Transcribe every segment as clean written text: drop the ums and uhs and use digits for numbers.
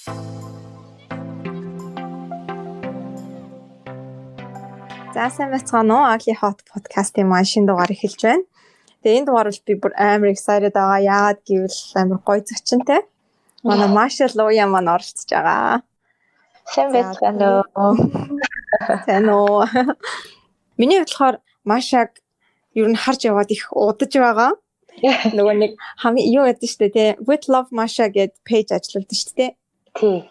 За сайн байцгаана уу? Agli Hot podcast-ийн маань шинэ дугаар эхэлж байна. Тэгээ энэ дугаар бол би бүр амар excited байгаа. Яагаад гэвэл амар гоё зочинтой. Манай Маша Луя маань оролцож байгаа. Сайн байцгаана уу? Сайн уу? Миний бодлохоор Машаг ер нь харж яваад их удаж байгаа. Нөгөө нэг хамгийн юу гэдэг штэ тий. With Love Masha гэдэг page ажилладаг штэ. Тий.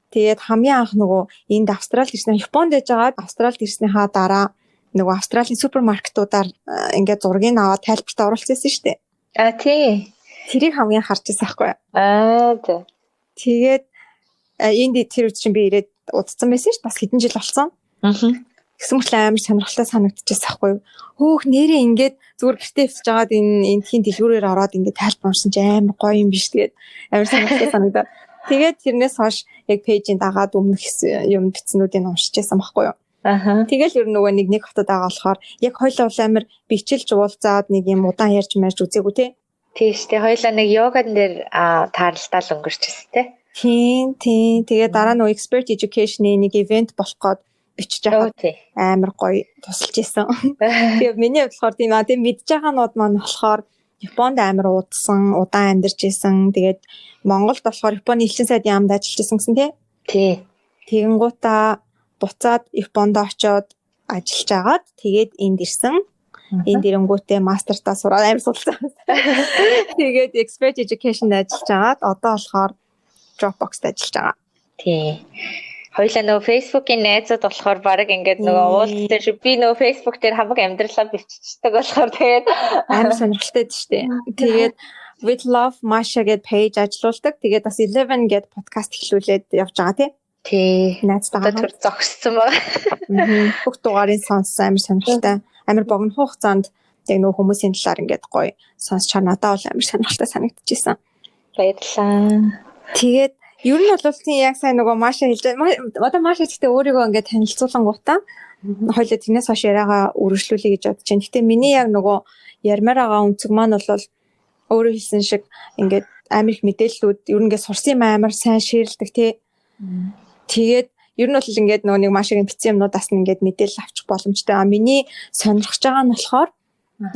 Тэгээд хамгийн анх нөгөө энд Австралид ирсэн, Японд байж байгаад Австралид ирснийхаа дараа нөгөө Австралийн супермаркетуудаар ингээд зургийг аваад тайлбартаа оруулчихсан шүү дээ. Тий. Тэрийг хамгийн харж байсан байхгүй юу? Тий. Тэгээд энд тэр үед чинь би ирээд удацсан байсан шүү дээ. Бас хэдэн жил болсон. Гэсэн мэт амар сонирхолтой санагдчихсан байхгүй юу? Хөөх нэрээ ингээд зүгээр гэртээ өвсөж жагаад энэ тхийн дэлгүүрээр ороод ингээд тайлбарсан чинь амар гоё юм биш тэгээд амар сонирхолтой санагдаад. Тэгээд тэрнээс хойш яг пэйжийн дагаад өмнөх юм бичснүүдийг уншиж байсан байхгүй юу? Тэгэл ер нь нөгөө нэг хотод байгаа болохоор яг хоёлоо амар бичилж уулзаад нэг юм удаан ярьж марж үзээгүй те. Тийш те хоёлоо нэг йоган дээр тааралдаал өнгөрчихсөн те. Тийм. Тэгээд дараа нөгөө expert education-ийн нэг ивент болох гээд бичиж байгаа. Амар гоё тусалж исэн. Тэгээд миний болохоор тийм мэдж байгаанууд маань болохоор Японд амар удаан амьдарч исэн. Тэгээд Монголд болохоор Японы элчин сайдын яамд ажиллаж исэн гэсэн тий. Тэгэнгуутаа буцаад Японд очоод ажиллаж агаад тэгээд энд ирсэн. Энд ирэнгүүтээ мастертаа сураад амар судалсан. Тэгээд expert education ажиллаж агаад одоо болохоор Dropbox-д ажиллаж байгаа. Тий. Хоёлаа нөгөө Facebook-ийн найзууд болохоор баг ингээд нөгөө уулзсан шүү. Би нөгөө Facebook дээр хамаг амьдралаа биччихдэг болохоор тэгээд амар сонирхолтой шүү дээ. Тэгээд With Love Masha гэдэг page ажиллаулдаг. Тэгээд бас 11 гэдэг podcast эхлүүлээд явж байгаа тий. Найзтайгаа төр зогссон байна. Бүх дугаарыг сонссон амар сонирхолтой. Амар богино хугацаанд яг нөгөө хүмүүсийн талаар ингээд гоё сонсчаар надад бол амар сонирхолтой санагдчихсан. Баярлалаа. Тэгээд ер нь бол тийм яг сайн нөгөө Маша хэлж одоо Маша гэхдээ өөрийгөө ингээд танилцуулангуудаа хоёлаа тэрнээс хойш яриагаа үргэлжлүүлэе гэж бодож байна. Гэхдээ миний яг нөгөө ярмаар байгаа өнцөг маань бол өөрөө хэлсэн шиг ингээд амар их мэдээллүүд ер нь ингээд сурсан юм амар сайн шеэрлдэг тий. Тэгээд ер нь бол ингээд нөгөө нэг Машагийн бичсэн юмнуудаас нь ингээд мэдээлэл авчих боломжтой. Миний сонирхож байгаа нь болохоор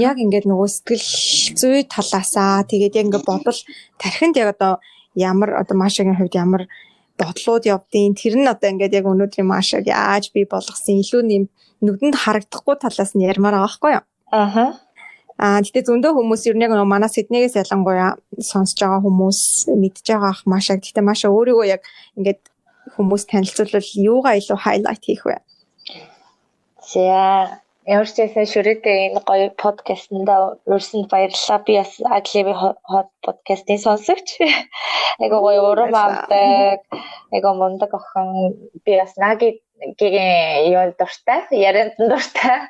яг ингээд нөгөө сэтгэл зүй талаасаа тэгээд яг ингээд бодол тархинд яг одоо ямар одоо Машагийн хувьд ямар бодлууд явдیں۔ Тэр нь одоо ингээд яг өнөөдрийн Машаг яаж бий болгосон илүү нэм нүдэнд харагдахгүй талаас нь ярмаар байгаа байхгүй юу? Гэтэ зөндөө хүмүүс ер нь яг манай Сиднейгээс ялангуяа сонсож байгаа хүмүүс мэдж байгаа ах Машаг. Гэтэ Маша өөрийгөө яг ингээд хүмүүс танилцуулбал юугаа илүү highlight хийх вэ? За Яарчээсээ шүрээтэй энэ гоё подкастнда урьсанд баярлалаа. Би бас Agli Hot podcast-ийн сонсогч. Айгуу гоё урам авдаг. Айгуу мундаг охин. Би бас Нагийн юу дуртай, ярианд дуртай.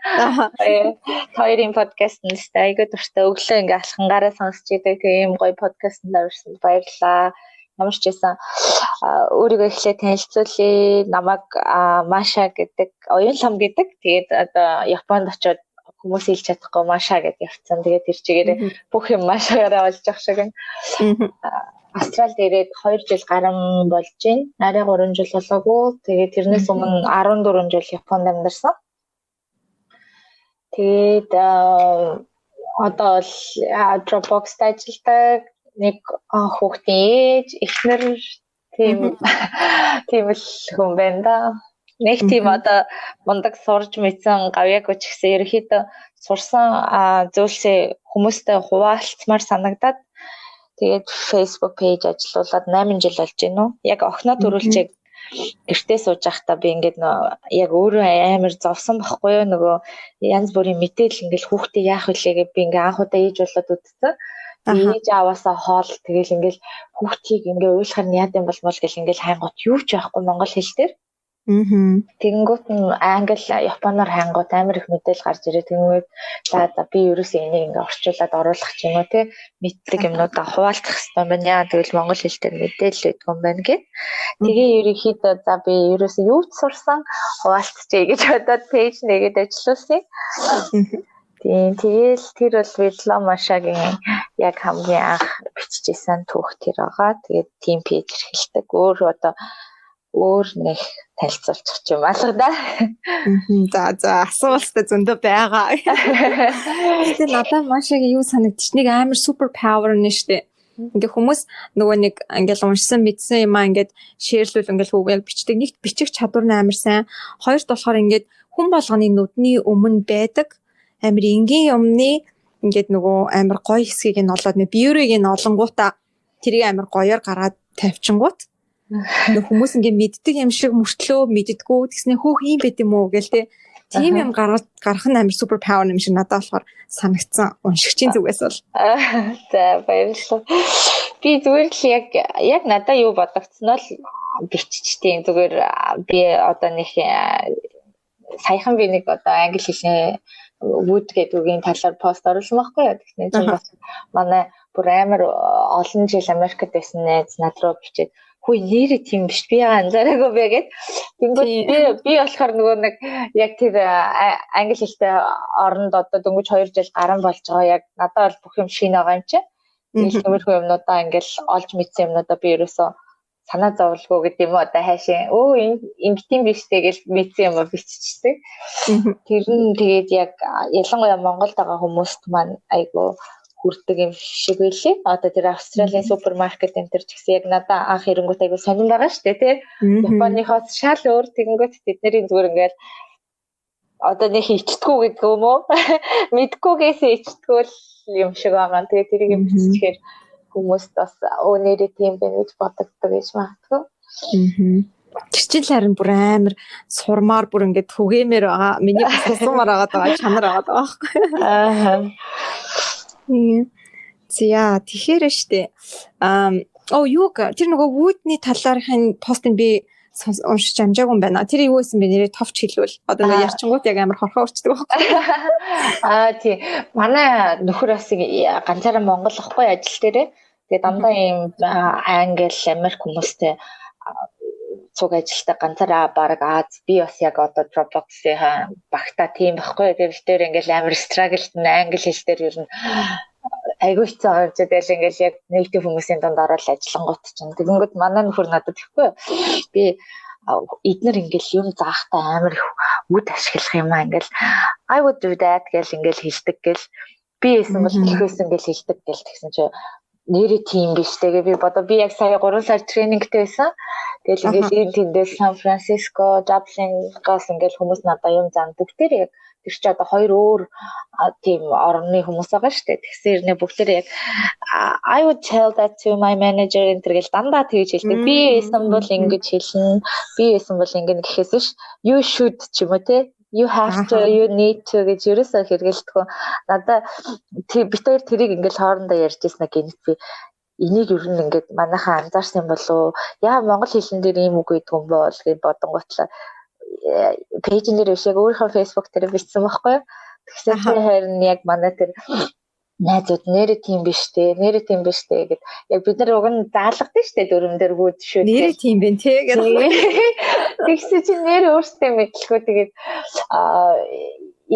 Хоёрын подкастнда айгуу дуртай. Өглөө ингээ алхангаараа сонсч идэг тийм гоё подкастнда урьсанд баярлалаа. Ямар ч байсан өөрийгөө эхлээд танилцуулъя. Намайг Маша гэдэг, оюун лам гэдэг. Тэгээд одоо Японд очиод хүмүүс хэлж чадахгүй Маша гэдээ явцсан. Тэгээд тэр чигээр бүх юм Машагаараа болж ах шиг. Австралид ирээд 2 жил гарan болж байна. Арай 3 жил болоогүй. Тэгээд тэрнээс өмнө 14 жил Японд амьдарсан. Тэгээд одоо л Dropbox-д ажилладаг. Нэг хүүхдийн ээж, эхнэр тийм л хүн байна да. Нэг тийм одоо мундаг сурж мэдсэн гавьяагүй ч гэсэн ерөөхдөө сурсан зүйлсээ хүмүүстэй хуваалцмаар санагдаад тэгээд Facebook page ажиллуулад 8 жил болж байна уу. Яг охиноо төрүүлчээ гэртээ сууж байхдаа би ингээд яг өөрөө амар зовсон байхгүй юу, нөгөө янз бүрийн мэдээлэл ингээд хүүхдээ яах вүлээ гэж би ингээд анхудаа ээж болоод үтцсэн. Ээж аваасаа хоол тэгэл ингээл хүүхдийг ингээ уйлахаар нь яад юм бол гэл ингээл хайнгууд юу ч байхгүй монгол хэл дээр. Тэгэнгүүт нь англи, японоор хайнгууд амар их мэдээлэл гарч ирээ. Тэгэнгүүт за би ерөөсөө энийг ингээ орчуулад оруулах ч юм уу те мэддэг юмнуудаа хуваалцах хэрэгтэй байна. Тэгэл монгол хэл дээр мэдээлэл өгдөг юм байна гэд. Тэгээ ерөнхийдөө за би ерөөсөө юу ч сурсан хуваалцчихъя гэж бодоод пэйж нэгээд ажилласан. Тийм тэгэл тэр бол With Love Masha-гийн яг хамгийн анх биччихсэн түүх тэр байгаа. Тэгээд team page эрхэлдэг. Өөр нэг танилцуулчих юм алга да. За асуултаа зөндөө байгаа. Гэтэ надад маш их юу санагдчих. Нэг амар супер павер нь штэ. Ингээ хүмүүс нөгөө нэг ингээл уншсан мэдсэн юм аа ингээд шеэрлүүл ингээл хүүг яг бичдэг. Нэгт бичих чадвар нь амар сайн. Хоёрт болохоор ингээд хүн болгоны нүдний өмнө байдаг амар энгийн юмны ингээд нөгөө амар гоё хэсгийг нь олоод нэг бьюрийг нь олонгуудаа тэрийг амар гоёор гаргаад тавьчингууд нэг хүмүүс ингээд мэддэг юм шиг мөртлөө мэддэггүй тэгснэ хөөх юм байт юм уу гээл те тийм юм гарах нь амар супер павер юм шиг надад болохоор санагдсан уншигчийн зүгээс бол за баярлалаа би зүгээр л яг надад юу бодогдсон бол биччихтэй зүгээр би одоо нэг саяхан би нэг одоо англи хэлний Wood гэдэг үгийн талаар пост оруулсан байхгүй юу тэгсэн чинь бас манай бүр амар олон жил Америкт байсан найз над руу бичээд хүү нэрээ тийм биш би анзаараагүй байгээд тэнгууд би болохоор нөгөө нэг яг тэр англи хэлтэй оронд одоо дөнгөж 2 жил гарan болж байгаа яг надад бол бүх юм шинэ байгаа юм чи нэг тиймэрхүү юмнуудаа ингээл олж мэдсэн юмнуудаа би ерөөсөө санаа зовлгүй гэдэг юм одоо хайшаа ингэтийн биштэй гэж мэдсэн юм биччихсэн. Тэр нь тэгээд яг ялангуяа Монголд байгаа хүмүүст маань айгу хүрдэг юм шиг байлээ. Одоо тэр Австралийн супермаркет энэ төр ч гэсэн яг надад анх ирэнгүүт айгу сонирн байгаа шүү дээ тий. Японыхоос шал өөр тэгэнгүүт тэдний зүгээр ингээл одоо нэг ичдэггүй гэдэг юм уу? Мэдгүйгээс ичдэггүй юм шиг байгаа. Тэгээд тэрийг юм биччихээр хүмүүст бас нэрээ тийм байна гэж бодогддог гэж магадгүй. Тэр чинь харин бүр амар сурмаар бүр ингээд түгээмээр байгаа. Миний бас сумаар байгаа чанар байгаа байхгүй. Зя тэгэхээр штэ. Юг тэр нөгөө Wood-ний талаархын постыг би уншиж амжаагүй юм байна. Тэр юу байсан бэ нэрээ товч хэлвэл одоо нөгөө ярьчингууд яг амар хорхоо урчдаг байхгүй. Тий. Манай нөхөр бас ганцаараа Монгол ахгүй ажил дээрээ. Тэгээд дандаа ийм англи, Америк хүмүүстэй цуг ажилтаа ганцаараа баг Аз би бас яг одоо Dropbox-ийн багтаа тийм байхгүй. Тэгээд тэр ингээл амар struggle англи хэл дээр ер нь айгүй хэцүү орж идэл ингээл яг native хүмүүсийн донд ороод ажиллангууд чинь. Тэгэнгүүт манай нөхөр надад гэхгүй. Би эднэр ингээл юм заахтай амар их үд ашиглах юм аа ингээл I would do that гэл ингээл хэлдэг гэл би эсвэл бол ихээс ингээл хэлдэг гэл тэгсэн чи нэрээ тийм биш тэгээ би бодоо би яг сая 3 сар тренингтэй байсан. Тэгэл ингээл тэндээс Сан Франциско, Даблингаас ингээл хүмүүс надад юм заан бүгдээр яг тэр чи одоо хоёр өөр тийм орны хүмүүс байгаа шүү дээ. Тэгсээр нэ бүгдээр яг I would tell that to my manager энтергээл дандаа тэгж хэлдэг. Би эсвэл бол ингэж хэлнэ. Би эсвэл бол ингэ гэхээс биш you should ч юм уу те you have to you need to гэж ерөөсөө хэрэгэлдэг. Надаа бит хоёр тэрийг ингээл хоорондоо ярьж ирсэн гэнэт би энийг ер нь ингээд манайхаа анзаарсан болов яа монгол хэлэн дээр ийм үг гэдэг юм бол гэж бодонготлоо пэйж нэр ишээ өөрийнхөө фэйсбુક дээр бичсэн байхгүй. Тэгсэн чинь харин яг манай тэр найзууд нэрээ тийм биш те гэд яг бид нар уг нь заалгадаг штэ дөрөв дээр хүүд шүү. Нэрээ тийм бэ те гэж. Тэгсэн чинь нэр өөртөө мэдлгүй тэгээд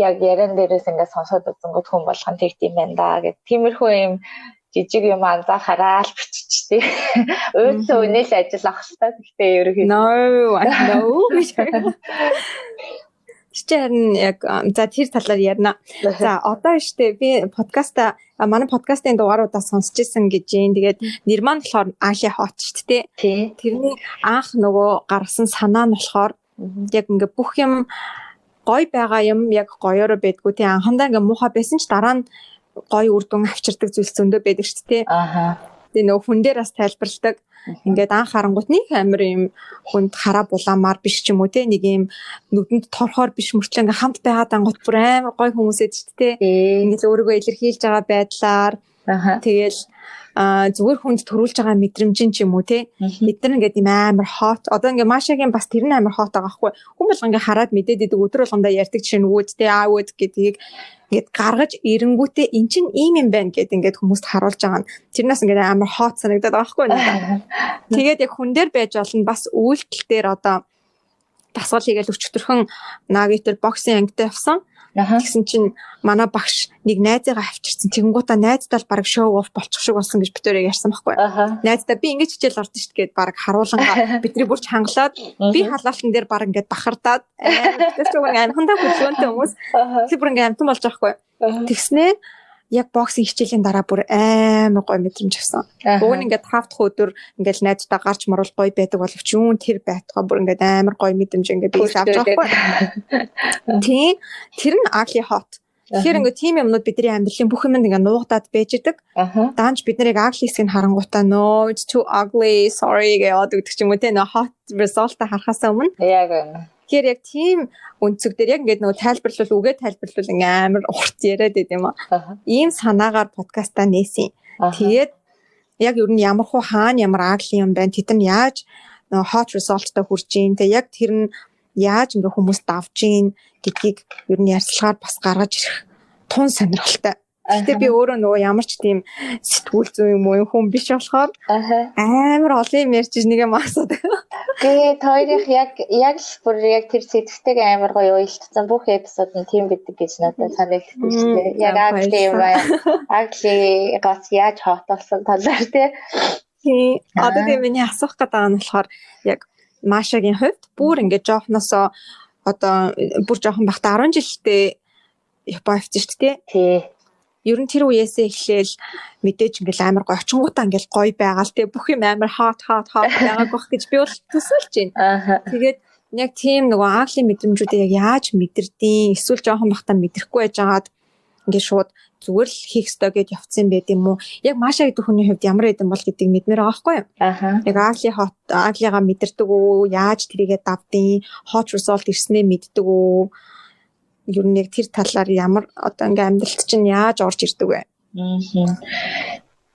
яг яран дээрээс ингээд сонсоод үзэнгүүт хүн болгон тэгт юм байна да гэд тиймэрхүү юм жижиг юм анзаархаараа л биччихтэй. Өөдөө өнөөл ажил авах хэрэгтэй. Гэхдээ ерөөхдөө No Чичэрн яг за тэр талаар ярина. За одоо штэ би манай подкастын дугааруудаа сонсч ирсэн гэж юм. Тэгээд нэр маань болохоор Али Hot штэ тий. Тэрний анх нөгөө гаргасан санаа нь болохоор яг ингээ бүх юм гоё байгаа юм яг гоёороо байдгүй тий. Анхандаа ингээ муухай байсан ч дараа нь гоё үр дүн авчирдаг зүйлс зөндөө байдаг шүү дээ. Тэгээ нөгөө хүн дээр бас тайлбарладаг. Ингээд анх харангуут нэг амир юм хүнд хараа булаамаар биш ч юм уу те нэг юм нүдэнд торхоор биш мөртлөө ингээм хамт байгаад ангууд бүр амар гоё хүмүүсэд шүү дээ. Ингээд өөрийгөө илэрхийлж байгаа байдлаар тэгэл зүгээр хүнд төрүүлж байгаа мэдрэмжин ч юм уу те эдгээр ингээд юм амар хот одоо ингээд Машагийн бас тэр нь амар хот байгаа байхгүй хүн бол ингээд хараад мэдээд идэг өдөр болгондоо ярьдаг чинь үүд те аавд гэдгийг ингээд гаргаж ирэнгүүтээ эн чинь ийм юм байна гэд ингээд хүмүүст харуулж байгаа нь тэрнээс ингээд амар хот санагдаад байгаа байхгүй надад тэгээд яг хүн дээр байж болно бас үйлдэл дээр одоо дасгал хийгээл өчтөрхөн Nagitер боксing ангитай явсан. Тэгсэн чинь манай багш нэг найзаагаа авчирсан. Тэгэнгүүтээ найздаа л баг шоу оф болчих шиг болсон гэж битүүрээ ярьсан байхгүй. Найздаа би ингэж хичээл ордоо шүү дээ гэд баг харуулангаа бидний бүрч хангалаад би халаалтан дээр баг ингээд бахардаад тэр чинь бүр амхандаа хөдөлгөөнтэй хүмүүс тэр бүр ингээд амтан болж байгаа байхгүй. Тэгснээ яг боксинг хичээлийн дараа бүр амар гоё мэдрэмж авсан. Уг нь ингээд хавдах өдөр ингээд найздаа гарч морол гоё байдаг боловч юун тэр байтугай бүр ингээд амар гоё мэдрэмж ингээд би авч байгаа байхгүй. Тийм. Тэр нь Ugly Hot. Тэгэхээр ингээд тийм юмнууд бидний амьдралын бүх юмд ингээд нуугдаад байж идэг. Даанч бид нарыг ugly хэсгийг харангуйтаа no it's too ugly sorry гэдэг ч юм уу те нөө hot result-а харахаас өмнө. Яг үнэ. Тэгэхээр яг тийм өнцөг дээр яг ингээд нөгөө тайлбарлал үгээ тайлбарлал амар урт яриад байд юм аа. Ийм санаагаар подкастаа нээсэн. Тэгээд яг ер нь ямар хуу хаана ямар ugly юм байна тэд нь яаж нөгөө hot result-та хүрч ийн тэг яг тэр нь яаж ингээ хүмүүс давж ийн гэдгийг ер нь ярьцлагаар бас гаргаж ирэх тун сонирхолтой. Гэтэ би өөрөө нөгөө ямар ч тийм сэтгүүл зүй юм уу хүн биш болохоор амар олон юм ярьж нэг юм асуудаг. Тэгээд хоёрын яг л бүр яг тэр сэдвтэйг амар гоё уялдсан бүх эпизод нь тийм бидэг гэж надад санагддаг шүү дээ. Яг ugly юм байна. Ugly гас яаж hot болсон талаар тий. Одоо тийм миний асуух гэдэг нь болохоор яг Машагийн хувьд бүр ингээ жоохносоо одоо бүр жоохон багта 10 жилдээ Япон авчих шүү дээ. Тий. Ер нь тэр үеэсээ эхлээл мэдээж ингээл амар гоё очингуудаа ингээл гоё байгаа л те бүх юм амар hot байгааг бах гэж би бол төсөөлж байна. Тэгээд яг тийм нөгөө ugly мэдрэмжүүдээ яг яаж мэдэрдیں۔ Эсвэл жоохон бахтаа мэдрэхгүй байжгаад ингээд шууд зүгээр л хийх ёстой гэж явцсан байд юм уу? Яг Маша гэдэг хүний хувьд ямар хэдэн бол гэдгийг мэдмээр байгаа байхгүй юу? Яг ugly-га мэдэрдэг үү? Яаж тэрийгэ давдیں۔ Hot result ирснээ мэддэг үү? Ер нь яг тэр талаар ямар одоо ингээм амьдралт чинь яаж орж ирдэг вэ?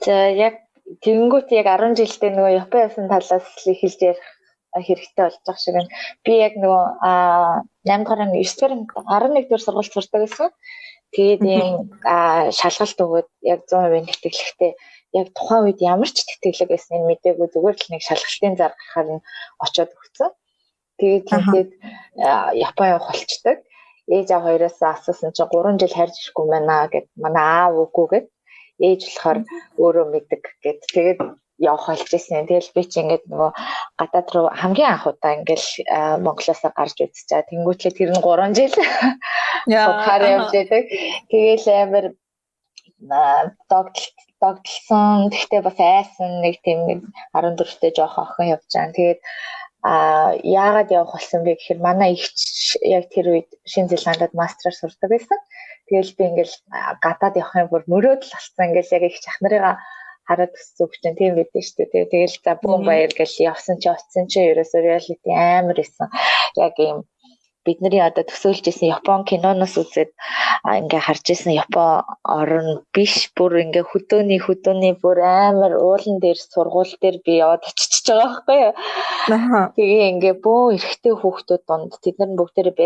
За яг тэгэнгүүт яг 10 жилдээ нөгөө Япон явсан талаас эхэлж ярих хэрэгтэй болж байгаа шиг байна. Би яг нөгөө 8 гаруй 9 дугаар 11 дугаар сургуульд сурдаг гэсэн. Тэгээд ийм шалгалт өгөөд яг 100% тэтгэлэхтэй яг тухайн үед ямар ч тэтгэлэг байсныг мэдээгүй зүгээр л нэг шалгалтын зар гарахаар нь очиод өгсөн. Тэгээд тиймээд Япон явах болчдөг. Ээж аав хоёроос асуусан чинь 3 жил харж ирэхгүй байна гэд манай аав үгүй гэд ээж болохоор өөрөө мэддэг гэд тэгээд явах болж ирсэн. Тэгэл би чи ингээд нөгөө гадаад руу хамгийн анх удаа ингээл Монголоос гарч үзчихээ. Тэнгүүтлээ тэр нь 3 жил судахаар явж байдаг. Тэгээл амар догтлсон. Тэгтээ бас айсан нэг тийм нэг 14-тэй жоох охин явж байгаа. Тэгээд яагаад явах болсон бэ гэхээр манай ихч яг тэр үед Шинэ Зеландад мастраар сурдаг байсан. Тэгэл би ингээл гадаад явахын бүр мөрөөдөл болсон. Ингээл яг ихч ах нарыгаа хараад өссөн үг чинь тийм байдаг шүү дээ. Тэгэл за бүүн баяр гэж явсан чи очсон чи ерөөсөө reality амар исэн. Яг ийм бидний одоо төсөөлж исэн Япон киноноос үзээд ингээ харж исэн Япон орн биш бүр ингээ хөдөөний бүр амар уулан дээр сургууль дээр би яваад очиж байгаа байхгүй юу. Тэгээ ингээ бөө эрэгтэй хүүхдүүд донд тэд нар бүгдээрээ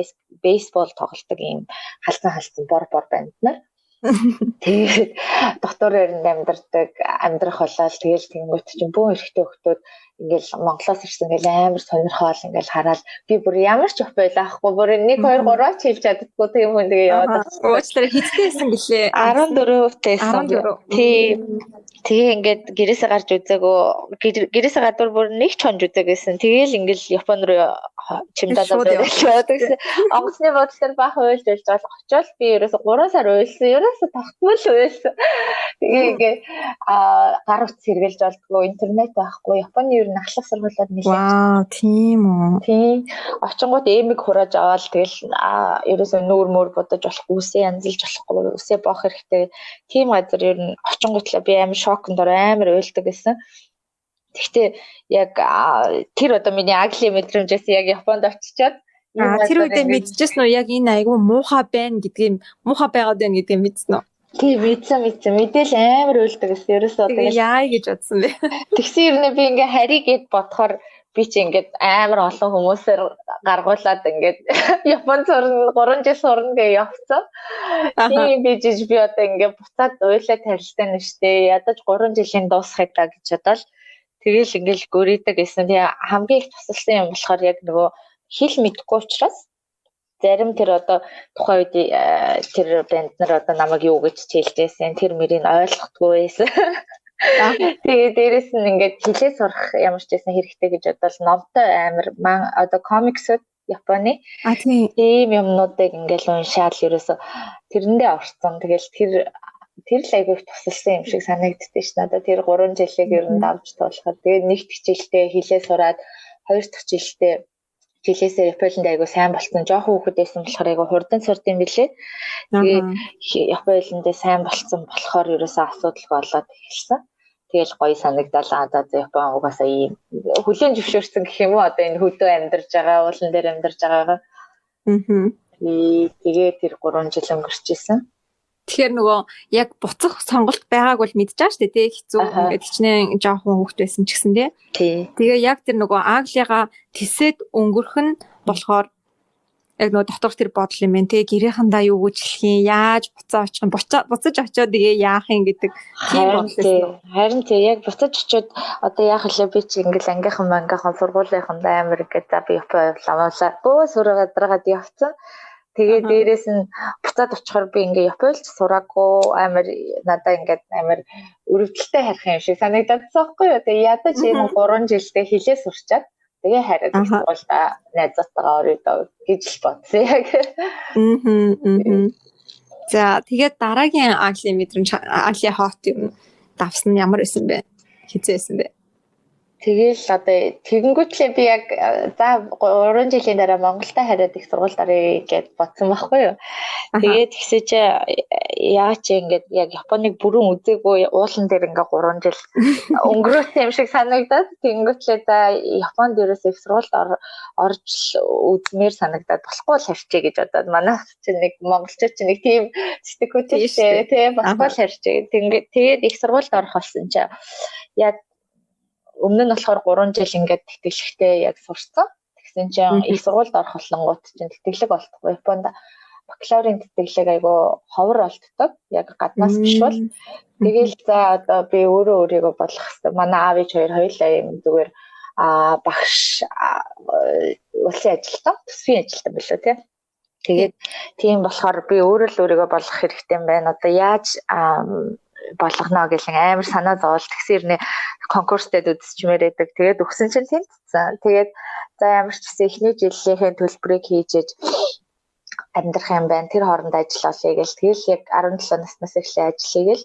бейсбол тоглодог ийм халсан бор банд нар. Тэгээд доктор эрэнд амьдрах болол тэгэл тэнгуут чинь бөө эрэгтэй хүүхдүүд ингээл Монголоос ирсэн ингээл амар сонирхол ингээл хараад би бүр ямар ч өх байлаахгүй бүр 1 2 3 ч хэлж чаддаггүй тийм хүн тэгээ яваад байна. Уучлаарай хэдтэйсэн гэлээ 14-тэйсэн. Тэгээ ингээд гэрээсээ гарч үзээгөө гэрээсээ гадуур бүр нэг ч хонж үзээгсэн. Тэгээл ингээл Япон руу чимдалаад яваад гэсэн. Онгоцны бодлоор бах уйлж байгаа очоод би ерөөсө 3 сар уйлсан. Ерөөсө тогтмол уйлсан. Тэгээ ингээ гар утас хэрглэж болдгоо интернет байхгүй. Японы ер нь ахлах сургуулиуд нэлээд. Вау, тийм үү. Тийм. Очингууд эмиг хурааж аваад тэгэл ерөөсө нүүр мөр бодож болохгүй, үсээ янзлж болохгүй, үсээ боох хэрэгтэй. Тийм газар ер нь очингуудлаа би амар шокнд амар уйлдаг гэсэн. Гэхдээ яг тэр одоо миний ugly мэдрэмжээс яг Японд очичоод тэр үедээ мэдчихсэн үү яг энэ айгүй муухай байна гэдгийг муухай байгаад байна гэдгийг мэдсэн үү? Тийм мэдсэн мэдээл амар уйлдаг гэсэн. Ерөөсөө одоо яа гэж бодсон бэ? Тэгсэн юм би ингээ харийгээд бодохоор би чи ингээд амар олон хүмүүсээр гаргуулад ингээд Япон сурна 3 жил сурна гэж явцсан. Тийм би одоо ингээд буцаад уйлаа тарилтай нь штэ. Ядаж 3 жилийн дуусахыг даа гэж бодоод тэгэл ингээл гөрийдэг гэсэн. Тэгээ хамгийн их тусалсан юм болохоор яг нөгөө хэл мэдэхгүй учраас зарим тэр одоо тухайн үед тэр банд нар одоо намайг юу гэж хэлжсэн тэр мөрийг ойлгохгүй байсан. Тэгээ дээрэс нь ингээд хэлээ сурах ямар ч байсан хэрэгтэй гэж бодвол номтой амар одоо комиксууд Японы тийм юмнуудыг ингээд уншаал ерөөсө тэрэндээ орсон. Тэгэл тэр л айгүй тусалсан юм шиг санагддээ ш. Надад тэр 3 жилийг ер нь давж туулахад тэгээ нэгт хичээлдээ хэлээ сураад хоёр дахь жилдээ жилээсээ Японд айгүй сайн болсон. Жохон хүүхэд байсан болохоор айгүй хурдан сурд юм билээ. Тэгээ Японд сайн болсон болохоор ерөөсөө асуудал болоод эхэлсэн. Тэгэл гоё санагдалаа. Одоо Япон угаасаа ийм хүлэн зөвшөөрсөн гэх юм уу? Одоо энэ хөдөө амьдарч байгаа, уулан дээр амьдарч байгаагаа. Тэгээ тэр 3 жил өнгөрчихсэн. Тэгэхээр нөгөө яг буцах сонголт байгааг бол мэдчихэж байгаа шүү дээ тий хэцүү ингээд хичнээн жоохон хүүхэд байсан ч гэсэн тий. Тэгээ яг тэр нөгөө Англигаа тэсэд өнгөрөх нь болохоор яг нөгөө доторх тэр бодол юм байна тий гэрээхэндаа юу гэж хэлэх юм яаж буцаа очих юм буцаж очиод тэгээ яах юм гэдэг тийм бодлоо. Харин тий яг буцаж очиод одоо яах вэ би чи ингээл ангийнхан сургуулийнхандаа амар гэдэг за би Япон явлаа. Бөө сураад дараад явцсан. Тэгээ дээрэс нь буцаад очихоор би ингээ Японд сураагүй амар надаа ингээд амар өрөвдөлтэй харах юм шиг санагдаад байхгүй юу. Тэгээ ядаж энэ 3 жилдээ хэлээ сурчаад тэгээ хараад сургуультай найзтайгаа орёдоо гэж л бодсон яг. За тэгээд дараагийн Английн мэдрэмж Английн хот юм давсан нь ямар байсан бэ? Хизээ байсан бэ? Тэгэл одоо тэгэнгүүтлээ би яг за 3 жилийн дараа Монголда хараад их сургууль дарыг гэд бодсон байхгүй юу. Тэгээд тэгсэж яагаад ч ингээд яг Японыг бүрэн үзээгүй уулан дээр ингээ 3 жил өнгөрөөсөн юм шиг санагдаад тэгэнгүүтлээ за Японд ерөөсөө их сургуульд орж үзмээр санагдаад болохгүй л харьцээ гэж бодоод манай чинь нэг монголчууд чинь нэг тийм стикүүтэй тийм болохгүй л харьцээ. Тэгээд их сургуульд орох болсон чинь яг өмнө нь болохоор 3 жил ингээд тэтгэлэгтэй яг сурсан. Тэгсэн чинь их сургуульд орох болонгууд чинь тэтгэлэг болтгоо. Японд бакалаврын тэтгэлэг айгу ховор олддог. Яг гаднаас биш бол. Тэгэл за одоо би өөрийгөө болох хэрэгтэй. Манай аав ээж хоёулаа юм зүгээр багш улсын ажилтан, төсвийн ажилтан билүү тий. Тэгээд тийм болохоор би өөрийгөө болох хэрэгтэй юм байна. Одоо яаж болгоно гэсэн амар санаа зовол тэгсэрнэ конкурстэд үзчихмээр байдаг. Тэгээд өгсөн чинь тэнцсэн. Тэгээд за ямар ч гэсэн эхний жилийнхээ төлбөрийг хийжээж амьдрах юм байна. Тэр хооронд ажил олъё гэл. Тэгэл яг 17 наснаас эхлээ ажил хийгээл.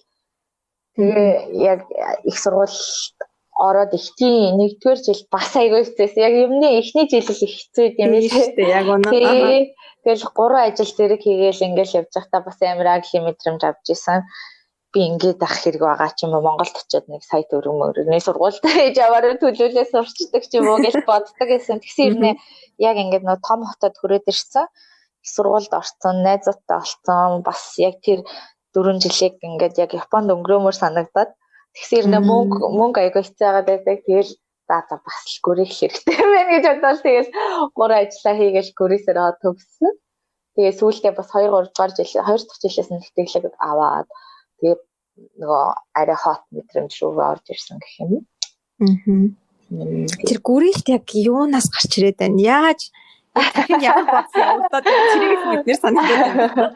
Тэгээ яг их сургууль ороод ихний 1-р жил бас айгүй хэцээсэн. Яг юмны эхний жил их хэцүү юм шүү дээ. Яг үнэ. Тэгэл 3 ажил зэрэг хийгээл ингээл явж байхдаа бас амар агли мэдрэмж авч исэн. Би ингээд ах хэрэг байгаа ч юм уу Монголд очиод нэг сая төгрөг мөрөний сургуульд ээж аваараа төлөвлөө сурчдаг ч юм уу гэж боддог гэсэн. Тэгсэн хэрнээ яг ингээд нөө том хотод хүрээд ирсэн. Сургуульд орсон, найзуудтай олцсон. Бас яг тэр 4 жилийг ингээд яг Японд өнгөрөөмөр санагдаад тэгсэн хэрнээ мөнгө аягүй хэцээгээд байдаг. Тэгэл за бас л гөрөх хэрэгтэй байна гэж бодвол тэгэл 3 ажиллаа хийгээл гөрөөсөө төгссөн. Тэгээ сүүлдээ бас 2-3 дугаар жил 2 дахь жилээс нь тэтгэлэг аваад тэгээд нөгөө арай хот мэдрэмж рүү орж ирсэн гэх юм. Тэр гүрэлт яг юунаас гарч ирээд байна? Яаж ямар бодсон удаад чирэг мэднэр санагдаад.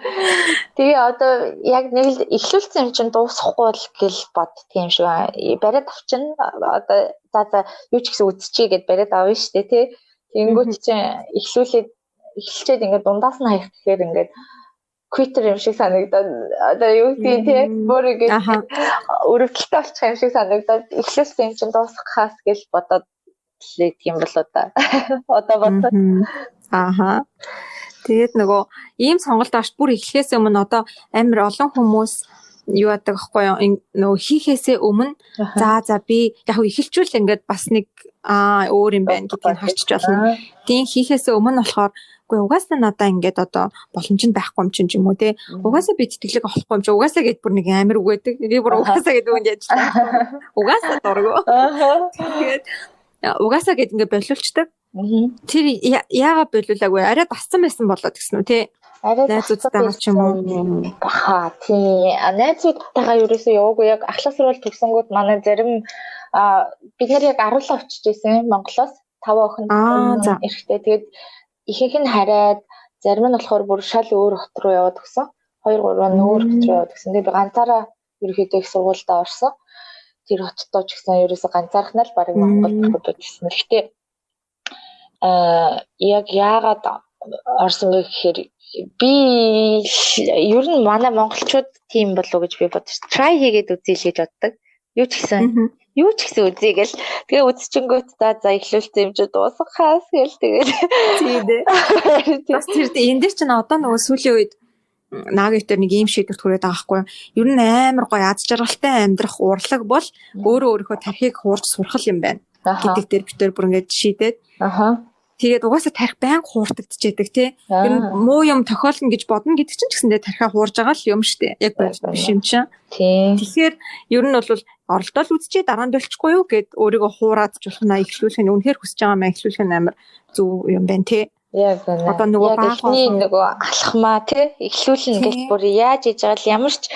Тэгээ одоо яг нэг л эхлүүлсэн юм чинь дуусахгүй л гэл боддөг юм шиг байна. Бариад авчин одоо за юу ч гэсэн үзчихье гэд бариад авна шүү дээ тий. Тэнгүүт чинь эхлүүлээд ингээд дундаас нь хаях гэхээр ингээд Twitter юм шиг санагдаад одоо юу гэдэг тий бүр ингэ өрөвдөлтөй болчих юм шиг санагдаад эхлүүлсэн юм чинь дуусгахаас гэж бодоод лээд юм болоо та. Одоо бодоод. Тэгээд нөгөө ийм сонголт авч бүр эхлэхээс өмнө одоо амар олон хүмүүс юу яадаг аахгүй юу нөгөө хийхээсээ өмнө за би яг эхэлчүүл ингээд бас нэг өөр юм байна гэдгийг харчиж болно. Тийм хийхээсээ өмнө болохоор угаасаа надаа ингээд одоо боломж нь байхгүй юм чинь юм уу те угаасаа би тэтгэлэг авахгүй юм чи угаасаа гэд бүр нэг амар үгээдэг би бүр угаасаа гэдэг үнд яжлаа угаасаа дургу тэгээд угаасаа гэд ингээд болиулцдаг тэр яагаад болиулаагүй арай дассан байсан болоод гэсэн үү те найзуудтайгаа ч юм уу баха тий найзуудтайгаа ерөөсөө яваагүй яг ахлах сурвалж төгсөнгүүд манай зарим бид нар яг 10 очиж байсан Монголоос 5 охин эрэхтэй тэгээд ихэнх нь хараад зарим нь болохоор бүр шал өөр хот руу яваад өгсөн. 2 3 нь өөр хот руу яваад өгсөн. Тэгээ би ганцаараа ерөөхдөө их сургуультай орсон. Тэр хоттой ч гэсэн ерөөсө ганцаархнаа л барыг Монголд хөдөө гэсэн. Гэхдээ яг яагаад орсон бэ гэхээр би ер нь манай монголчууд тийм болов гэж би бодож try хийгээд үзье л гэж боддог. Юу ч гэсэн үзье гэл. Тэгээ үзчихэнгүүт за эхлүүлсэн юм чи дуусгахаас гэл тэгээд тийм дээ. Бас тэр энэ дээр чинь одоо нөгөө сүүлийн үед наагийн нэг ийм шийдвэрт хүрээд байгаа байхгүй юу? Ер нь амар гоё аз жаргалтай амьдрах урлаг бол өөрийнхөө тархийг хуурж сурах юм байна. Гэдэг дээр бид бүр ингэж шийдээд. Тэгээд угаасаа тарих байнга хуурдагдчихэдэг тий. Ер нь муу юм тохиолно гэж бодно гэдэг чинь ч гэсэндээ тархиа хуурж байгаа л юм штэ. Яг биш юм чинь. Тэгэхээр ер нь бол оролдол үзчихээ дараа нь болчихгүй юу гэд өөрийгөө хуураад жуулхнаа ихлүүлэх нь үнэхээр хүсэж байгаа маа ихлүүлэх нь амар зөв юм байна тий. Яг одоо нөгөө баахны нөгөө алхмаа тий эхлүүлнэ гэж бүр яаж иж байгаа л ямар ч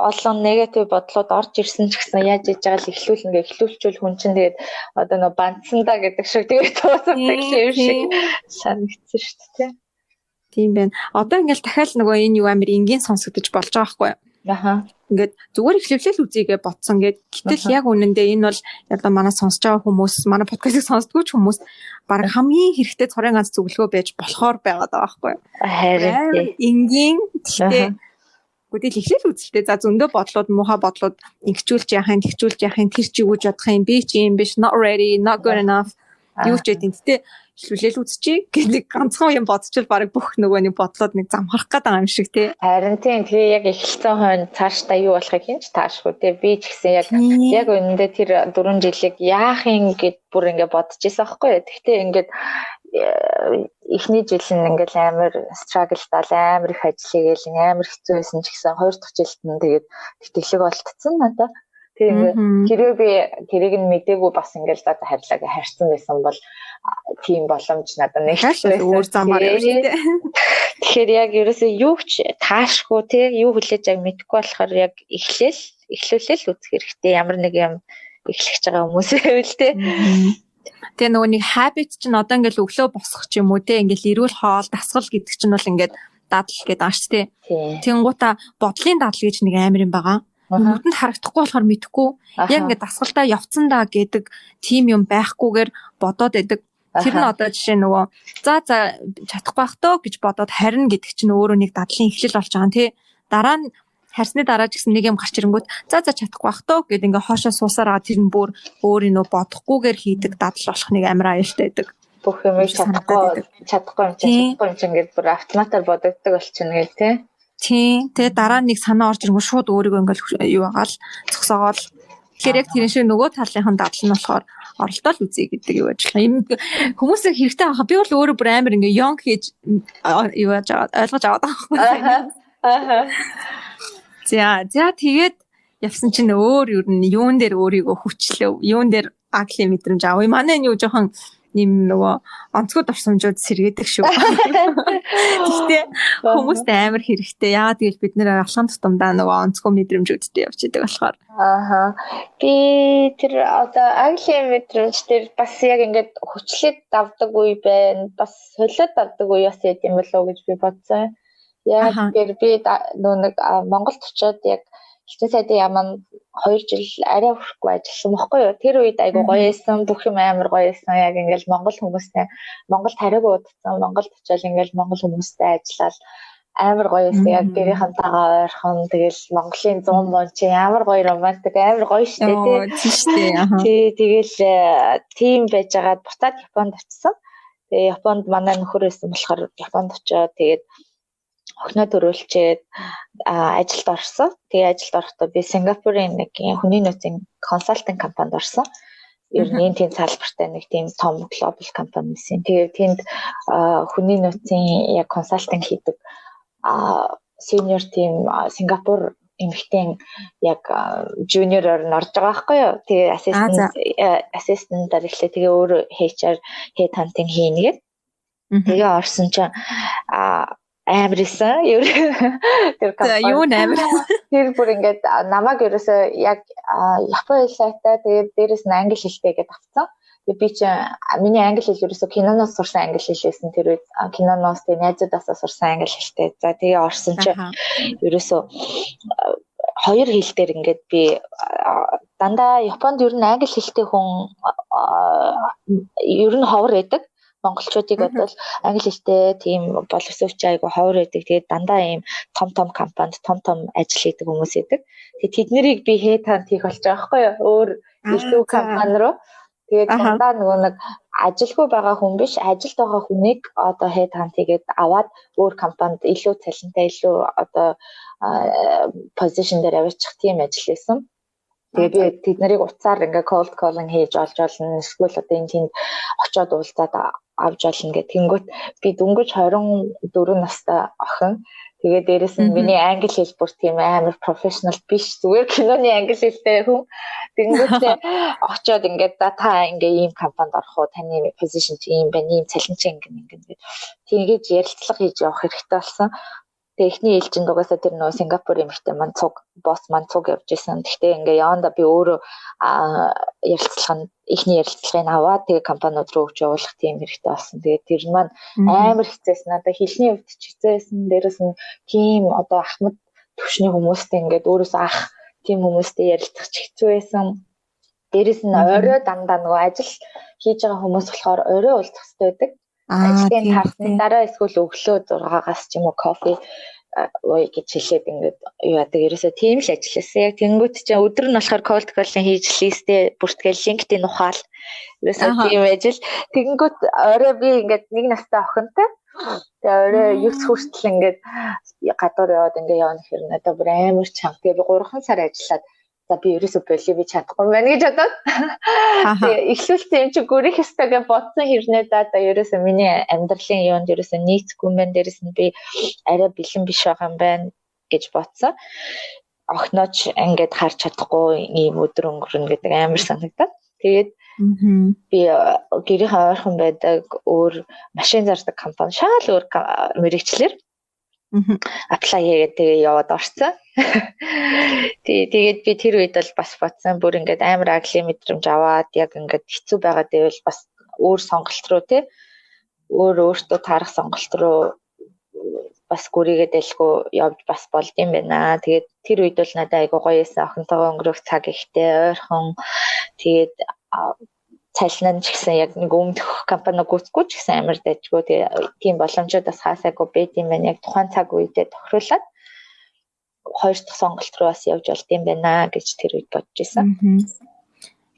олон негатив бодлоод орж ирсэн ч гэсэн яаж иж байгаа л эхлүүлнэ гэж эхлүүлчихвэл хүн чинь тэгээд одоо нөгөө бандсандаа гэдэг шиг тэгээд туусдаг юм шиг санагдсан шүү дээ тий. Тийм байна. Одоо ингээл дахиад нөгөө энэ юу амар энгийн сонсогдож болж байгаа байхгүй юу? Ингээд зүгээр эхлэвлэл үзьегээ ботсон гэд. Гэтэл яг үнэндээ энэ бол одоо манай сонсож байгаа хүмүүс, манай подкастыг сонсдгоо ч хүмүүс баг хамгийн хэрэгтэй цорын ганц зөвлөгөө байж болохоор байгаад байгаа байхгүй юу? Харин энгийн гэхдээ гүдэл эхлэл үзэлтэй за зөндөө бодлууд муухай бодлууд ингэчүүлж яхахын тэр чи юу гэж бодох юм би чи юм биш not ready not good enough юу ч гэдэг. Гэтэ эхлүүлэл үзчихье гэдэг ганцхан юм бодчихвол баг бүх нөгөө нэг бодлоод нэг замхарах гэдэг юм шиг тий. Харин тийм тэгээ яг эхэлсэн хойно цаашдаа юу болохыг хинч таашгүй тий. Би ч гэсэн яг үнэндээ тэр 4 жилиг яах юм гэд бүр ингэ бодож ирсэн аахгүй юу. Тэгтээ ингээд эхний жил нь ингээл амар struggle-тал амар их ажил хийгээл амар хэцүү байсан ч гэсэн 2 дахь жилд нь тэгээд тэтгэлэг болтцсон надад. Тэгээ хэрвээ би тэрийг нь мэдээгүй бас ингээл за харьлаа гэж харьцсан байсан бол тийм боломж надад нэг өөр замаар явж дээ. Тэгэхээр яг ерөөсөө юу ч таашгүй тий юу хүлээж яг мэдэхгүй болохоор яг эхлүүлэл үзэх хэрэгтэй. Ямар нэг юм эхлэж байгаа хүмүүс байвал тий. Тэгээ нөгөө нэг habit чинь одоо ингээл өглөө босох ч юм уу тий ингээл эрүүл хоол дасгал гэдэг чинь бол ингээд дадал гэдэг ааш тий. Тэнгуута бодлын дадал гэж нэг амар юм байгаа. Нүдэнд харагдахгүй болохоор мэдэхгүй яг ингээд дасгалтаа явцсан даа гэдэг тийм юм байхгүйгээр бодоод байдаг. Тэр нь одоо жишээ нөгөө за чадахгүй байх тоо гэж бодоод харина гэдэг чинь өөрөө нэг дадлын эхлэл болж байгаа тий. Дараа нь харсны дараа ч гэсэн нэг юм гарч ирэнгүүт за чадахгүй байх тоо гэд ингээ хоошоо суусараа тэр нь бүр өөрийнөө бодохгүйгээр хийдэг дадал болох нэг амар аюултай байдаг. Бүх юм чадахгүй юм чинь ингээд бүр автоматар бодогддог болчихно гэл тий. Тийм. Тэгээ дараа нэг санаа орж ирэнгүүт шууд өөрийгөө ингээл юу агаал зогсоогоол. Тэгэхээр яг тэр шиг нөгөө талынхан дадал нь болохоор оролдол үзье гэдэг юу ажиллах юм. Хүмүүс хэрэгтэй байгаа. Би бол өөрөө бүр амар ингээ young хийж юу яаж ойлгож аваад байгаа. За тэгээд явсан чинь өөр юун дээр өөрийгөө хүчлээ. Юун дээр агли мэдрэмж авъя. Манай энэ юу жоохон нэм нөгөө онцгой дурсамжууд сэргээдэг шүү. Гэхдээ хүмүүст амар хэрэгтэй. Яагаад гэвэл бид нэр алхам тутамдаа нөгөө онцгой мэдрэмжүүдтэй явж идэг болохоор. Би тэр одоо аглийн мэдрэмж тэр бас яг ингээд хүчлээд давдаг үе байна. Бас солиод давдаг үе бас юм болов уу гэж би бодсон. Яг тэр би нэг Монголд очиод яг Хичнээн сайдын яман 2 жил арай хүрхгүй ажилласан байхгүй юу. Тэр үед айгу гоё байсан, бүх юм амар гоё байсан. Яг ингээл Монгол хүмүүстэй Монголд хариуг удсан, Монголд очиод ингээл Монгол хүмүүстэй ажиллаад амар гоё байсан. Яг гэрийнхэнтэйгээ ойрхон тэгэл Монголын 100 мон чи ямар гоё романтик, амар гоё штэ тий. Тий тэгэл тийм байжгаад буцаад Японд очсон. Тэгээ Японд манай нөхөр байсан болохоор Японд очиод тэгээд охиноо төрүүлчихэд ажилд орсон. Тэгээ ажилд орохдоо би Сингапурын нэг хүний нөөцийн консалтинг компанид орсон. Ер нь тийм салбартай нэг тийм том глобал компани байсан. Тэгээ тэнд хүний нөөцийн яг консалтинг хийдэг senior team Сингапур эмэгтэй яг junior-оор нь орж байгаа байхгүй юу. Тэгээ assistant-аар ихлэ тэгээ өөрөө HR head hunting хийнэ. Тэгээ орсон чинь амарсан тэр компани юу амар тэр бүр ингээд намайг ерөөсөө яг Японы хэлтэй тэгээд дээрэс нь англи хэлтэй гэдээ авцсан. Би ч миний англи хэл ерөөсөө киноноос сурсан англи хэл байсан тэр үед киноноос тэгээ найзуудаасаа сурсан англи хэлтэй. За тэгээ орсон чи ерөөсөө хоёр хэл дээр ингээд би дандаа Японд ер нь англи хэлтэй хүн ер нь ховор байдаг. Монголчуудыг бодвол англи хэлтэй тийм боловсруучч айгу ховор байдаг. Тэгээд дандаа ийм том компанид том ажил хийдэг хүмүүс байдаг. Тэгээд тэднийг би хейтхант хийх болж байгаа байхгүй юу? Өөр илүү компани руу. Тэгээд дандаа нөгөө нэг ажилгүй байгаа хүн биш, ажилд байгаа хүнийг одоо хейтхант хийгээд аваад өөр компанид илүү цалинтай, илүү одоо позишн дээр аваачих тийм ажил хийсэн. Тэгээ би тэд нарыг уцаар ингээ cold calling хийж олж олно. Эсвэл одоо энэ тэнд очиод уулзаад авч олно гэх. Тэнгүүт би дөнгөж 24 настай охин. Тэгээ дээрэс нь миний англи хэл бүр тийм амар профешнл биш. Зүгээр киноны англи хэлтэй хүн. Тэнгүүт очиод ингээ та ингээ ийм компанид орох уу? Таны позишн чи ийм байна. Ийм цалин чи ингээ. Тэгээд ярилцлага хийж явах хэрэгтэй болсон. Эхний ээлжинд угаасаа тэр нөгөө Сингапур эмэгтэй маань босс маань цуг явж исэн. Гэхдээ ингээ яванда би өөрөө эхний ярилцлагыг аваад тэгээ компаниуд руу өгч явуулах тийм хэрэгтэй болсон. Тэгээд тэр маань амар хэцээсэн. Надаа хэлний хувьд ч хэцээсэн. Дээрээс нь тийм одоо ахмад төвшний хүмүүстэй ингээд өөрөөсөө ах тийм хүмүүстэй ярилцах ч хэцүү байсан. Дээрээс нь орой дандаа нөгөө ажил хийж байгаа хүмүүс болохоор орой уулзах хэрэгтэй байдаг. Ажлын тавны дараа эсвэл өглөө 6-аас ч юм уу кофе гэж хэлээд ингээд юу яадаг ерөөсөө тийм л ажилласан. Яг тэнгуут чинь өдөр нь болохоор cold calling хийж листээ бүртгэл LinkedIn ухаал ерөөсөө тийм ажил. Тэнгуут орой би ингээд нэг настай охинтой. Тэгээ орой 9 хүртэл ингээд гадуур яваад ингээд явна гэхээр надад бүр амар чанга. Тэгээ би 3 сар ажиллаад за би ерөөсөө болио би чадахгүй юм байна гэж бодоод. Тэгээ эхлүүлсэн юм чи гөрөх ёстойгээ бодсон хэрнээ да ерөөсөө миний амьдралын юунд ерөөсөө нийцгүй юм байна. Дээрэс нь би арай бэлэн биш байгаа юм байна гэж бодсон. Охинооч ингээд харж чадахгүй ийм өдөр өнгөрнө гэдэг амар санагдаад. Тэгээд би гэрийнхээ ойрхон байдаг өөр машин зардаг компани шал өөр мэрэгчлэр apply хийгээд тэгээ яваад орсон. Тэгээд би тэр үед бол бас бодсон бүр ингээд амар агли мэдрэмж аваад яг ингээд хэцүү байгаад байвал бас өөр сонголт руу өөртөө таарах сонголт руу бас гүрийгээд дэлгүү явж бас болд юм байна. Тэгээд тэр үед бол надад айгуу гоё эсэн охинтойгоо өнгөрөх цаг ихтэй ойрхон тэгээд цалин ч гэсэн яг нэг өмнөх компани гүйцэхгүй ч гэсэн амар дайжгүй тийм боломжууд бас хаасаагүй байт юм байна. Яг тухайн цаг үедээ тохируулаад хоёр дахь сонголт руу бас явж болд юм байна гэж тэр үед бодож исэн.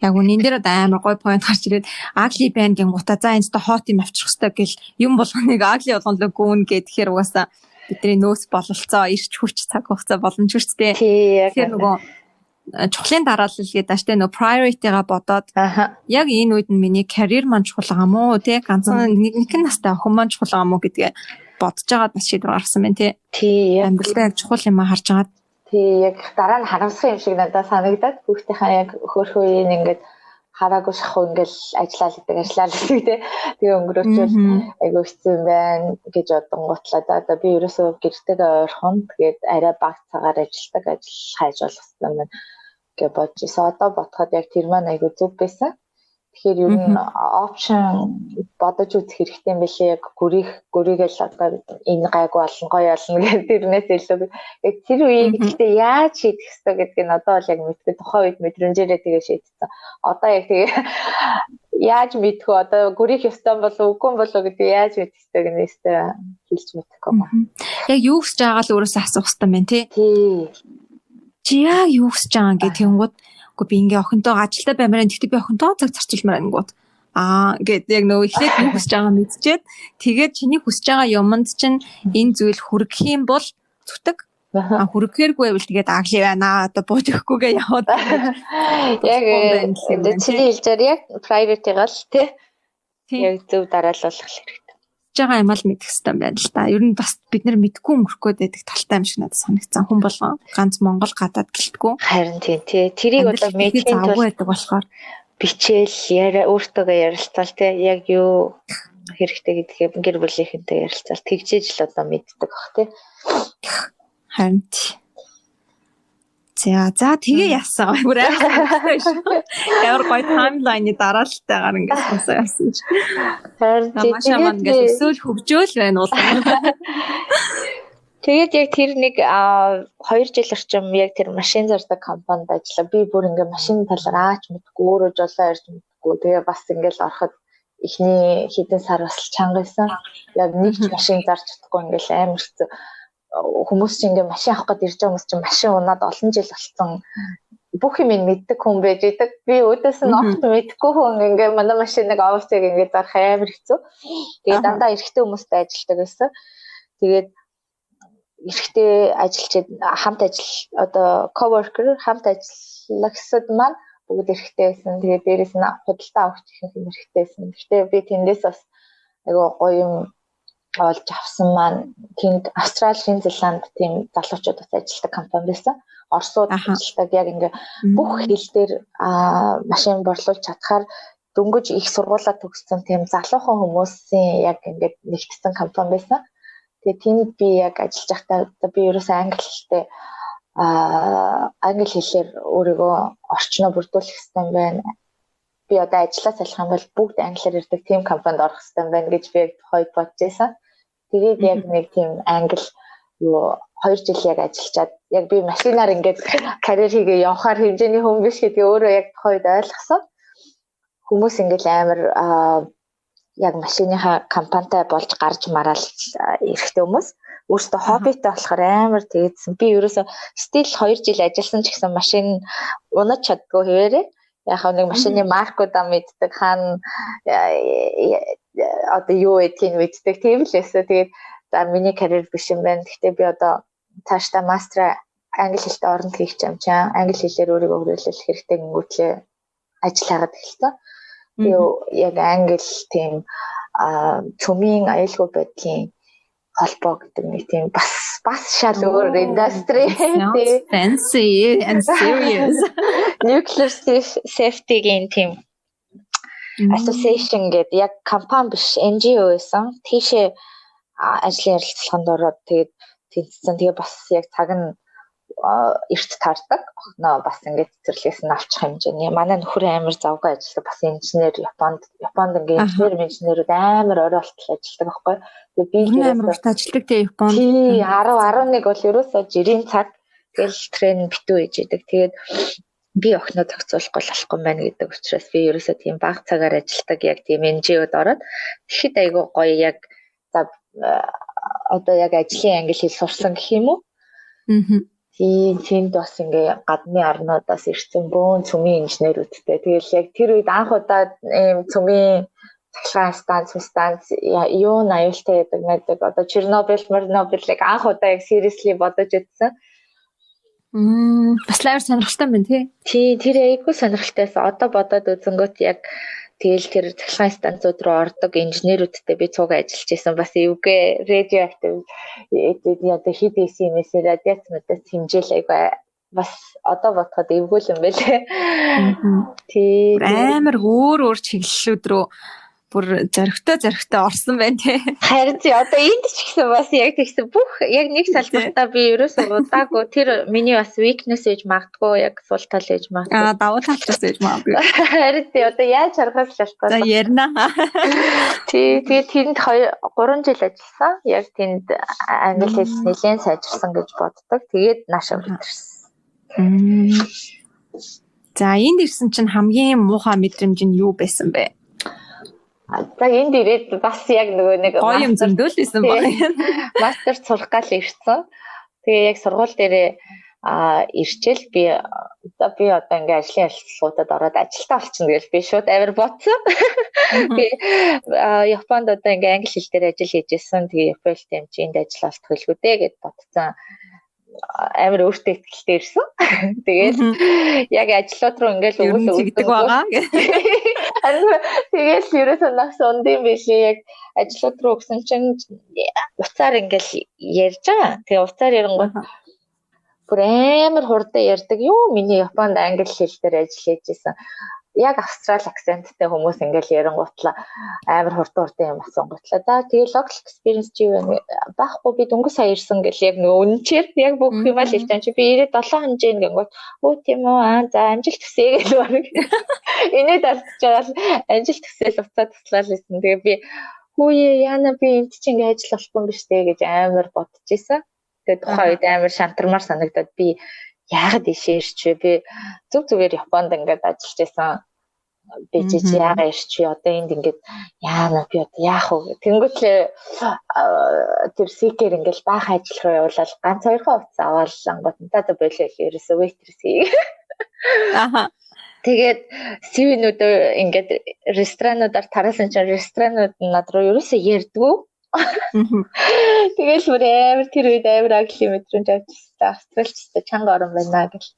Яг үнэн дээр амар гоё point гарч ирээд агли байнгийн гута за энэ хот юм авчрах хэрэгтэй гэл юм болгоныг агли болгонлоо гүн гэхээр угаасаа бидний нөөц бололцоо ирч хүч цаг хугацаа боломж хүчтэй. Тэгэхээр нөгөө чухлын дараалал гэдэг аштай нөө priority-га бодоод яг энэ үед нь миний career маань чухал юм уу те ганцхан нэг настай охин маань чухал юм уу гэдгээ бодож байгаад бас шийдвэр гаргасан байна те амьдралдаа яг чухал юм харж байгаа. Яг дараа нь харамсах юм шиг надад санагдаад хүүхдийнхаа яг хөөрхөн үеийн ингээд хараагүй шахуу ингээл ажиллаад идэг те тэгээ өнгөрөөчөл айгу хэцүү юм байна гэж бодонгуутлаа да би ерөөсөө гэртэйгээ ойрхон тэгээд арай бага цагаар ажилладаг ажил хайж болох юм байна гэж бодож ирсэн. Одоо бодоход яг тэр маань айгу зүг байсан. Тэгэхээр ер нь опшн бодож үзэх хэрэгтэй юм билээ. Яг гүрийгээ л одоо энэ гайгүй болно гоё болно гэдэг тэрнээс илүү яг тэр үеийг гэхдээ яаж шийдэх ёстой гэдгийг нь одоо бол яг мэдгүй тухайн үед мэдрэмжээрээ тэгээ шийдсэн. Одоо яг тэгээ яаж мэдхүү одоо гүрийх ёстой болов үгүй болов гэдэг яаж мэдэх ёстойг нь нэстэ хэлж мэдэхгүй байна. Яг юу гэж байгаа л өөрөөсөө асуух ёстой юм байна тий. Чи яг юу гэж байгаа гэх тэнгууд би ингээ охинтойгоо ажилдаа баймаар гэхдээ би охинтойгоо цаг зарчилмаар ангууд гэдэг яг нөгөө ихлээд юу хүсэж байгаа мэдчихэд тэгээд чиний хүсэж байгаа юмд чинь энэ зүйл хүргэх юм бол зүтг хүргэхээргүй байвал тэгээд агли байна одоо бууж өгөхгүйгээ яваад яг чиний хэлжээр яг priority гал тий яг зөв дараалуулах хэрэгтэй байгаа юм ал мэдэх хэрэгтэй байна л да. Ер нь бас бид нар мэдгүй өнгөрөх гээд байдаг талтай юм шиг надад санагдсан. Хүн болгон ганц Монгол гадаад гэлтгүү. Харин тийм тий. Тэрийг одоо мэдхийн тулд байдаг болохоор бичээл яриа өөртөөгөө ярилцвал тий яг юу хэрэгтэй гэдгийг гэр бүлийнхэнтэй ярилцвал тэгжээж л одоо мэддэг бах тий. Харин За тэгээ яасан. Бүр амар гоё таймлайны дараалтайгаар ингээд сонсоо явсан чи. Харин Машаа маань ингээд өсөөл хөгжөөл байна уу? Тэгээд яг тэр нэг 2 жил орчим яг тэр машин зардаг компанид ажиллаа. Би бүр ингээ машин талаар аач мэдгүй, өөрөө жолоо ярьж мэдгүй. Тэгээ бас ингээл ороход эхний хэдэн сар бас чанга байсан. Яг нэг ч машин зарж чадахгүй ингээл амар хэцүү. Хүмүүс чинь ингээ машин авах гээд ирж байгаа хүмүүс чинь машин унаад олон жил болсон. Бүх юм мэддэг хүн байж идэг. Би өөдөөс нь огт мэдгүй хүн ингээ манай машиныг авахыг ингээ зарах амар хэцүү. Тэгээд дандаа эрэгтэй хүмүүстэй ажилладаг байсан. Тэгээд эрэгтэй ажилчид хамт ажил одоо coworker хамт ажиллагчид маань бүгд эрэгтэй байсан. Тэгээд дээрээс нь худалдаа авах гэх юм эрэгтэй байсан. Гэхдээ би тэндээс бас айгуу гоё юм олж авсан маань тэнд Австрали, Шинэ Зеланд тийм залуучууд бас ажилладаг компани байсан. Оросууд ажилладаг яг ингээ бүх хил дээр машин борлуулж чадхаар дөнгөж их сургуулаа төгссөн тийм залуухан хүмүүсийн яг ингээд нэгдсэн компани байсан. Тэгээ тэнд би яг ажиллаж байхдаа би ерөөсөө англи хэлээр өөрийгөө орчноо бүрдүүлэх хэрэгтэй байна. Би одоо ажиллаа салах юм бол бүгд англиар ярьдаг тийм компанид орох хэрэгтэй байна гэж би яг тухайд бодож байсан. Тэгээд яг нэг тийм англи 2 жил яг ажиллаад яг би машинаар ингээд карьер хийгээ явахаар хэмжээний хүн биш гэдгийг өөрөө яг тухайд ойлгосон. Хүмүүс ингээд амар яг машиныхаа компанитай болж гарч мараал эрэхтэй хүмүүс өөртөө хоббитэй болохоор амар тэгээдсэн. Би ерөөсөө стил 2 жил ажилласан ч гэсэн машин унаж чаддгүй хэвээрээ. Яг нэг машины маркуудаа мэддэг хаана одоо юу гэдгийг мэддэг тийм л байсан. Тэгээд за миний карьер биш юм байна. Гэхдээ би одоо цаашдаа мастер англи хэлтэй оронд хийх юм чам. Англи хэлээр өөрийгөө хөгжүүлэх хэрэгтэй гингүүтлээ ажил хагаад эхэлсэн. Яг англи тийм цөмийн аюулгүй байдлын холбоо гэдэг нэг тийм бас шал өөр индастри fancy and serious nuclear safety-гийн тийм association гэдэг яг компани биш NGO байсан. Тийшээ ажлын ярилцлаганд ороод тэгээд тэнцсэн. Тэгээ бас яг цаг нь эрт таардаг. Охноо бас ингээд цэцэрлэгээс нь авчих хэмжээний. Манай нөхөр амар завгүй ажилладаг. Бас инженер Японд ингээд инженерүүд амар орой болтол ажилладаг байхгүй. Тэгээ би амар урт ажилладаг те Японд. 10 11 бол ерөөсөө жирийн цаг тэгэл трен битүү хийж идэг. Тэгээд би охноо зохицуулахгүй болохгүй юм байна гэдэг учраас би ерөөсөө тийм бага цагаар ажилладаг яг тийм NGO-д ороод тэгэхэд айгүй гоё яг одоо яг ажлын англи хэл сурсан гэх юм уу? Тэнд бас ингээ гадны орнуудаас ирсэн бөөн цөмийн инженерүүдтэй. Тэгэл яг тэр үед анх удаа ийм цөмийн цахилгаан станц юу аюултай гэдэг одоо Чернобыль яг анх удаа яг seriously бодож үзсэн. Бас лайв сонирхолтой байна тий. Тэр айгүй сонирхолтойсэн. Одоо бодоод үзэнгүүт яг тэгэл тэр цахилгаан станцууд руу ордог инженерүүдтэй би цуг ажиллаж исэн. Бас эвгүй радиоактив одоо хэд исэн юмээс радиацмуудаас хэмжээл айгүй бас одоо бодоход эвгүй юм байлээ. Тий. Амар өөр чиглэлүүд рүү бүр зөрөгтэй орсон байна тий. Харин одоо энд ч гэсэн бас яг тэгсэн бүх яг нэг салбартаа би ерөөсөө удаагүй тэр миний бас weakness гэж магадгүй яг сул тал гэж магадгүй. Давуу талчаас гэж магадгүй. Харин одоо яаж аргаас шалтгаалсан. За ярина. Тэгээд тэнд 3 жил ажилласан. Яг тэнд англи хэл нэлээд сайжирсан гэж боддог. Тэгээд наашаа үлдэрсэн. За энд ирсэн чинь хамгийн муухай мэдрэмж нь юу байсан бэ? За энд ирээд бас яг нөгөө нэг гоё юм зөндөлсэн баг. Мастер сурах гал ирсэн. Тэгээ яг сургууль дээрээ ирчээл би одоо ингээ ажлын ярилцлагуудад ороод ажилтаа олчихно гэж би шууд авир ботсон. Би Японд одоо ингээ англи хэл дээр ажил хийж ирсэн. Тэгээ Японд хэмжээнд ажил олт хөлгөө дээ гэд ботсон. Амар өөртөө ихтэй ирсэн. Тэгээд яг ажлууд руу ингээл өгдөг байгаа. Тэгээд ерөөсөө нас ундын бишээ яг ажлууд руу өгсөн чинь уцаар ингээл ярьж байгаа. Тэгээ уцаар ярингууд бүр амар хурдан ярьдаг. Юу миний Японд англи хэл дээр ажил хийж исэн. яг австрал акценттэй хүмүүс ингээл ярингуутлаа амар хурдан юм асуунгуутлаа. За тэгээ local experience чи юу вэ? Баахгүй би дөнгөж сая ирсэн гэл яг нөгөө үнчээр яг бүх юм л хэлж байгаа чи би 97 хонжийн гингүүт өө тийм үү за амжилт хүсье гэж баг. Инээд алдчихж байгаа л амжилт хүсэл уцаа туслал байсан. Тэгээ би хүүе яана би энд чинь ингээ ажил болохгүй юм биш үү гэж амар бодож исэн. Тэгээ тухайн үед амар шантармаар санагдаад би яагаад ишээ ирч би зүгээр Японд ингээд ажиллаж байсан би чи яагаад ирч одоо энд ингээд яана би одоо яах вэ тэнгуүтлээ тэр сикер ингээд баах ажил руу явуулаад ганц 2 хувцас аваад ангууд надад болоо ерөөсөө waitress хий. Аха. Тэгээд сивнүүд ингээд ресторануудаар тараасан чинь ресторанууд над руу ерөөсөө ярьдгүй. Тэгэл бүр амар тэр үед амар агли мэдрэмж авчихсан. Австралчтай чанга орон байна гэл.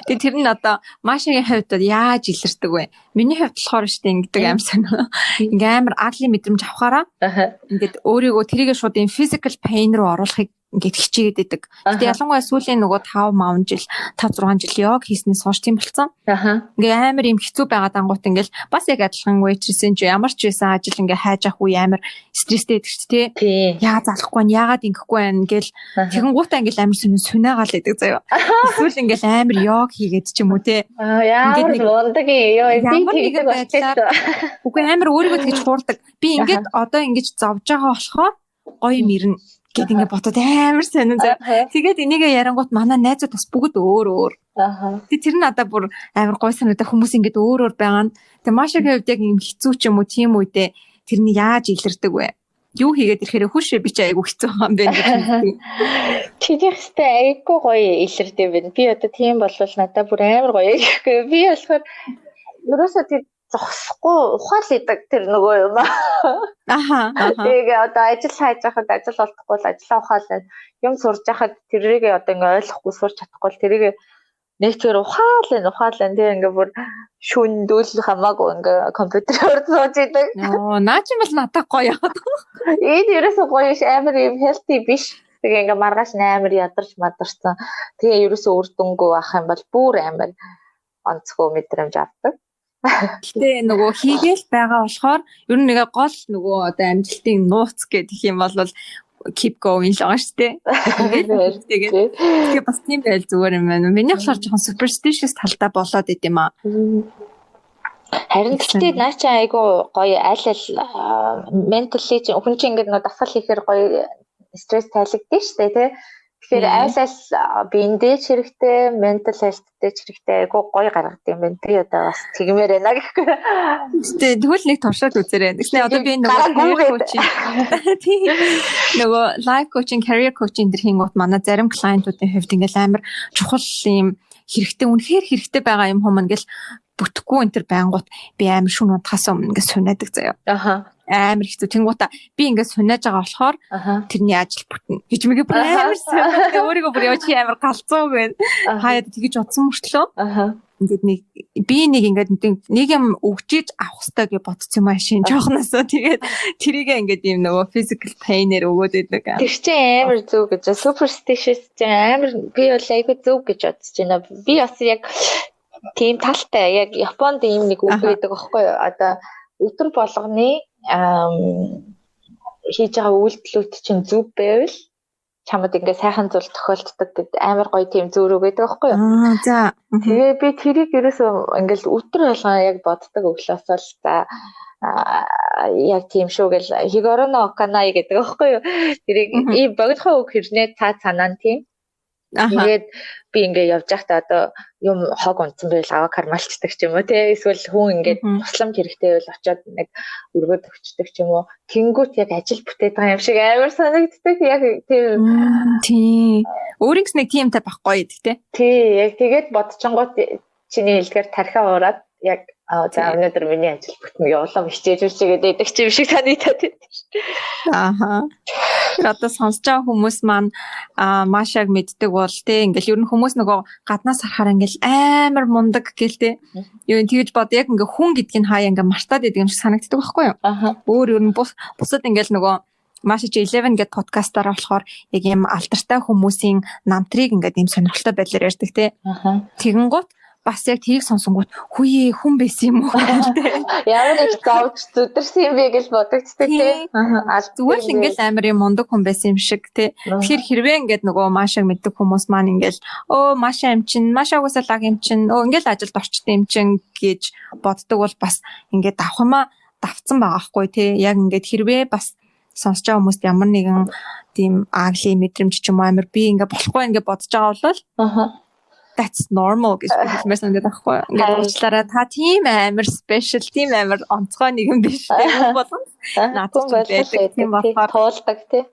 Тэгээд тэр нь одоо Машагийн хувьд яаж илэрдэг вэ? Миний хувьд болохоор штэ ингэдэг амар сонио. Ингээ амар агли мэдрэмж авахаараа ингээд өөрийгөө тэрийгээ шууд юм physical pain руу оруулахыг ингээд хичээгээд идэг. Гэтэ ялангуяа сүүлийн нөгөө 5 жил 5-6 жил йог хийснээс хойш тийм болсон. Ингээ амар юм хэцүү байгаад ангуут ингээл бас яг адилхан waitress-ийн ч ямар ч байсан ажил ингээ хайж авах үе амар стресстэй байдаг ч тий. Яа залахгүй нь яагаад ингэхгүй байна гэл тэгэн гутаа ингээл амар сүнээгаал идэг заяа. Эсвэл ингээл амар йог хийгээд ч юм уу тий. Яа мундаг ёо би тэгдэг болчихсон. Үгүй амар өөрийгөө тэгж хуурдаг. Би ингээд одоо ингэж зовж байгаа болохоор гоё юм ирнэ гэт ингээ ботод амар сонин заа. Тэгээд энийг ярангуут манай найзууд бас бүгд өөр. Тэр надад бүр амар гой санагдаа хүмүүс ингээд өөр байгаа нь. Тэгээ Машагийн хувьд яг юм хэцүү ч юм уу тийм үедээ тэрний яаж илэрдэг вэ? Юу хийгээд ирэхээр хүшээ би ч айгу хэцүү байгаа юм байна. Тэдийхстэй айгу гоё илэрдэг байна. Би одоо тийм болвол надад бүр амар гоё гэхгүй. Би болохоор ерөөсөө тэр зогсохгүй ухаал идэг тэр нөгөө юм аа. Тэгээ одоо ажил хайж байхад ажил олдохгүй л ажиллаа ухаалаа юм сурж байхад тэрийг одоо ингээ ойлгохгүй сурч чадахгүй л тэрийг нэг тэр ухаал тэгээ ингээ бүр шүндүүл хамаагүй ингээ компьютерээр сууж идэг. Наа чи бол надад гоё яагаад. Энд ерөөсөө гоё ш амар юм healthy биш. Тэгээ ингээ маргааш амар ядарч мадарсан. Тэгээ ерөөсөө үр дүнгүй байх юм бол бүр амар онцгой мэдрэмж авдаг. Гэтэ нөгөө хийгээл байгаа болохоор ер нь нэг гол нөгөө одоо амжилтын нууц гэх юм бол keep going л байгаа шүү дээ. Тэгээ бас тийм байл зүгээр юм байна. Миний болохоор жоохон superstitious талдаа болоод ид юм аа. Харин гэхдээ наа чи айгу гоё аль mentally хүн чинь ингээд нөгөө дасгал хийхээр гоё стресс тайлагддаг шүү дээ тий. Тэгэхээр айл биендээ ч хэрэгтэй, mental health-тэй ч хэрэгтэй айгу гоё гаргадаг юм байна. Би одоо бас тэгмээр байна гэхгүй. Тэгвэл нэг туршаад үзээрэй. Тэгснэ одоо би нөгөө нөгөө life coaching, career coaching дэр хийнгүүт манай зарим клиентуудын хувьд ингээл амар чухал юм хэрэгтэй, үнэхээр хэрэгтэй байгаа юм хүмүүс ингээл бүтэхгүй энэ төр байнгут би амар шүн унтахаас өмнө ингээд сунадаг заяа. Амар хэцүү тэнгуута би ингээд сунааж байгаа болохоор тэрний ажил бүтнэ гэж мэгээ бүр амар сонирхолтой өөрийгөө бүр явж амар галзуу байна. Хаяад тэгэж утсан мөртлөө ингээд нэг ингээд нэг юм өгчиж авах хэрэгтэй гэж бодсон юм ашин жоохносоо тэгээд тэрийгээ ингээд юм нөгөө physical pain-ээр өгөөд идэг. Тэр чинь амар зөв гэж superstitious чинь амар би бол айгүй зөв гэж бодож байна. Би бас яг тийм талтай яг Японд ийм нэг үг байдаг аахгүй юу? Одоо өдөр болгоны хийж байгаа үйлдэлүүд чинь зөв байвал чамд ингээ сайхан зүйл тохиолддог гэд амар гоё тийм зөөрөг байдаг аахгүй юу? За. Тэгээ би тэрийг ерөөсөө ингээл өдөр болгоо яг боддог өглөөс л за яг тийм шүү гэл хигороно оканай гэдэг аахгүй юу? Тэрийг ийм богдохоо үг хэрнээ цаанаа тийм. Тэгээд би ингээ явж байхдаа одоо юм хог унтсан байвал аваа кармалчдаг ч юм уу тий эсвэл хүн ингээд тусламж хэрэгтэй байвал очиод нэг өргөд өгчдөг ч юм уу тэнгүүт яг ажил бүтээд байгаа юм шиг амар санагддаг яг тий өөрийнх нэг тиймтэй байхгүй тий яг тэгээд бодчихгоот чиний хэлдгээр тархиа ураад яг за өнөөдөр миний ажил бүтэн явуулаа хичээж үчигээд идэх ч юм шиг санагдаад байна. Одоо сонсож байгаа хүмүүс маань Машаг мэддэг бол те ингээл ер нь хүмүүс нөгөө гаднаас харахаар ингээл амар мундаг гэл те юу тэгж бод яг ингээ хүн гэдгийг хаяа ингээ мартаад идэг юм шиг санагддаг байхгүй юу? Өөр ер нь бусад ингээл нөгөө Машич 11 гэдэг подкастаараа болохоор яг юм алдартай хүмүүсийн намтрыг ингээд юм сонирхолтой байдлаар ярьдаг те. Тэгэнгუთ бас яг тийг сонсонгууд хүйе хүн байсан юм уу гэдэг. Ямар их зовж зүдэрсэн юм бэ гэж бодогддаг тий. Зүгээр л ингээл амар юм мундаг хүн байсан юм шиг тий. Тэгэхээр хэрвээ ингээд нөгөө Машаг мэддэг хүмүүс маань ингээл Маша юм чин, Машагаас лаг юм чин, ингээл ажилд орчтой юм чин гэж боддог бол бас ингээд давхамаа давцсан байгаа хгүй тий. Яг ингээд хэрвээ бас сонсож байгаа хүмүүст ямар нэгэн тийм ааглын мэдрэмж ч юм уу амар би ингээд болохгүй ингээд бодож байгаа бол that's normal гэж хэлмээс ингээд байхгүй. Ингээд уучлаарай та тийм амар special, тийм амар онцгой нэгэн биш гэх болгон наадхан байдаг. Тийм болохоор туулдаг тий.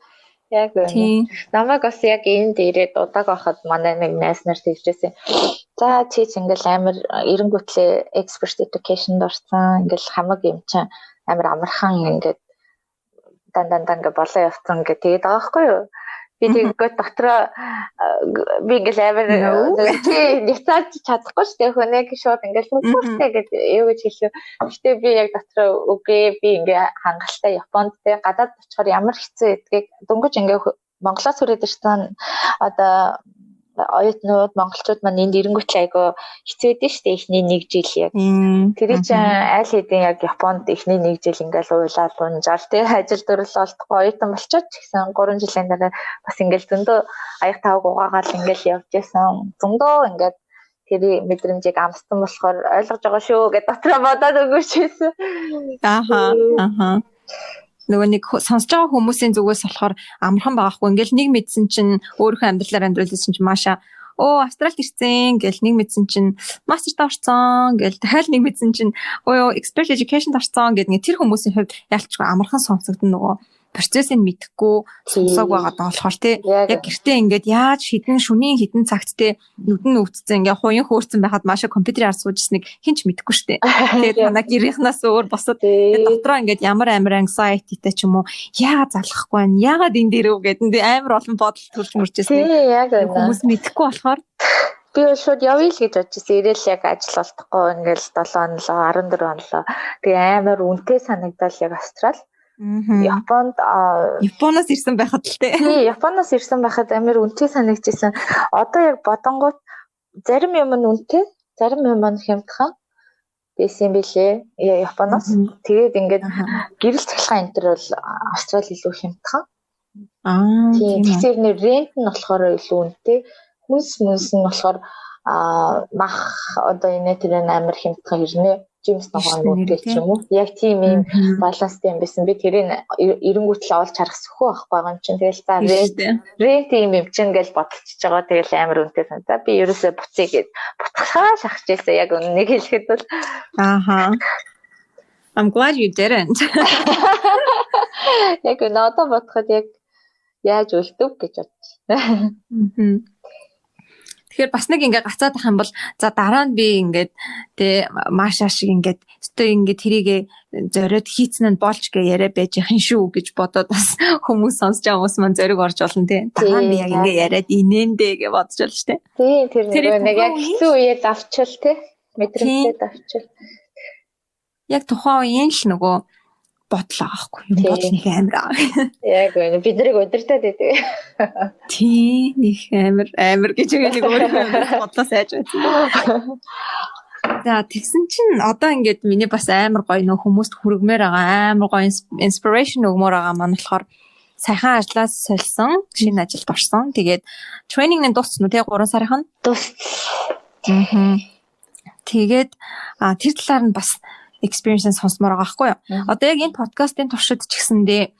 Яг үнэ. Намайг бас яг энд ирээд удааг байхад манай нэг найз нар тэгжсэн. За чи ингээл амар эренгүүтлээ expert education-д орсон. Ингээл хамаг юм чинь амар амархан ингээд дан ингээ болоо явцсан гэ тэгээд байгаа байхгүй юу? Би тэгээд дотроо би ингээл амар няцааж чадахгүй шүү дээ хөнөг шууд ингээл хүмүүстэй гэдэг юу гэж хэлээ. Гэтэ би яг дотроо үгүй би ингээ хангалттай Японд те гадаад очихоор ямар хэцүү гэдгийг дөнгөж ингээ Монголоос хүрээд ирсэн одоо оюутнууд монголчууд маань энд ирэнгүүт айгу хэцүү байдэн шүү дээ эхний 1 жил яг. Тэр чинь аль хэдийн яг Японд эхний 1 жил ингээл уйлал унжаал тий ажил дөрөл олдохгүй оюутан болчиход ч гэсэн 3 жилийн дараа бас ингээл зөндөө аяг тавг угаагаал ингээл явж байсан. Зөндөө ингээд тэр мэдрэмжийг амссан болохоор ойлгож байгаа шүү гэж дотроо бодоод өгөөч байсан. Ааха. Нөгөө нэг сонсож байгаа хүмүүсийн зүгээс болохоор амархан байгаахгүй. Ингээл нэг мэдсэн чинь өөрийнхөө амьдралаар амьдруулсан чинь Маша Австралид ирсэн гэл нэг мэдсэн чинь мастерт орсон гэл дахиад нэг мэдсэн чинь expert education орсон гэдэг тэр хүмүүсийн хувьд ялчгүй амархан сонсогдно нөгөө процессыг мэдэхгүй сонсоог байгаа даа болохоор тий яг гэртээ ингээд яаж шөнийн хідэн цагт тий нүдэн өвдсөн ингээд хуян хөөрцөн байхад Маша компьютераар суужсныг хинч мэдэхгүй штэ. Тэгээд манай гэрийнхнаас өөр босоод тэгээд дотроо ингээд ямар амар anxiety-тэй ч юм уу яагаад залахгүй байна яагаад энэ дээр үү гэдэг амар олон бодол төрж мөрчээсэн. Тий яг хүмүүс мэдэхгүй болохоор би шууд явъя л гэж бодчихсон. Ирээл яг ажил олдохгүй ингээл 7 онлоо 14 онлоо. Тэгээ амар үнэтэй санагдал яг Австрал. Японоос ирсэн байхад л тий. Японоос ирсэн байхад амар үнэтэй санагдчихсан. Одоо яг бодонгууд зарим юм нь үнэтэй, зарим юм нь хямдхан байсан билээ. Японоос. Тэгээд ингээд гэрэл цахилгаан энэ төр бол Австрал илүү хямдхан. Тэгэхээр рент нь болохоор илүү үнэтэй. Хүнс нь болохоор мах одоо энэ тэр амар хямдхан ирнэ. Жимс ногоон үгтэй ч юм уу. Яг тийм юм баланстай юм байсан. Би тэрийг эренгүүтлээ олж харах сөхөө байхгүй байгаа юм чинь. Тэгэл за рент юм чинь гэж бодчихж байгаа. Тэгэл амар үнэтэй сан. За би ерөөсөө буцъя гэд бутгахаа шахаж байсан. Яг үннийг хэлэхэд бол I'm glad you didn't. Яг одоо бодоход яг яаж үлдэв гэж бодчих. Тэгэхээр бас нэг ингээ гацаад ах юм бол за дараа нь би ингээд тэ Маша шиг ингээд өстө ингээд тэрийгэ зориод хийцэн нь болж гэ яриа байж их шүү гэж бодоод бас хүмүүс сонсож байгаа хүмүүс маань зориг орж болно тэ. Дараа нь би яг ингээ яриад инээндээ гэж бодож байна шүү дээ. Тийм тэр нэг яг хэцүү үеэд авчил тэ мэдрэмжтэй авчил. Яг тухайн үеийн л нөгөө бодлоо аахгүй юм бодол нэг амар. Яг үнэ бид нарыг удирдаад байдаг. Тий нэг амар гэж нэг өөр бодлоо сайж байсан. За тэгсэн чинь одоо ингээд миний бас амар гоё нөх хүмүүст хүргмээр байгаа амар гоё inspiration өгмөр байгаа маань болохоор сайхан ажлаас солисон шинэ ажилд орсон. Тэгээд тренинг нь дууссан уу те 3 сарын дууссан. Тэгээд тэр талаар нь бас experience сонсомоор байгаа байхгүй юу. Одоо яг энэ подкастын туршид ч гэсэндээ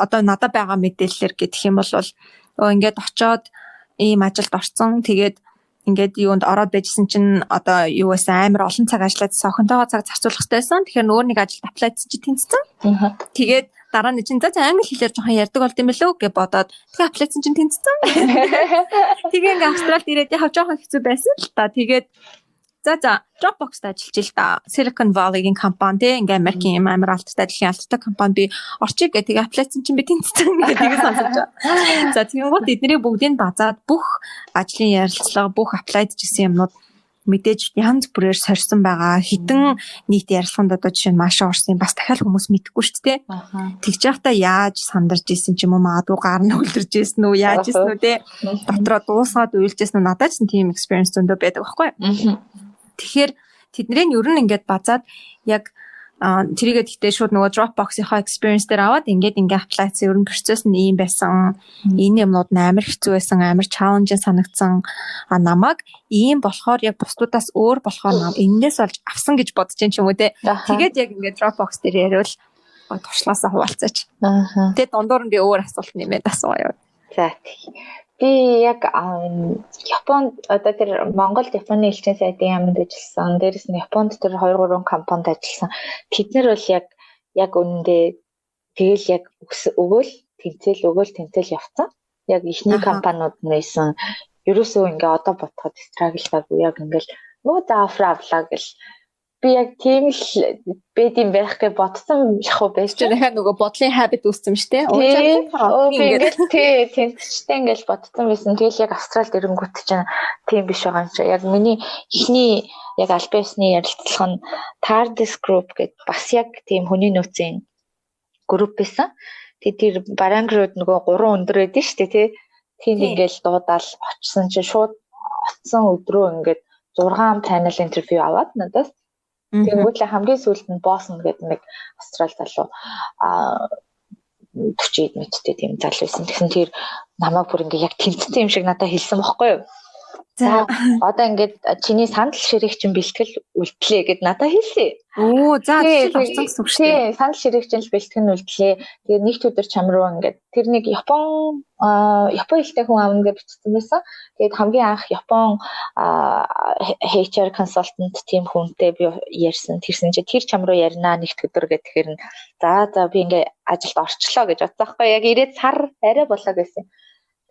одоо надад байгаа мэдээлэлэр гэх юм бол ингээд очоод ийм ажилд орсон. Тэгээд ингээд юунд ороод байжсэн чинь одоо юу байсан амар олон цаг ажиллаад охинтойгоо цаг зарцуулах хэрэгтэй байсан. Тэгэхээр өөр нэг ажилд аплайдсан чи тэнцсэн. Тэгээд дараа нь чинь за англи хэлээр жоохон ярьдаг болд юм билүү гэж бодоод тэгээ аплайдсан чинь тэнцсэн. Тэгээ ингээд Австралид ирээд яг жоохон хэцүү байсан л та. Тэгээд за Dropbox-д ажиллаж ил та. Silicon Valley-гийн компани те ингээ Америкийн юм амар алдартай дэлхийн алдартай компани би орчих гэх тэгээ аплайцсан чинь би тэнцсэн гэдэг сонсож байгаа. За тэгвэл эдний бүгдийг базаад бүх ажлын ярилцлага бүх аплайд гэсэн юмнууд мэдээж янз бүрээр сорьсон байгаа. Хитэн нийт ярилцлаганд одоо жишээ нь маш орсон бас дахиад хүмүүс мэдэхгүй шүү дээ. Тэгж явахдаа яаж сандарч исэн ч юм уу магадгүй гар нь хөлдөрж исэн үү яаж исэн үү те дотроо дуусгаад уйлж исэн үү надад ч тийм experience зөндөө байдаг байхгүй. Тэгэхээр тэднэрийн ер нь ингээд базаад яг тэрийгээ гэхдээ шууд нөгөө Dropbox-ийнхаа experience дээр аваад ингээд apply хийсэн ер нь процесс нь ийм байсан. Энэ юмнууд нь амар хэцүү байсан, амар challenge санагдсан. Намайг ийм болохоор яг бусдуудаас өөр болохоор энэс олж авсан гэж бодож юм ч юм уу те. Тэгээд яг ингээд Dropbox дээр яриул туршлагаасаа хуваалцаач. Тэгээд дундуур нь би өөр асуулт нэмээд асууя. За би яг Японд одоо тэр Монголд Японы элчин сайдын яамд ажилласан. Дээрээс нь Японд тэр 2-3 компанид ажилласан. Тэд нар бол яг үнэндээ тэгэл яг тэнцэл явцсан. Яг ихний компаниуд нээсэн. Ерөөсөө ингээ одоо бодоход страглаагүй яг ингээл заавраа авлаа гэл. Би яг тийм л бэд юм байх гэж бодсон яхаа байж. Дахиад нөгөө бодлын habit үүссэн шүү дээ. Тэнцчтэй ингээл бодсон байсан. Тэгэл яг Австралид ирэнгүүт чинь тийм биш байгаа юм чи. Яг миний ихний яг аль биесны ярилцлага нь TARDIS group гэдэг бас яг тийм хүний нөөцийн групп байсан. Тэр Барангрууд нөгөө 3 өндөр байдэн шүү дээ тий. Тийм ингээл дуудаал очсон чи шууд оцсон өдрөө ингээд 6 panel interview аваад надаас тэгвэл хамгийн сүүлд нь Боссон гэдэг нэг Австрали залуу 40 мэдтэй тийм залуу байсан. Тэгсэн тэр намайг бүр ингээ яг тэнцсэн юм шиг надад хэлсэн бохгүй юу? За одоо ингээд чиний сандал ширэг чинь бэлтгэл үлдлээ гэд надад хэлсэн. За жишээ авсан гэсэн үг шүү дээ. Сандал ширэг чинь бэлтгэн үлдлээ. Тэгээ нэгд өдөр чам руу ингээд тэр нэг Япон хэлтэй хүн аавна гэж бичсэн байсан. Тэгээд хамгийн анх Япон HR consultant team хүнтэй би ярьсан. Тэрсэн чи тэр чам руу ярина нэгд өдөр гэхээр нь за би ингээ ажилд орчлоо гэж бодсон байхгүй. Яг ирээд сар арай болоо гэсэн.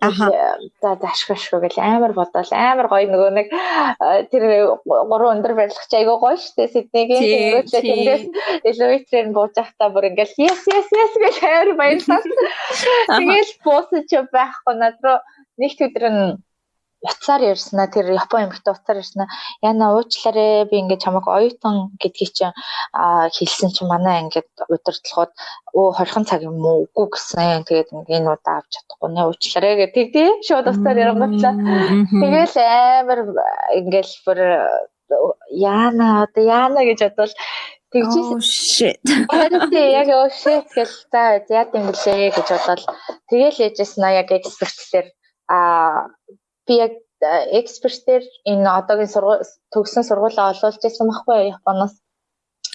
За ашигшгүй гэл амар бодвол амар гоё нөгөө нэг тэр 3 өндөр барилгач айгуу гоё штэ Сиднейгийн тэнгэрээс элеваторын бууж захтаа бүр ингээл yes гэж амар баярлсан. Тэгэл буусаж байхгүй над руу нэгд өдөр нь уцаар ярьснаа тэр Япон эмэгтэй уцаар ярьснаа яна уучлаарэ би ингээд чамайг оюутан гэдгийг чинь хэлсэн чинь манай ингээд удирдлагууд 20 цаг юм уу үгүй гэсэн. Тэгээд энэ удаа авч чадахгүй нэ уучлаарэ гэдэг тий шууд уцаар ярангуйтлаа. Тэгэл амар ингээл бүр яна гэж бодвол тэгжсэн. Яг shit гэл за яа гэм блэ гэж бодвол тэгэл яжсэн яг экспертлэр би яг экспертээр энэ одоогийн төгссөн сургуулаа олуулж ирсэн байхгүй Японоос.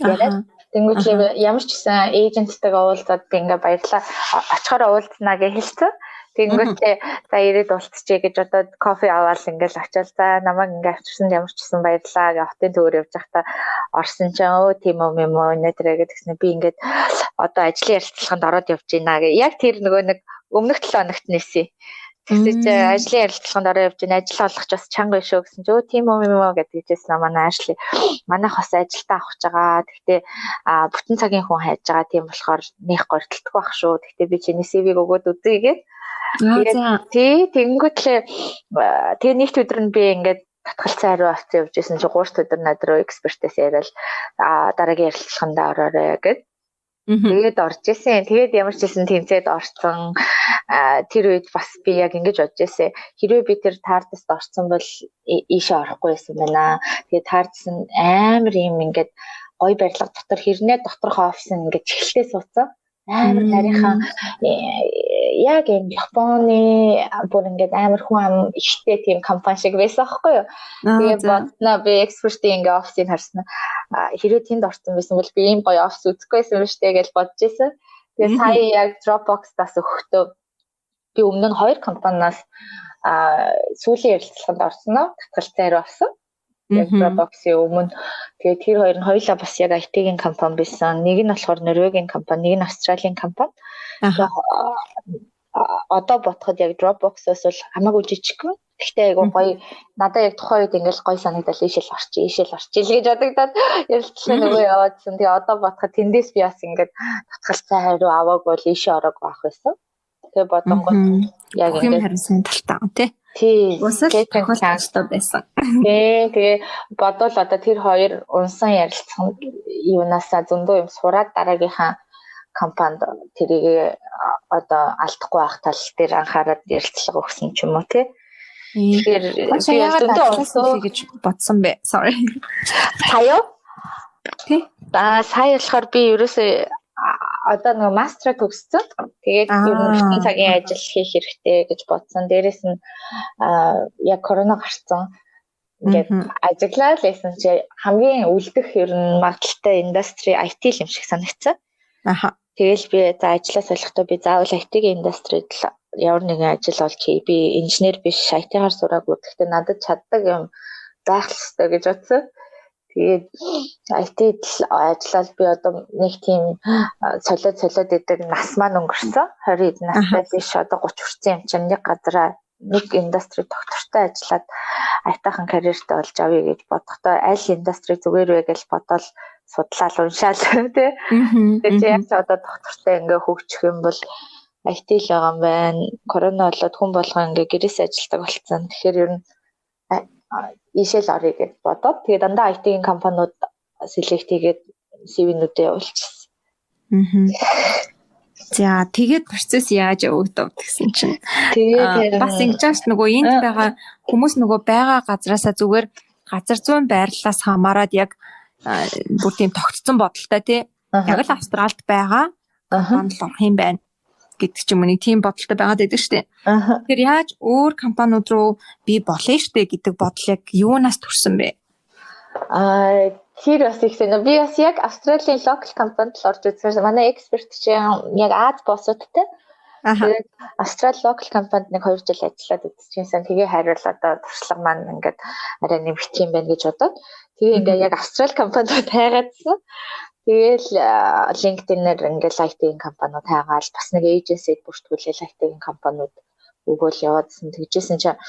Яриад тэнгуүлээ ямар ч гэсэн эйженттэйгээ уулзаад би ингээ баярлаа очихоор уулзнаа гэж хэлсэн. Тэнгуүлээ за ирээд уулзчихъя гэж одоо кофе аваад ингээл очил за намайг ингээ авчирсан ямар ч гэсэн баярлаа гэж хотын төвөр явж байхдаа орсон ч тийм юм өнөөдрөө гэдгснэ би ингээд одоо ажлын ярилцлаганд ороод явж байна гэ. Яг тэр нөгөө нэг өмнөх 7 хоногт нээсэн. Тэгсэж ажлын ярилцлаганд ороо явж байна. Ажил олох ч бас чанга биш үү гэсэн чи тийм юм гэдэг чийсэн манай Ашли. Манайх бас ажилдаа авах гэж байгаа. Гэхдээ бүтэн цагийн хүн хайж байгаа. Тийм болохоор нэх гордтолтгүй байх шүү. Гэхдээ би чиний CV-г өгөөд үзье гээ. Тэнгүүтлээ тэгээ нэгд өдөр нь би ингээд татгалцсан хариу авсан явж исэн чи 3 өдөр над руу экспертээс яриад дараагийн ярилцлаганд ороорой гэд. Тэгээд орж исэн. Тэгээд ямар ч гэсэн тэмцээд орсон. Тэр үед бас би яг ингэж бодож исэн. Хэрвээ би тэр TARDIS-д орсон бол ийшээ орохгүй байсан байна. Тэгээд TARDIS нь амар юм ингээд гой барилга дотор хэрнээ доторхоо офис нь ингээд чихэлтэй суудсан. Амар нарийнхан яг энэ Японы бүр ингээд амар хүн ам ихтэй тийм компани шиг байсан аахгүй юу. Тэгээд бодноо би экспертийн ингээ офисыг харсан. Хэрвээ тэнд орсон байсан бол би ийм гоё офис үзэхгүйсэн юм штэ гэж бодож исэн. Тэгээд сая яг Dropbox-таас өгөхдөө би өмнө нь 2 компаниас сүүлийн ярилцлаганд орсноо татгалцсан хариу авсан. Яг Dropbox-ийн өмнө тэгээд тэр хоёр нь хоёулаа бас яг IT-ийн компани байсан. Нэг нь болохоор Норвегийн компани, нэг нь Австралийн компани. Одоо бодоход яг Dropbox-оос бол хамаагүй жижигхэн. Гэхдээ айгу гоё надад яг тухайн үед ингээл гоё санагдал ийшэл орчих гэж бодогдоод ярилцлага нөгөө яваадсан. Тэгээ одоо бодоход тэндээс би бас ингээд татгалцсан хариу аваагүй бол ийшээ ороагүй байх байсан. Тэгээ бодонгод яг ингээд харин сайн талтай тий. тий. Усал Get and тохиолдолтой байсан. тэгээ бодвол одоо тэр хоёр унсан ярилцсан юунаасаа зөндөө юм сураад дараагийнхаа компанид тэрийг одоо алдахгүй байх тал дээр анхаарал ярилцлага өгсөн ч юм уу тий. Тэгэхээр би зөндөө унсан гэж бодсон бэ. Sorry. Сая? Тий. Сая болохоор би ерөөсөө одоо нэг мастер төгссөн. Тэгээд ер нь бүтэн цагийн ажил хийх хэрэгтэй гэж бодсон. Дээрээс нь яг корона гарсан. Ингээд ажиглаад лсэн чи хамгийн үлдэх ер нь магадaltaй индастри IT л юм шиг санагдсан. Аха. Тэгэл би за ажлаа солихдоо би заавал IT-ийн индастрид л ямар нэгэн ажил олж хий. Би инженер биш, IT-гаар сураагүй. Гэхдээ надад чаддаг юм байх л ёстой гэж бодсон. Тэгээд IT-д ажиллаад би одоо нэг тийм солиод идэг нас маань өнгөрсөн. 20 настай биш одоо 30 хүрсэн юм чинь нэг газараа нэг индастри доктортой ажиллаад айтайхан карьертэй болж авъя гэж бодохдоо аль индастри зүгээр вэ гэж бодоод судлаад уншаал тий. Тэгээд яг ч одоо доктортой ингээ хөгжих юм бол IT л байгаа юм байна. Корона болоод хүн болгоо ингээ гэрээс ажилладаг болсон. Тэгэхээр ер нь ишэл орё гэж бодоод тэгээд дандаа IT-ийн компаниуд селект хийгээд CV-нүүдээ явуулчихсан. За тэгээд процесс яаж явагдав гэсэн чинь тэгээд бас ингэж нөгөө энд байгаа хүмүүс нөгөө байгаа газараасаа зүгээр газар зүйн байрлалаас хамаарад яг бүр тийм тогтцсон бодолтой тий яг л Австралид байгаа компанид л орох юм байна гэдэг ч юм уу нэг тийм бодолтой байгаад байдаг шүү дээ. Тэгэхээр яаж өөр компаниуд руу би болно штэ гэдэг бодол яг юунаас төрсөн бэ? Тэр бас их байна. Би бас яг Австралийн локал компанид л орж үзсэн. Манай эксперт чинь яг Аз боссуудтай. Тэгээд Австрали локал компанид нэг 2 жил ажиллаад үзчихсэн. Тэгээ хариул одоо туршлага маань ингээд арай нэмэгдэх юм байна гэж бодоод тэгээ ингээд яг Австрали компаниуд хайгаадсан. Тэгээл LinkedIn-ээр ингээд IT-ийн компаниуд хайгаал бас нэг эйженсид бүртгүүлэл IT-ийн компаниуд өгөөл яваадсан. Тэгжсэн чинь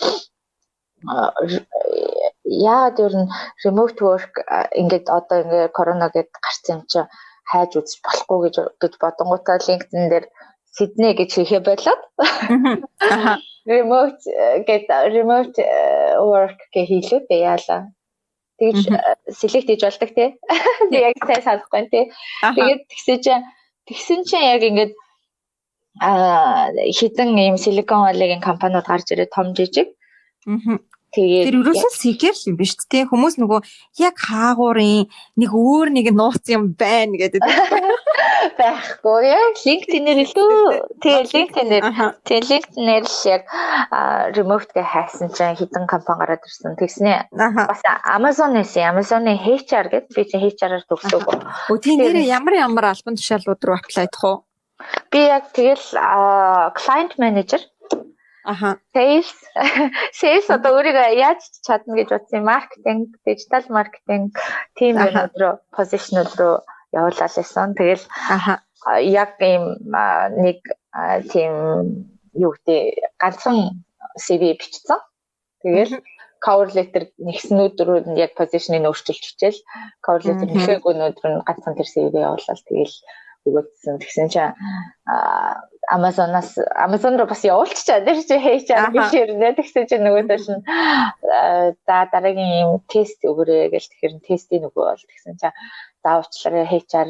яагаад ер нь remote work ингээд одоо ингээд корона гэд гарсан юм чи хайж үзэж болохгүй гэж бодонгуудаа LinkedIn дээр Сидней гэж хийхэ болоод remote work гэ хийлээ бэ яалаа. Тэгж select хийж болдог тий. Би яг сайн санахгүй тий. Тэгээд тэгсэн чинь яг ингээд хитэн ийм Silicon Valley-гийн компаниуд гарч ирээ том жижиг. Тэгээд тэр ерөөсөө секер л юм биш үү? Хүмүүс нөгөө яг хаагуурын нэг өөр нэг нууц юм байна гэдэг. Байхгүй яг LinkedIn-ээр илүү LinkedIn-ээр л яг remote гэ хайсан чинь хитэн компани гараад ирсэн. Тэгснэ бас Amazon-ийн HR гэдэг би чинь HR-аар төгсөөг. Тийм нэрээ ямар албан тушаалууд руу аплайдах уу? Би яг тэгэл client manager Sales одоо өөрийгөө яаж чадна гэж бодсон маркетинг, дижитал маркетинг, team руу позишнууд руу явуулаад байсан. Тэгэл яг ийм нэг team юу гэдэг ганцхан CV бичсэн. Тэгэл cover letter нэгснүүд рүү яг позишнийг өөрчилж хичээл cover letter нэхээгүй өнөдөр нь ганцхан тэр CV явуулаад тэгэл өгөөдсөн. Тэгсэн чинь Amazon руу бас явуулчихаа. Тэр чи HR биш юм. Тэгсэн чинь нөгөөдөл нь за дараагийн юм тест өгөөрэй гэж тэгэхээр тестийн нөгөө бол тэгсэн чинь за уучлаарай HR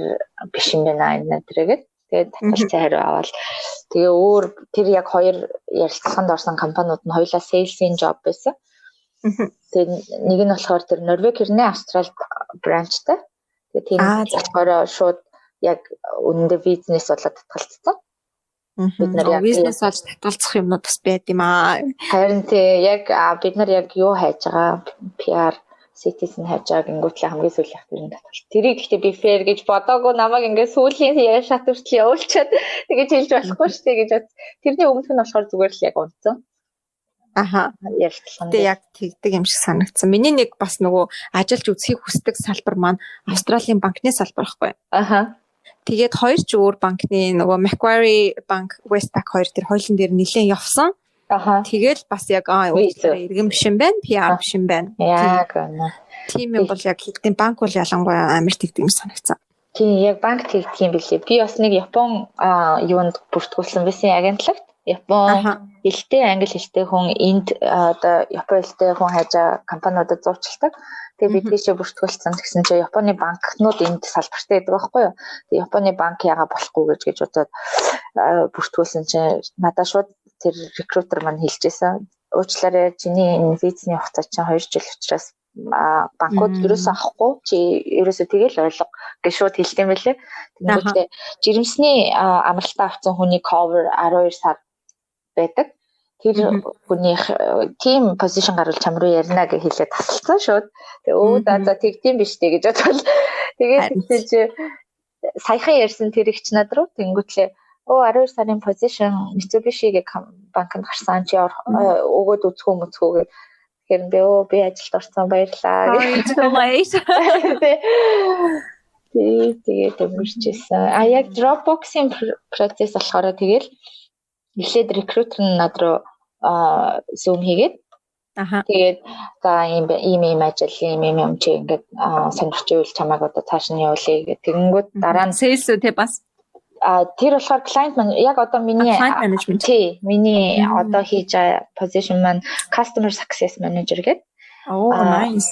биш юм байна энэ тэргээд тэгээд татгалцсан хариу аваад тэгээ өөр тэр яг хоёр ярилцлаганд орсон компаниуд нь хоёулаа sales-ийн job байсан. Тэгээд нэг нь болохоор тэр Норвег хэрнээ Австрали бранчтай. Тэгээд тийм болохоор шууд яг үнэндээ бизнес болоод татгалцсан. Бид нар яг бизнес олж татгалзах юмнууд бас байд юм аа. Харин тий яг бид нар яг юу хайж байгаа PR citizen хайж байгаа гингүүтлээ хамгийн сүүлийнх тэр нь татгалт. Тэрийг гэхдээ би fair гэж бодоагүй намайг ингээд сүүлийн шат хүртэл явуулчаад тэгэж хэлж болохгүй шүү дээ гэж бод. Тэрний өмнөх нь болохоор зүгээр л яг унтсан. Ярилцсан. Тэгээ яг тэгдэг юм шиг санагдсан. Миний нэг бас нөгөө ажиллаж үзхийг хүсдэг салбар маань Австралийн банкны салбар байхгүй. Тэгээд хоёр ч өөр банкны нөгөө Macquarie банк, Westpac хоёр тэр хоёулын дээр нэлээд явсан. Тэгэл бас яг иргэн биш юм байна, PR биш юм байна. Яг үнэ. Тийм юм бол яг хэдийн банк бол ялангуяа амар тэгдэг юм санагдсан. Тийм яг банк тэгдэг юм билээ. Би бас нэг Япон юунд бүртгүүлсэн байсан агентлагт. Япон Элтэй англи хэлтэй хүн энд одоо Японы хэлтэй хүн хайжаа компаниудад зуучилдаг. Тэгээ бид тийшээ бүртгүүлсэн гэсэн чинь Японы банкнууд энд салбартай байдаг байхгүй юу? Тэгээ Японы банк яага болохгүй гэж бодоод бүртгүүлсэн чинь надад шууд тэр рекрутер маань хэлжсэн. Уучлаарай, чиний энэ визний хугацаа чинь 2 жил учраас банкуд ерөөсөө авахгүй чи ерөөсөө тэгэл ойлго гэж шууд хэлсэн байлээ. Тэгмээ жирэмсний амралтаа авсан хүний cover 12 сар байдаг. Тэр хүнийх team position гарвал чам руу ярина гэж хэлээд тасалсан шууд. Тэгээ за тэгдэм биш дээ гэж бодвол тэгээд тэгтэж саяхан ярьсан тэр ихч над руу тэнгүүтлээ 12 сарын position Mitsubishi-гийн банкнд гарсан чи өгөөд үзхүү мөцхүү гэх. Тэгэхээр би ажилд орсон баярлаа гэж тэгээд өнгөрчээсэн. Яг Dropbox-ийн процесс болохоор тэгэл эхлээд рекрутер нь над руу Zoom хийгээд тэгээд за ийм ажил ийм чи ингээд сонирхч ивэл чамайг одоо цааш нь явуулъя гэх. Тэгэнгүүт дараа нь sales үү те бас тэр болохоор client маань яг одоо миний client management миний одоо хийж байгаа position маань customer success manager гэдэг. Nice.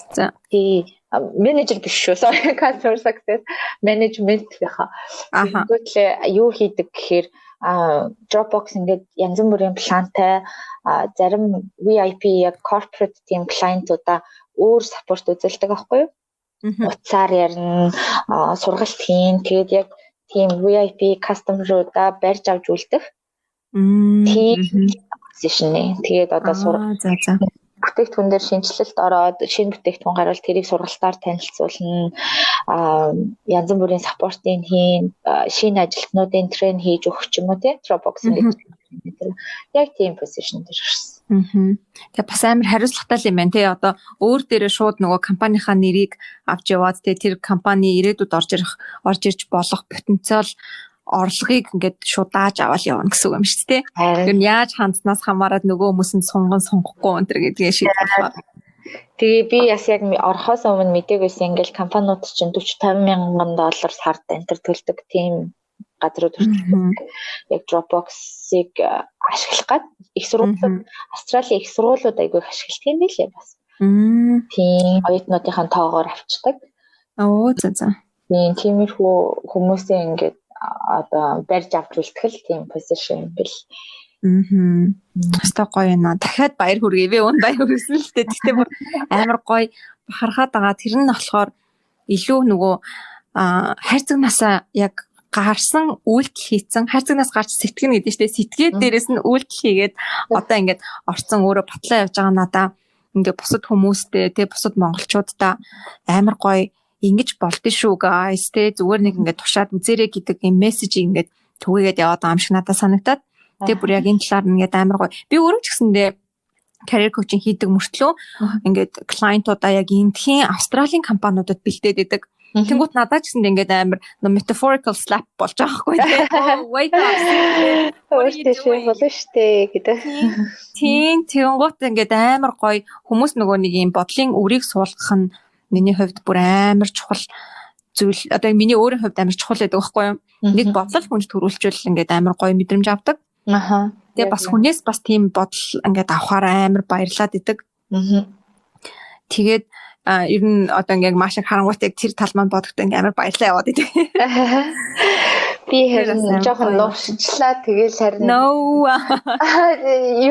Менежер биш шүү. Sorry, customer success management гэх. Тэгвэл юу хийдэг гэхээр Dropbox ингээд янз бүрийн плантай зарим VIP яг corporate team client-уудаа өөр support үзүүлдэг аахгүй юу? Утсаар ярина, сургалт хийн. Тэгээд яг team VIP customer-уудаа барьж авч үлдэх. Тийм position ээ. Тэгээд одоо бүтээгдэхүүн дээр шинжилэлт ороод шинэ бүтээгдэхүүн гарвал тэрийг сургалтаар танилцуулна. Янз бүрийн саппортыг хийн, шинэ ажилтнуудын трейн хийж өгөх ч юм уу тий. Dropbox гэдэг. Яг тийм position дээр ирсэн. Тэгээ бас амар хариуцлагатай юм байна тий. Одоо өөр дээрээ шууд нөгөө компанийнхаа нэрийг авч яваад тий тэр компани ирээдүйд орж ирж болох потенциал орлогыг ингээд шууд дааж аваад явна гэсэн үг юм шүү дээ. Тэр нь яаж хандснаас хамаарат нөгөө хүмүүсэнд сонгохгүй өнтер гэдгийг шийдэх. Тэгээ би бас яг орохоос өмнө мдэггүйсэн ингээл компаниуд чинь 40-50 мянган доллар сард энтер төлдөг тийм газрууд төрчихсөн. Яг Dropbox-ыг ашиглах гад их сургуулиуд Австралийн их сургуулиуд айгүй ашигладаг юм билээ бас. Тийм оюутнуудынхаа тоогоор авчдаг. За. Тиймэрхүү хүмүүсийн ингээд одоо барьж авч үлтгэл тийм position бил. Хэвээ гоё наа. Дахиад баяр хүргэе. Би өн баяр хүргэсэн л дээ. Гэхдээ бүр амар гоё бахархаад байгаа. Тэр нь болохоор илүү нөгөө хайрцагнасаа яг гарсан үйлдэл хийцэн хайрцагнаас гарч сэтгэнэ гэдэг чинь сэтгээд дээрээс нь үйлдэл хийгээд одоо ингээд орцсон өөрөө батлаа явж байгаа надаа ингээд бусад хүмүүстэй тэг бусад монголчуудаа амар гоё ингэж болдсон шүү guys те зүгээр нэг ингээд тушаад үзээрэй гэдэг юм мессеж ингээд түгээгээд яваад байгаа юм шиг надад санагдаад тэг бүр яг энэ талаар ингээд амар гоё би өөрөө ч гэсэндээ career coaching хийдэг мөртлөө ингээд клиентуудаа яг эндхийн Австралийн компаниудад бэлдээд байдаг. Тэнгуут надад ч гэсэндээ ингээд амар metaphorical slap болж байгаа хгүй те. Wake up. Өөртөө болно штэ гэдэг. Тийм тэнгуут ингээд амар гоё хүмүүс нөгөө нэг юм бодлын үрийг суулгах нь миний хувьд бүр амар чухал зүйл. Одоо миний өөрийн хувьд амар чухал байдаг байхгүй юу? Нэг бодлол хүнд төрүүлчихвэл ингээд амар гоё мэдрэмж авдаг. Тэгээ бас хүнээс бас тийм бодол ингээд авахаар амар баярлаад идэг. Тэгээд ер нь одоо ингээд маш их харангуйтай тэр тал маань бодогдоо ингээд амар баярлаа яваад идэг. Би харин жоохон нуушчлаа тэгэл харин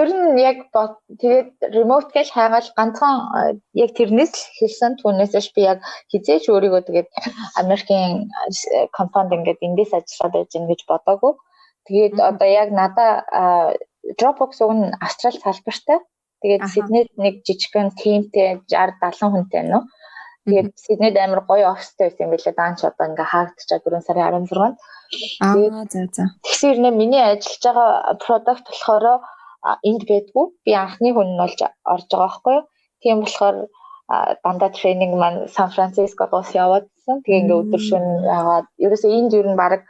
ер нь яг тэгээд remote гэж хайгаал ганцхан яг тэрнээс л хэлсэн түүнээс би яг хизээч өөрийгөө тэгээд Америкийн компанид ингээд эндээс ажиллаад байж гин гэж бодоагүй. Тэгээд одоо яг надаа Dropbox уг нь Австрали салбартай. Тэгээд Сиднейд нэг жижигхэн тимтэй 60-70 хүнтэй байна уу. Тэгээд Сиднейд амар гоё офистэй байсан юм билээ. Даанч одоо ингээ хаагдчихаа 4 сарын 16-нд. За. Тэгэхээр миний ажиллаж байгаа продакт болохоор энд байдгүй. Би анхны хүн нь болж орж байгаа байхгүй юу. Тийм болохоор дандаа тренинг маань Сан Францискогоос яваадсан. Тэгээ ингээ өдөр шөнө яагаад ерөөсөө энд ер нь баг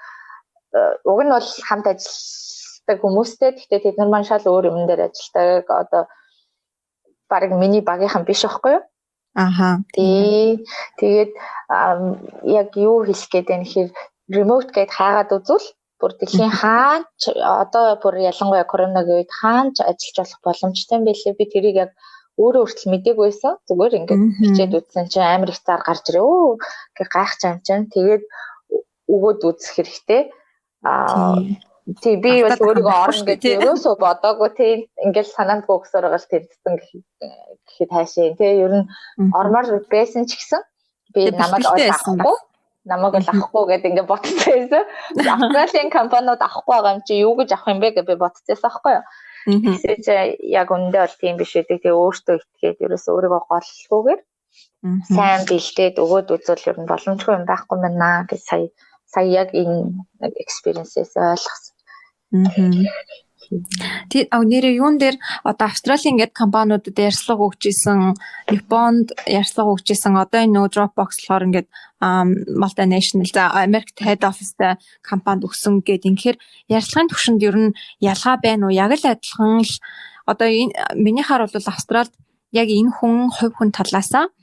уг нь бол хамт ажилладаг хүмүүстэй. Гэхдээ тэд нар маань шал өөр юм дээр ажилладаг. Одоо баг миний багийнхан биш байхгүй юу? Тэгээд яг юу хэлэх гээд байна гэхээр remote гэд хаагаад үзвэл бүр дэлхийн хаач одоо бүр ялангуяа коронавигийн үед хаач ажиллаж болох боломжтой байлээ. Би тэрийг яг өөрөө хүртэл мэдээгүй байсан. Зүгээр ингээд бичээд үзсэн чинь амар их зар гарч ирээ. Өө гэ гайхаж амжин. Тэгээд өгөөд үзэх хэрэгтэй. Тий би бол өөрийгөө орно гэж ерөөсөө бодоогүй. Тий ингээд санаанд гүгсээр байгаа л тэнцсэн гэхэд хайшаа. Тий ер нь ормоор байсан ч гэсэн би намайг авахгүй. Намайг л авахгүй гэдэг ингээд бодсон байсан. Австралийн компаниуд авахгүй байгаа юм чи юу гэж авах юм бэ гэж би бодчихсан байхгүй юу. Тэгсэж яг үндэ бол тийм биш үү. Тэгээ өөртөө итгээд ерөөсөө өөрийгөө голлохгүйгээр сайн бэлдээд өгөөд үзвэл ер нь боломжгүй юм байхгүй мэнаа гэж сая яг энэ experience-ээс ойлгосон. Тэг нэрээ юун дээр одоо Австралийн ингээд компаниудад ярьцлага өгч исэн, Японд ярьцлага өгч исэн одоо энэ нөө Dropbox болохоор ингээд multinational за Америкт head office-тай компанид өгсөн гэдэг. Инхээр ярьцлагын түвшинд ер нь ялгаа байна уу? Яг л адилхан л одоо миний хаар бол Австралид яг энэ хувь хүн талаасаа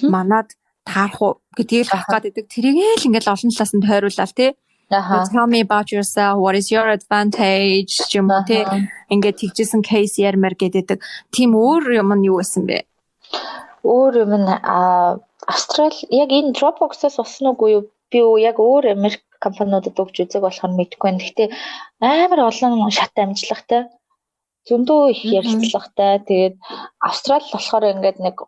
манад таарах уу гэдгийг л харах гэдэг. Тэрийг л ингээд олон талаас нь тойруулаад тий. Tell me about yourself. What is your advantage? Юм уу те ингээд тэгжсэн кейс ярмаар гэдэг. Тийм өөр юм нь юу байсан бэ? Өөр юм нь Австрал яг энэ Dropbox-аас болсон уу юу? Би яг өөр Америк компаниудад өгч үзэг болохоор мэдэхгүй байна. Гэхдээ амар олон шат амжилттай. Зөндөө их ярилцлагатай. Тэгээд Австрал болохоор ингээд нэг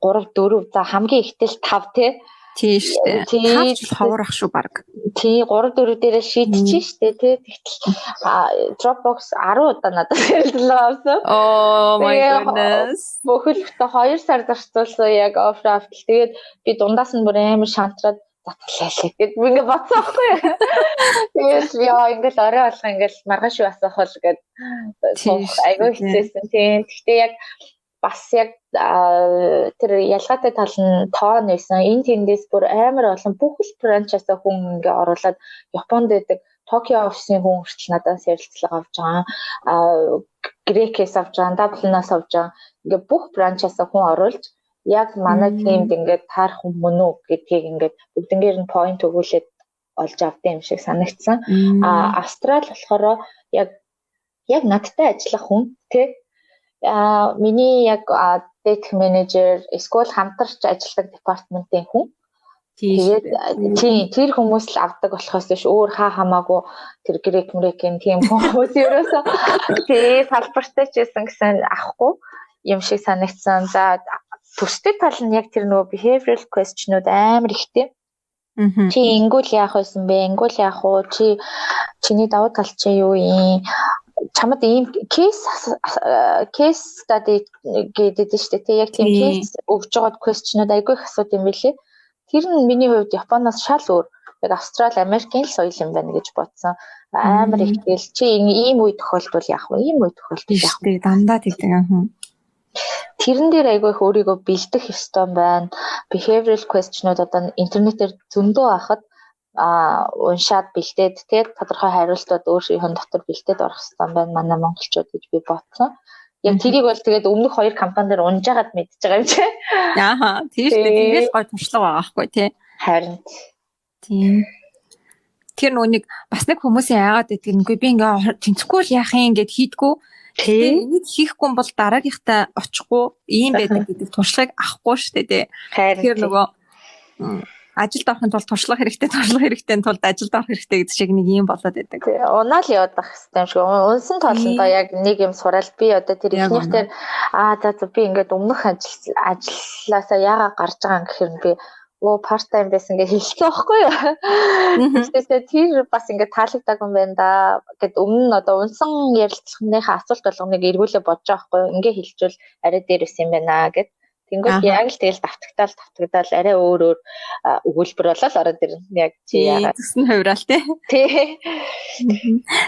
3 4 за хамгийн ихтэл 5 те. Тийм шүү дээ. Тавч ховорох шүү баг. Тий 3 4 дээрээ шийдчихэж штэ тий. Тэгтэл Dropbox 10 удаа надад ярилцлага авсан. Oh my goodness. Бүхэлдээ 2 сар зарцуулсан яг офф-рафт. Тэгээд би дундаас нь бүр амар шантраад затлалаа гэд би ингээ бодсон байхгүй юу. Тэгээд яа ингээл орой болох ингээл маргааш юу асах бол гэд айгүй хэцээсэн тий. Гэхдээ яг бас яг тэр ялгаатай тал нь тоо нээсэн. Энэ тэндээс бүр амар олон бүх л франчайзаа хүн ингээ оруулаад Японд байдаг Токио офисын хүн хүртэл надаас ярилцлага авч байгаа. Грекээс авч байгаа, Даблинаас авч байгаа. Ингээ бүх франчайзаа хүн оруулж яг манай тимд ингээ таарах юм уу гэдгийг ингээ бүгднгээр нь point өгүүлээд олж авсан юм шиг санагдсан. Австрал болохоор яг надтай ажиллах хүн тий миний яг data manager эсвэл хамтарч ажилладаг департаментын хүн. Тэгээд тэр хүмүүс л авдаг болохоос биш өөр хамаагүй тэр грек-мрекийн тийм хүмүүс ерөөсөө тэгээд салбартай ч байсан гэсэн авахгүй юм шиг санагдсан. За төстэй тал нь яг тэр нөгөө behavioral question-ууд амар ихтэй. Чи ингүүл яах байсан бэ? Ингүүл яах уу? Чиний давуу тал чи юу юм? Чамд ийм case study гэдэг нь шүү дээ. Яг тийм case өгж байгаа question-ууд айгүй их асууд юм билээ. Тэр нь миний хувьд Японоос шал өөр. Яг Австрал, Америкийн л соёл юм байна гэж бодсон. Амар их тэгэл чи ийм үе тохиолдвол яах вэ? Ийм үе тохиолдвол яах вэ? Дандаа тэгдэг. Тэрэн дээр айгүй их өөрийгөө бэлдэх ёстой байна. Behavioral question-ууд одоо интернетээр зөндөө ахад уншаад бэлдээд тэгээд тодорхой хариултууд өөрийнхөө дотор бэлдээд орох хэрэгтэй байна манай монголчууд гэж би бодсон. Яг тэрийг бол тэгээд өмнөх 2 компанидэр унж яагаад мэдчихэж байгаа юм чи. Яаха тийм шүү дээ. Ингээд гой туршлага байгаа байхгүй тий. Харин тийм. Тэр нүг бас нэг хүмүүсийн яагаад гэдэг нь би ингээ тэнцэхгүй л яах юм гэд хийдгүү. Тэгээд энийг хийхгүй бол дараагийнхтай очихгүй ийм байдаг гэдэг туршлагыг авахгүй шүү дээ тий. Тэгэхээр нөгөө ажилд орохын тулд туршлага хэрэгтэй тулд ажилд орох хэрэгтэй гэдэг шиг нэг юм болоод байдаг. Унаал яваад байх хэрэгтэй юм шиг. Унсан тоолондоо яг нэг юм сураал би одоо тэр ихнийх дээр за би ингээд өмнөх ажилласаа яагаад гарч байгаа юм гэхээр би part time байсан гэж хэлсэн байхгүй юу. Тэгэхээр тэр бас ингээд таалагддаг юм байна да гэд өмнө нь одоо унсан ярилцлагынхаа асуулт болгоныг эргүүлээ бодож байгаа байхгүй юу. Ингээ хэлчихвэл арай дээрээс юм байна гэд. Тэнгүүд яг л тэгэл давтагдаал арай өөр өгүүлбэр болол ороод ирнэ. Яг чи яагаад төсн хувраал тий.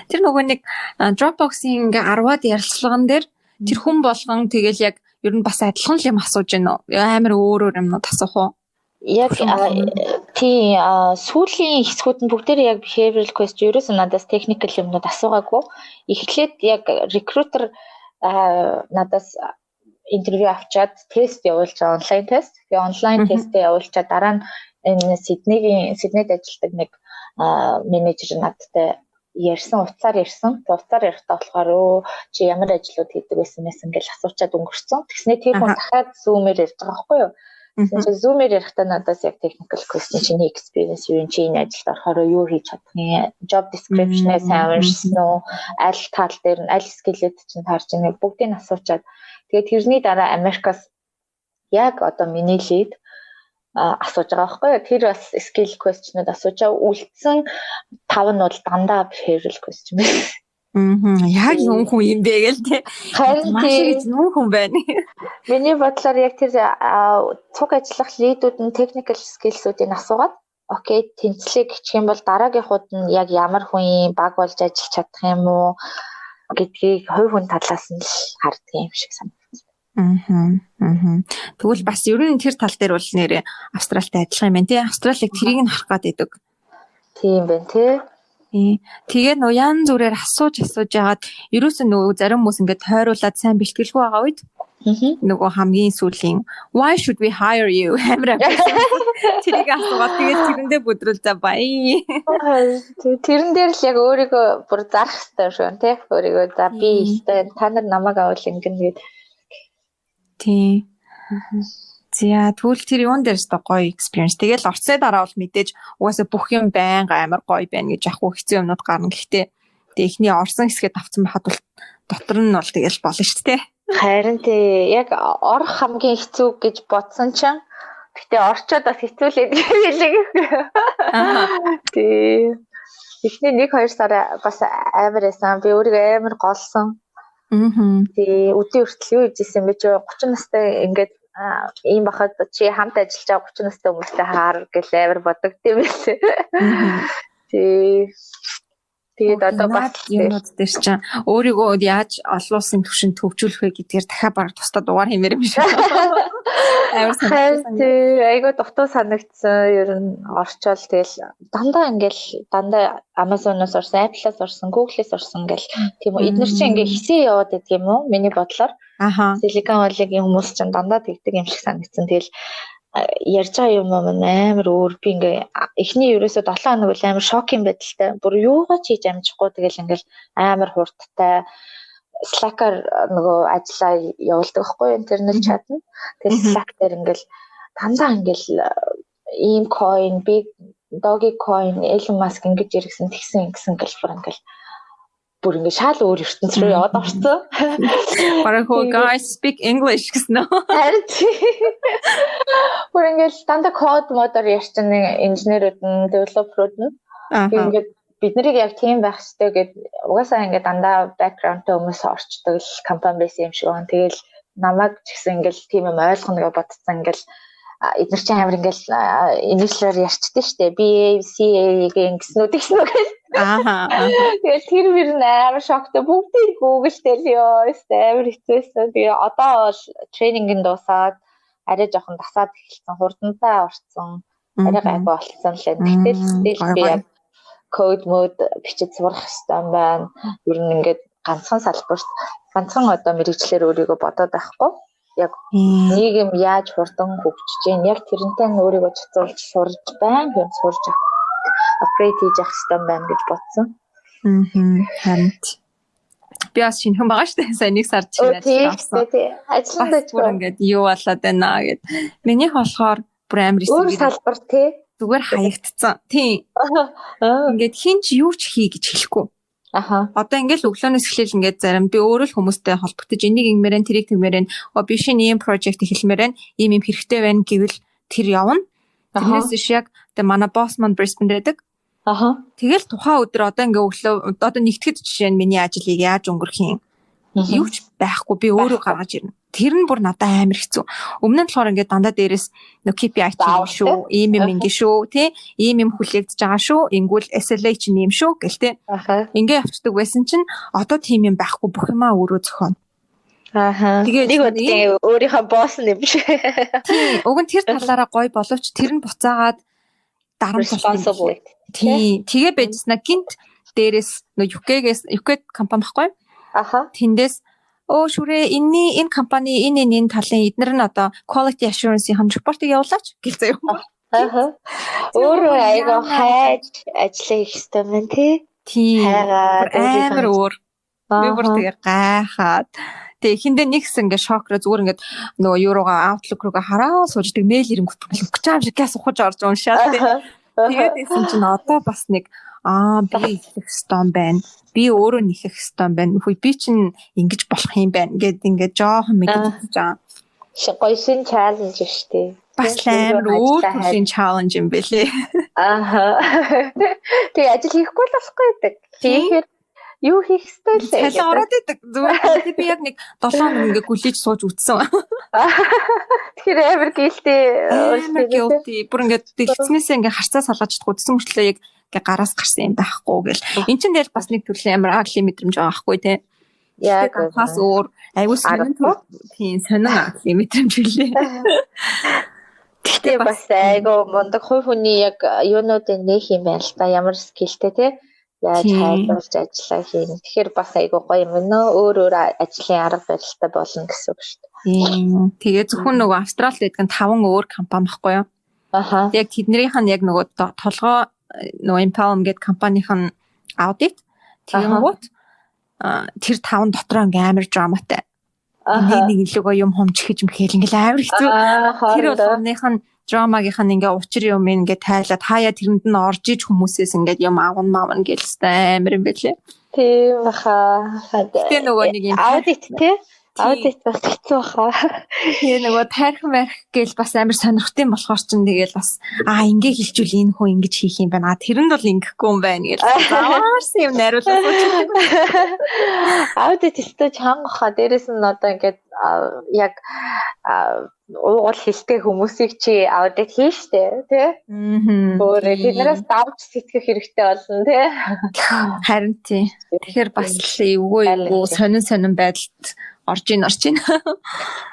Тэр нөгөө нэг Dropbox-ийн ингээ 10-аад ярилцлаган дээр тэр хүн болгон тэгэл яг ер нь бас адилхан юм асууж байна уу? Амар өөр юмнууд асуух уу? Яг тий сүүлийн хэсгүүд нь бүгдээрээ яг behavioral question ерөөсөө надаас technical юмнууд асуугаагүй. Эхлээд яг recruiter надаас интервью авчаад тест явуулж байгаа онлайн тест. Тэгээ онлайн тестээ явуулчаад дараа нь энэ Сиднейд ажилладаг нэг менежер надтай ярьсан уцаар ярихдаа болохоор өө чи ямар ажлууд хийдэг байсан гэж асуучаад өнгөрцөн. Тэгснэ тэр хүн дахиад Zoom-ээр ярьж байгаа байхгүй юу? Тэгсэн чинь Zoom-ээр ярихдаа надаас яг technical question чиний experience юу юм, чи энэ ажилд орохоор юу хийж чадах юм, job description-ээ сайн уншсан уу, аль тал дээр нь аль skill-эд чинь таарч байгаа бүгдийг асуучаад тэгээд тэрний дараа Америкаас яг одоо миний lead асууж байгаа байхгүй юу? Тэр бас skill question-ууд асуучаа үлдсэн 5 нь бол дандаа behavioral question байна. Яг юм хүн юм бэ гээл те. Маш их юм хүн байна. Миний бодлоор яг тэр цуг ажиллах лидүүд нь technical skills-уудыг асуугаад окей, тэнцлийг гिचх юм бол дараагийнхууд нь яг ямар хүн баг болж ажиллаж чадах юм уу гэдгийг хувь хүн талаас нь л харддаг юм шиг санагдсан. Тэгвэл бас ер нь тэр тал дээр бол нэрээ Австралитай адилхан юм байна тий. Австралиг тэрийг нь харах гэдэг. Тийм байна тий. Тэгээд нөө ян зүрээр асууж яагаад ерөөсөө нөгөө зарим хүмүүс ингээд тойруулаад сайн бэлтгэлгүй байгаа үед нөгөө хамгийн сүүлийн why should we hire you хамраа тэрийг асуугаад тэгээд тэрэндээ бүдрүүл за бай. Тэрэн дээр л яг өөрийгөө бүр зарах хэрэгтэй шүү тий. Өөрийгөө за би ихтэй та нар намайг авал ингэнэ гэдэг. Тийм. За тэгвэл тэр юун дээрс та гоё experience. Тэгэл орцсой дараа бол мэдээж угаасаа бүх юм байнга амар гоё байна гэж ах уу хэцүү юмнууд гарна. Гэхдээ техний орсон хэсгээд авсан байхад бол дотор нь бол тэгэл болно шүү дээ. Харин тий яг орох хамгийн хэцүү гэж бодсон чинь гэтээ орчоод бас хэцүүлээд хэлээ. Тий. Эхний 1-2 сар бас амар байсан. Би өөрийгөө амар голсон. Тий өдөө хүртэл юу хийжсэн бэ чи 30 настай ингээд ийм бахад чи хамт ажиллаж байгаа 30 настай хүмүүстэй хаар гэл амар боддог юм байлээ. Тэгээд одоо бас юмуд дээр чинь өөрийгөө яаж олон улсын түвшинд хөгжүүлэх вэ гэдгээр дахиад бараг тусдаа дугаар хэмээр юм шиг. Амар санагдсан. Айгуу дутуу санагдсан. Ер нь орчоол тэгэл дандаа Amazon-оос орсон, Apple-аас орсон, Google-ээс орсон гэл тийм үү. Эдгээр чинь ингээ хисээ яваад байдаг юм уу? Миний бодлоор. Silicon Valley-ийн хүмүүс чинь дандаа тэгдэг юм шиг санагдсан. Тэгэл ярьж байгаа юм амар өөр би ингээ эхний ерөөсөө 7 хоног үл амар шокинг байдалтай. Бүр юугаа ч хийж амжихгүй тэгэл ингээл амар хурдтай Slack-аар нөгөө ажиллаа явуулдаг байхгүй интернет чат нь. Тэгэл Slack дээр ингээл дандаа ингээл ийм coin, big doggy coin, Elon Musk ингэж иргсэн тэгсэн гэл бүр ингээ шал өөр ертөнц рүү яваад орсон. Бараг хөө guys speak English гэсэн нөө. Бүр ингээл дандаа код модоор ярьсан инженерүүд нь, девелоперүүд нь. Ингээд бид нарыг яг тийм байх хэрэгтэй гэд угаасаа ингээд дандаа бэкграундтай хүмүүс орчдөг л компани байсан юм шиг байна. Тэгэл намайг ч гэсэн ингээл тийм юм ойлгоно гэж бодсон ингээл эдгээр чинь амар ингээл инглишээр ярьчихдээ штэ BA, CA ингэснүүд гэл. Тэгэл тэр мөр амар шоктой бүгдийг Google-тэй л ёо амар хэцээсэн. Тэгээ одоо бол тренингийн дуусаад арай жоохон дасаад эхэлсэн, хурдантаа орсон. Арай гайгүй болцсон л энэ. Тэгтэл би яг код мод бичиж сурах хэрэгтэй байна. Ер нь ингээд ганцхан салбарт ганцхан одоо мэрэгчлэр өөрийгөө бодоод байхгүй. Яг нийгэм яаж хурдан хөгжиж чинь яг тэрнтэй өөрийгөө цуцуулж сурж байна юм сурж апгрейд хийж явах хэрэгтэй байна гэж бодсон. Харин би бас шинхэн байгаа шүү дээ. Сайн нэг сар чинь ажилласан. Ажилландаа ч ингээд юу болоод байна гэд. Минийх болохоор бүр амар өөр салбар тий зүгээр хаягдцсан. Тийм. Ингээд хинч юу ч хий гэж хэлэхгүй. Одоо ингээд өглөөнөөс эхлээл ингээд зарим би өөрөө л хүмүүстэй холбогдож энийг ингэмээрэн тэрийг тэгмээрэн би шинэ ийм project эхэлмээрэн ийм хэрэгтэй байна гэвэл тэр явна. Тэрнээс биш яг тэ манай босс маань Brisbane байдаг. Тэгэл тухайн өдөр одоо ингээд өглөө одоо нэгтгэд жишээ нь миний ажлыг яаж өнгөрөх юм. Юу ч байхгүй би өөрөө гаргаж ирнэ. Тэр нь бүр надад амар хэцүү. Өмнө нь болохоор ингээд дандаа дээрээс KPI юм шүү, ийм юм ингэ шүү, тий? Ийм юм хүлээгдэж байгаа шүү. Ингүүл SLA чинь ийм шүү гэл тий. Ингээ явцдаг байсан чинь одоо тийм юм байхгүй бүх юмаа өөрөө зохионо. Тэгээд нэг үгүй өөрийнхөө босс юм биш. Тий, уг нь тэр талаараа гоё боловч тэр нь буцаагаад responsible. Тий, тэгээ байжснаа гинт дээрээс UK компани байхгүй. Тэндээс шүрээ энэ компани энэ талын эднэр нь одоо quality assurance-ийн репортыг явуулаач гэл заяа. Аа. Өөрөө айгаа хайж ажиллах хэрэгтэй мэн тий. Тийм. Хайгаад Амар өөр. Би бүр Аа. тэгээ гайхаад. Тэгээ эхэндээ нэгс ингээ шокроо зүгээр ингээ нөгөө юуруугаа Outlook руугаа хараа сууждаг мэйл ирэнгүүт өгч байгаа юм шиг гяс ухаж орж уншаад тий. Тэгээд исэн чинь одоо бас нэг би их стон байна. Би өөрөө нэхэх стон байна. Хүй би чинь ингэж болох юм байна гэд ингээ жоохон мэдчихэж байгаа. Гоё шин чаленж штэ. Бас амар өөр төрлийн чаленж юм бэлээ. Аа. Тэгээ ажил хийхгүй л болохгүй байдаг. Хийхээр юу хийх ёстой л вэ? Цалин ороод идэг. Зүгээр би яг нэг 7 хоног ингээ гүлээж сууж үтсэн. Тэгэхээр амар guilty. Бүр ингээ дэлгэцнээсээ ингээ харцаа салгаж чадахгүй үтсэн мөртлөө яг ингээ гараас гарсан юм байхгүй гэл. Энд чинь тэгэл бас нэг төрлийн амар агли мэдрэмж байгаа байхгүй те. Яг бас өөр айгуус тийм сонин агли мэдрэмж билээ. Гэхдээ бас айгу мундаг хувь хүний яг юунуудын нэг юм байна л та ямар скиллтэй те. Яаж хайрлуулж ажиллаа хийн. Тэгэхээр бас айгу гоё юм байна. Өөр ажлын арга барилтай болно гэсэн үг шүү дээ. Тэгээ зөвхөн нөгөө Австралид байдаг 5 өөр компани байхгүй юу? Аха. Яг тэднийх нь яг нөгөө толгой нөгөө Impalm гэдэг компанийн аудит тэгэнгүүт тэр 5 дотор ингээ амар драматай. Нэг илүү юм хомчих гэж мхэл ингээл амар хэцүү. Тэр болгоных нь драмагийнх нь ингээ учир юм ингээ тайлаад хаяа тэрэнд нь орж иж хүмүүсээс ингээ юм авна гэлстэй амар юм байлээ. Тийм баха. Тэгээ нөгөө нэг юм аудит тий. Аудит бас хэцүү баха. Тэгээ нөгөө тарих марх гээл бас амар сонирхтын болохоор ч тэгэл бас ингээ хэлжүүл энэ хүн ингэж хийх юм байна. Тэрэнд бол ингэхгүй юм байна гэж. Зааварсан юм найруулсан. Аудит өстой чангаха. Дээрэс нь одоо ингээд яг уугуул хэлтэй хүмүүсийг чи аудит хийн штэ тий. Өөрөө тэднээс давж сэтгэх хэрэгтэй болно тий. Харин тий. Тэгэхээр бас эвгүй сонин байдалд орж ийн.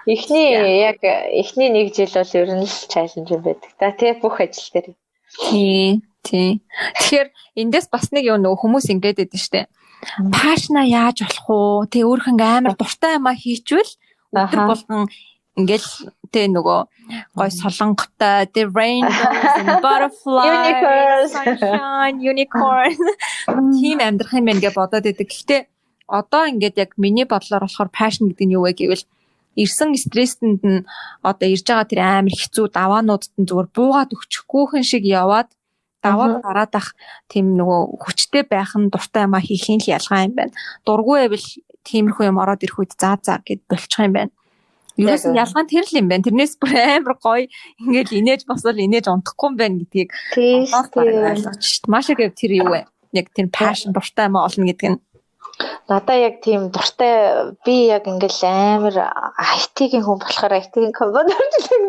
Эхний нэг жил бол ер нь л чаленж юм байдаг та тий бүх ажил дээр. Тий. Тэгэхээр эндээс бас нэг юу нөгөө хүмүүс ингэж байдаг штэ. Пашна яаж болох уу? Тэ өөрх ингээ амар дуртай юмаа хийчвэл өдөр болгон ингээл тэ нөгөө гой солонготой the rainbows and butterflies sunshine unicorn тийм амьдрах юм байна гэж бодоод байдаг. Гэхдээ одоо ингээд яг миний бодлоор болохоор passion гэдэг нь юу вэ гэвэл ирсэн стрестэнд нь одоо ирж байгаа тэр амар хэцүү даваануудад нь зүгээр буугаад өчөхгүйхэн шиг яваад даваад гараад ах тийм нөгөө хүчтэй байх нь дуртай юмаа хийхийн л ялгаа юм байна. Дургүй байвал тиймэрхүү юм ороод ирэх үед заа гэд болчих юм байна. Юус ялгаа нь тэр л юм байна. Тэрнээс бүр амар гоё ингээл инээж босвол инээж унтахгүй юм байна гэдгийг ойлгож шít. Маш их тэр юу вэ? Яг тэр passion дуртай юмаа олно гэдэг нь надаа яг тийм дуртай би яг ингээл амар IT-ийн хүн болохоор IT-ийн компани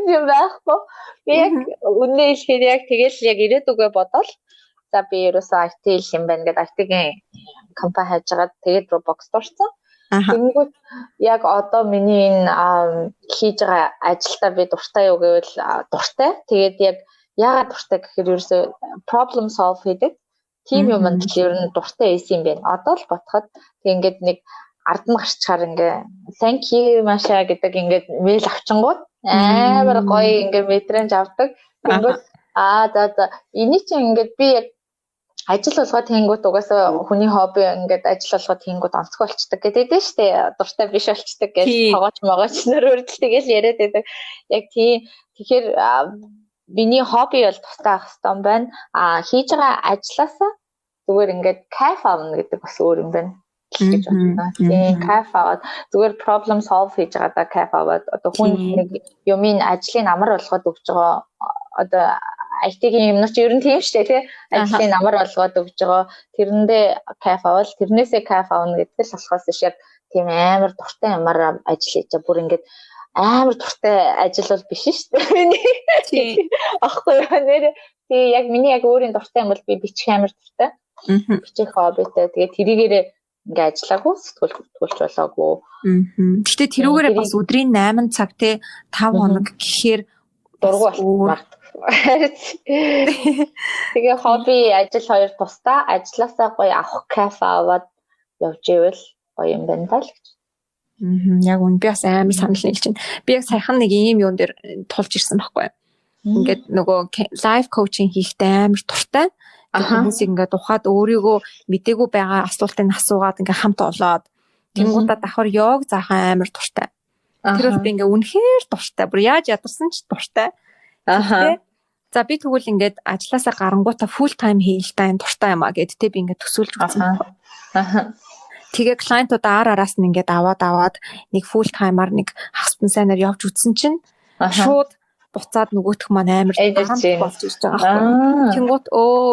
юм байхгүй. Би яг үнэ хэлэхэд яг тэгэл яг ирээдүгөө бодоол. За би ерөөсөө IT хэл юм байна гэдэг IT-ийн компани хайж байгаа. Тэгээд Dropbox дурсан. Тэнгүүд яг одоо миний энэ хийж байгаа ажилдаа би дуртай юу гэвэл дуртай. Тэгээд яг яагаад дуртай гэхээр ерөөсөө problem solve хийдэг. Тийм юм л ер нь дуртай байсан юм байна. Одоо л ботход тэг ингээд нэг ард нь гарчаар ингээ thank you Маша гэдэг ингээд мэйл авчингууд амар гоё ингээ мэдрэмж авдаг. Тэнгүүд за энийг чинь ингээд би яг ажил болгоод тэнгүүд угаасаа хүний хобби ингээд ажил болгоод тэнгүүд онцгой болчдаг гэдэг дээ штэ. Дуртай биш болчдаг гэж тоогооч нөрөөрдөл тэгэл яриад байдаг. Яг тийм тэгэхээр миний хобби бол тустай ах хэвээр байна. Хийж байгаа ажилласаа зүгээр ингээд кайф авна гэдэг бас өөр юм байна гэж бодсон. Тийм кайф аваад зүгээр problem solve хийж байгаа да кайф аваад одоо хүн нэг юмын ажлын амар болгоод өгч байгаа одоо IT-ийн юмнууд ч ер нь тийм шүү дээ тий. Ажлын амар болгоод өгч байгаа тэрэндээ кайф аваад тэрнээсээ кайф авна гэдэг л болохоос яг тийм амар дуртай ямар ажил хийж байгаа бүр ингээд амар дуртай ажил бол биш шүү дээ. Тийм. Ахгүй нэр тий яг миний яг өөрийн дуртай юм бол би бичих амар дуртай. Бичих хоббитэй. Тэгээд тэрийгээрээ ингээ ажиллаагүй сэтгүүлч болоогүй. Гэхдээ тэрүүгээрээ бас өдрийн 8 цаг те 5 хоног гэхээр дургу болмаар. Тэгээ хобби ажил хоёр тусдаа ажилласаа гоё авах кайф аваад явж ивэл гоё юм байна даа л гэж. Яг үн би бас амар санал нийлж байна. Би яг саяхан нэг ийм юун дээр тулж ирсэн байхгүй. ингээд нөгөө лайф коучинг хийхдээ амар туртай. Хүмүүс ингээд ухаад өөрийгөө мдээгүй байгаа асуултыг асуугаад ингээд хамт олоод тэнгуудаа давхар йог заахаа амар туртай. Тэр бол би ингээд үнэхээр дуртай. Бүр яаж ядарсан ч дуртай. За би тэгвэл ингээд ажилласаа гарангуудаа full time хийлтэй дуртай юм а гэдтэй би ингээд төсөөлж үзсэн. Тэгээ клиентууд араас нь ингээд аваад нэг full timer нэг хагас сайнаар явж үзсэн чинь шууд буцаад нөгөөх маань амар болж ирж байгаа байхгүй. Тэнгуут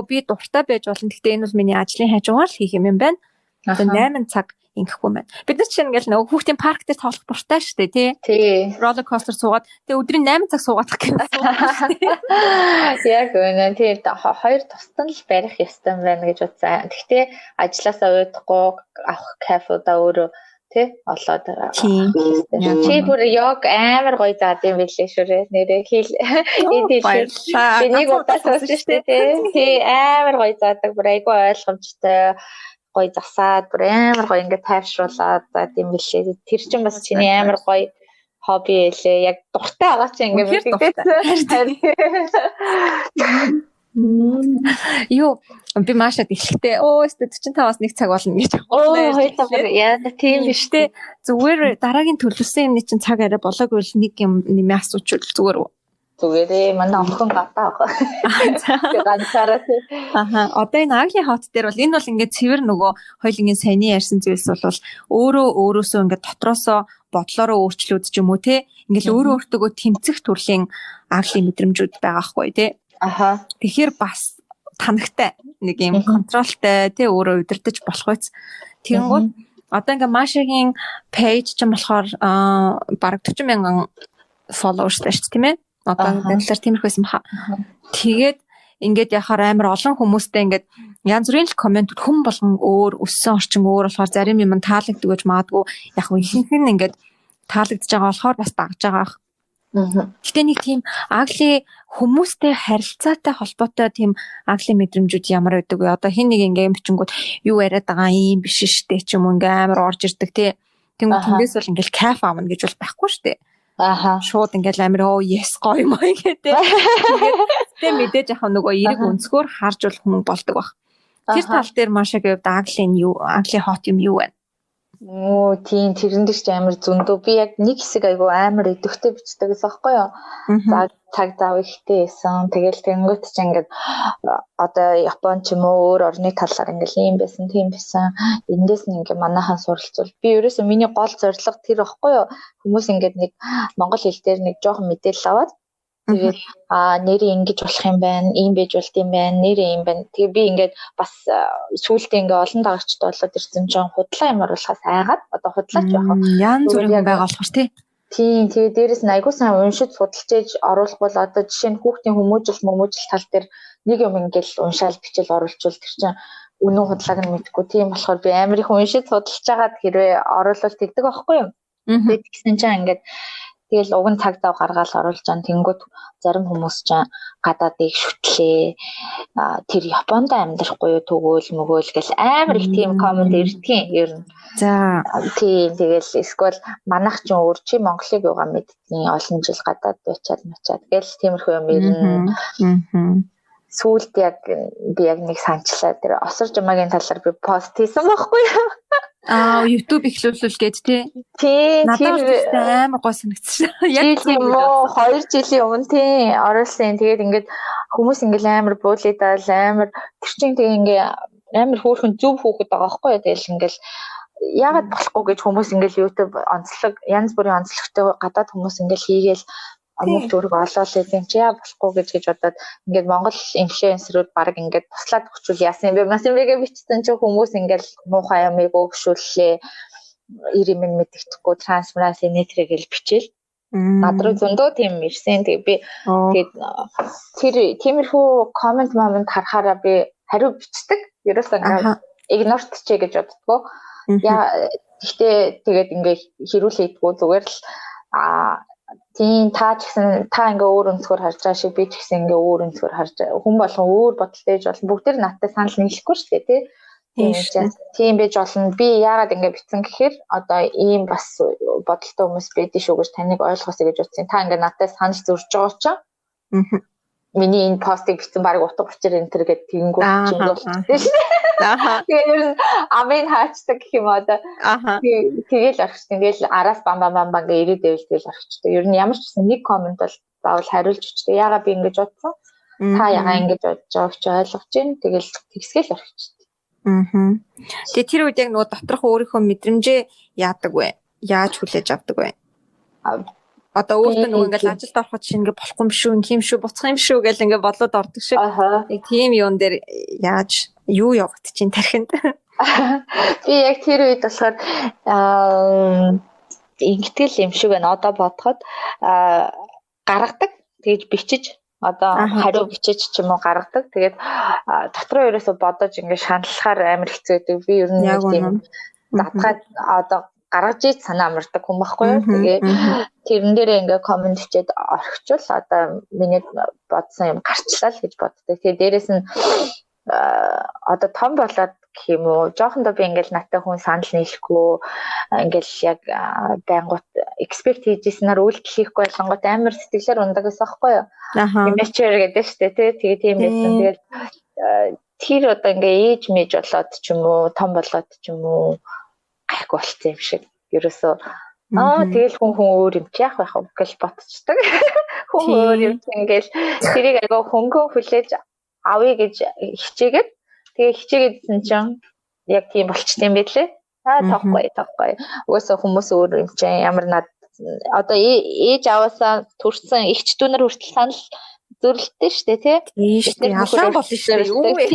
би дуртай байж болно. Гэхдээ энэ бол миний ажлын хажуугаар л хийх юм байна. Тэгээ 8 цаг ингэхгүй байна. Бид нар чинь ингээл нөгөө хүүхдийн парк дээр тоглох дуртай шүү дээ, тий. Roller coaster суугаад тэгээ өдрийн 8 цаг суугаад гэх юм шүү дээ. Яг үнэ тий хоёр тусдан л барих ёстой байна гэж бодсон. Гэхдээ ажилласаа уйдахгүй авах кайфудаа өөрөө тий олоод чи бүр йог амар гоё заад юм билээ шүрээ нэрээ хэл энд хэлээ би нэг удаа сонссон шүү дээ тий амар гоё заадаг бүр айгүй ойлгомжтой гоё засаад бүр амар гоё ингээд тайвшруулаад заад юм билээ тэр чинь бас чиний амар гоё хобби хэлээ яг дуртай байгаа чи ингээд Юу би маашаад эхлэхдээ өстө 45-аас 1 цаг болно гэж байна. Яа тийм биш те зүгээр дараагийн төлөвлөсөн юмний чинь цаг арай болоогүй л нэг юм нэмээ асуучвал зүгээрээ манай омхон гадаа байгаа. Ганцаараа тий. Одоо энэ Агли хот дээр бол энэ бол ингээд цэвэр нөгөө хоёулынгийн саяны ярьсан зүйлс бол өөрөөсөө ингээд дотроосоо бодлороо өөрчлөөд ч юм уу те ингээд өөртөө тэмцэх төрлийн Агли мэдрэмжүүд байгаа хгүй те. Тэгэхээр бас танагтай нэг юм контролтой тий өөрөө удирдах болох байц. Тэгэнгүүт одоо ингээ Машагийн пэйж ч юм болохоор бараг 40,000 followers тааш тийм ээ. Одоо дэлгэр тиймэрхүүсэн баха. Тэгээд ингээд яхаар амар олон хүмүүстэй ингээд янз бүрийн комментүүд хүм болгон өөр өссөн орчин өөр болохоор зарим юм таалагддаг гэж маадгүй яг ихэнх нь ингээд таалагдж байгаа болохоор бас дагж байгаа. Гэтэ нэг тийм Агли хүмүүстэй харилцаатай холбоотой тийм Агли мэдрэмжүүд ямар байдаг вэ? Одоо хин нэг ингээм бичингүүд юу яриад байгаа юм биш штэ ч юм ингээ амар орж ирдэг тий. Тэнгүү тэндээс бол ингээл кайф аавна гэж бол байхгүй штэ. Шууд ингээл амар yes гоё юм аа гэдэг. Тэгээд мэдээж яг нөгөө эрэг өнцгөр харж бол хүн болдог баг. Тэр тал дээр Машагийн хувьд Агли хот юм юу вэ? Тийм тэрэн дээр ч амар зөндөө би яг нэг хэсэг айгу амар идэвхтэй бичдэг гэсэн байхгүй юу. За цаг зав ихтэй байсан. Тэгэл тэнгуут ч ингээд одоо Япон ч юм уу өөр орны талаар ингээд ийм байсан, тийм байсан. Эндээс нь ингээд манайхан суралцвал би ерөөсөө миний гол зорилго тэр байхгүй юу. Хүмүүс ингээд нэг монгол хэл дээр нэг жоохон мэдээлэл аваад тэгээд нэрээ ингэж болох юм байна, ийм байж болт юм байна, нэрээ ийм байна. Тэгээ би ингээд бас сүүлдээ ингээд олон дагагчтай болоод ирсэн чинь худлаа юмар болохоос айгаад одоо худлаач яах вэ? Янз бүрийн байгаа болохоор тий. Тийм тэгээ дээрэс нь айгуу сайн уншиж судалж ээж оруулахгүй л одоо жишээ нь хүүхдийн хүмүүжил тал дээр нэг юм ингээд уншаал бичэл оруулчвал тэр чинь үнэн худлааг нь мэдгүй. Тийм болохоор би амар их уншиж судалж байгаад хэрвээ оруулалт тэгдэг байхгүй юу? Тэгээд тэгсэн чинь ингээд тэгэл уг нь цаг зав гаргаад оруулж байгаа тэнгууд зарим хүмүүс ч гадаадыг шүтлээ. Тэр Японд амьдрахгүй юу тэгвэл мөгөөл гэл амар их тийм комент ирдгийн ер нь. За тийм тэгэл эсвэл манайх ч өөр чи Монголыг юугаа мэдтiin олон жил гадаад байчаад гэл тиймэрхүү юм ирнэ. Сүүлд яг би яг нэг санчлаа тэр осор жамаагийн талаар би пост хийсэн байхгүй юу? YouTube эхлүүлвэл гээд тий. Тийм амар гоо санагдсан. Яг тийм үү 2 жилийн өмнө тий оруулсан. Тэгээд ингээд хүмүүс ингээд амар буулидаал амар тэр чинь тэгээ ингээ амар хөөрхөн зөв хүүхэд байгаа байхгүй юу? Тэгэл ингээл яагаад болохгүй гэж хүмүүс ингээл YouTube онцлог янз бүрийн онцлогтой гадаад хүмүүс ингээл хийгээл амуул зүрэг олоол юм чи яа болохгүй гэж бодоод ингээд Монгол инфлюенсерүүд баг ингээд туслаад өгчүүл яасан юм бэ? Нас юм бэ гэж бичсэн чи хүмүүс ингээд муухай ямыг өгшүүллээ. Ир юм мэддэхгүй трансмерас нэтрэг л бичээл. Над руу зөндөө тийм ирсэн. Тэгээ би тэгээд тэр тиймэрхүү комент харахаараа би хариу бичдэг. Ерөөсөө ингээд игнорт чэ гэж боддгоо. Яа гэхдээ тэгээд ингээд хэрүүлээдгүү зүгээр л тийм та ч гэсэн та ингээ өөр өнцгөр харж байгаа шиг би ч гэсэн ингээ өөр өнцгөр харж хүн болгон өөр бодолтой гэж болно. Бүгд надтай санал нийлэхгүй шүү дээ тий. Тийм байж болно. Би яагаад ингээ битсэн гэхээр одоо ийм бас бодолтой хүмүүс байдгийг шүү гэж таныг ойлгосоо гэж утсан. Та ингээ надтай санал зөрж байгаа ч миний энэ постыг бичсэн баг утга учир энэ төр гэдэг тэгэнгүүт ч юм болчихсон шээ. Тэгээд ер нь амын хаачдаг гэх юм одоо. Тэгэл орчихсон. Тэгэл араас бам гэ ирээд байвал тэгэл орчихсон. Ер нь ямар ч гэсэн нэг комент бол заавал хариулж өчтэй. Яагаад би ингэж бодсон? Та яагаад ингэж бодож байгааг ч ойлгож байна. Тэгэл тэгсгээл орчихсон. Тэгээ тэр үед яг нөгөө доторх өөрийнхөө мэдрэмжээ яадаг вэ? Яаж хүлээж авдаг вэ? Одоо өөртөө нөгөө ингээл ажилд ороход чинь ингээ болохгүй юм шүү, ингээм шүү, буцах юм шүү гэж ингээ бодлоод ордог шиг. Яг тийм юун дээр яаж юу явагдчихин тархинд. Би яг тэр үед болохоор ингэтгэл юм шиг байна. Одоо бодоход гаргадаг, тэгж бичиж одоо хариу бичиж ч юм уу гаргадаг. Тэгээд дотроо ерөөсө бодож ингээ шаналлахаар амар хэцүү байдаг. Би ер нь тийм задгаад одоо гаргаж ий санаа амардаг хүн байхгүй юу. Тэгээ тэрэн дээрээ ингээ комент хийгээд орхичвол одоо миний бодсон юм гарчлаа л гэж боддог. Тэгээ дээрэс нь одоо том болоод гэх юм уу жоохондоо би ингээл надтай хүн санал нийлэхгүй ингээл яг байнгут expect хийжсэнээр үйлдэл хийхгүй болгонгот амар сэтгэлээр ундаг гэсэн байхгүй юу. Immature гэдэг шүү дээ. Тэгээ тийм байсан. Тэгээд тэр одоо ингээ ээж мэж болоод ч юм уу том болоод ч юм уу гайхгүй болцсон юм шиг. Ерөөсөө тэгэл хүн өөр юм чи яах байх вэ гэж ботчдаг. Хүн өөр юм ингээл тэрийг агай хөнгөн хүлээж авъя гэж хичээгээд тэгээ хичээгээдсэн чинь яг тийм болчтой юм байлээ. Тоохгүй. Угаасаа хүмүүс өөр юм чинь ямар над одоо ээж аваасаа төрсэн эгч дүүнэр хүртэл санал зөрлөлттэй штэ тий. Ялгаан болно штэ юу вэ?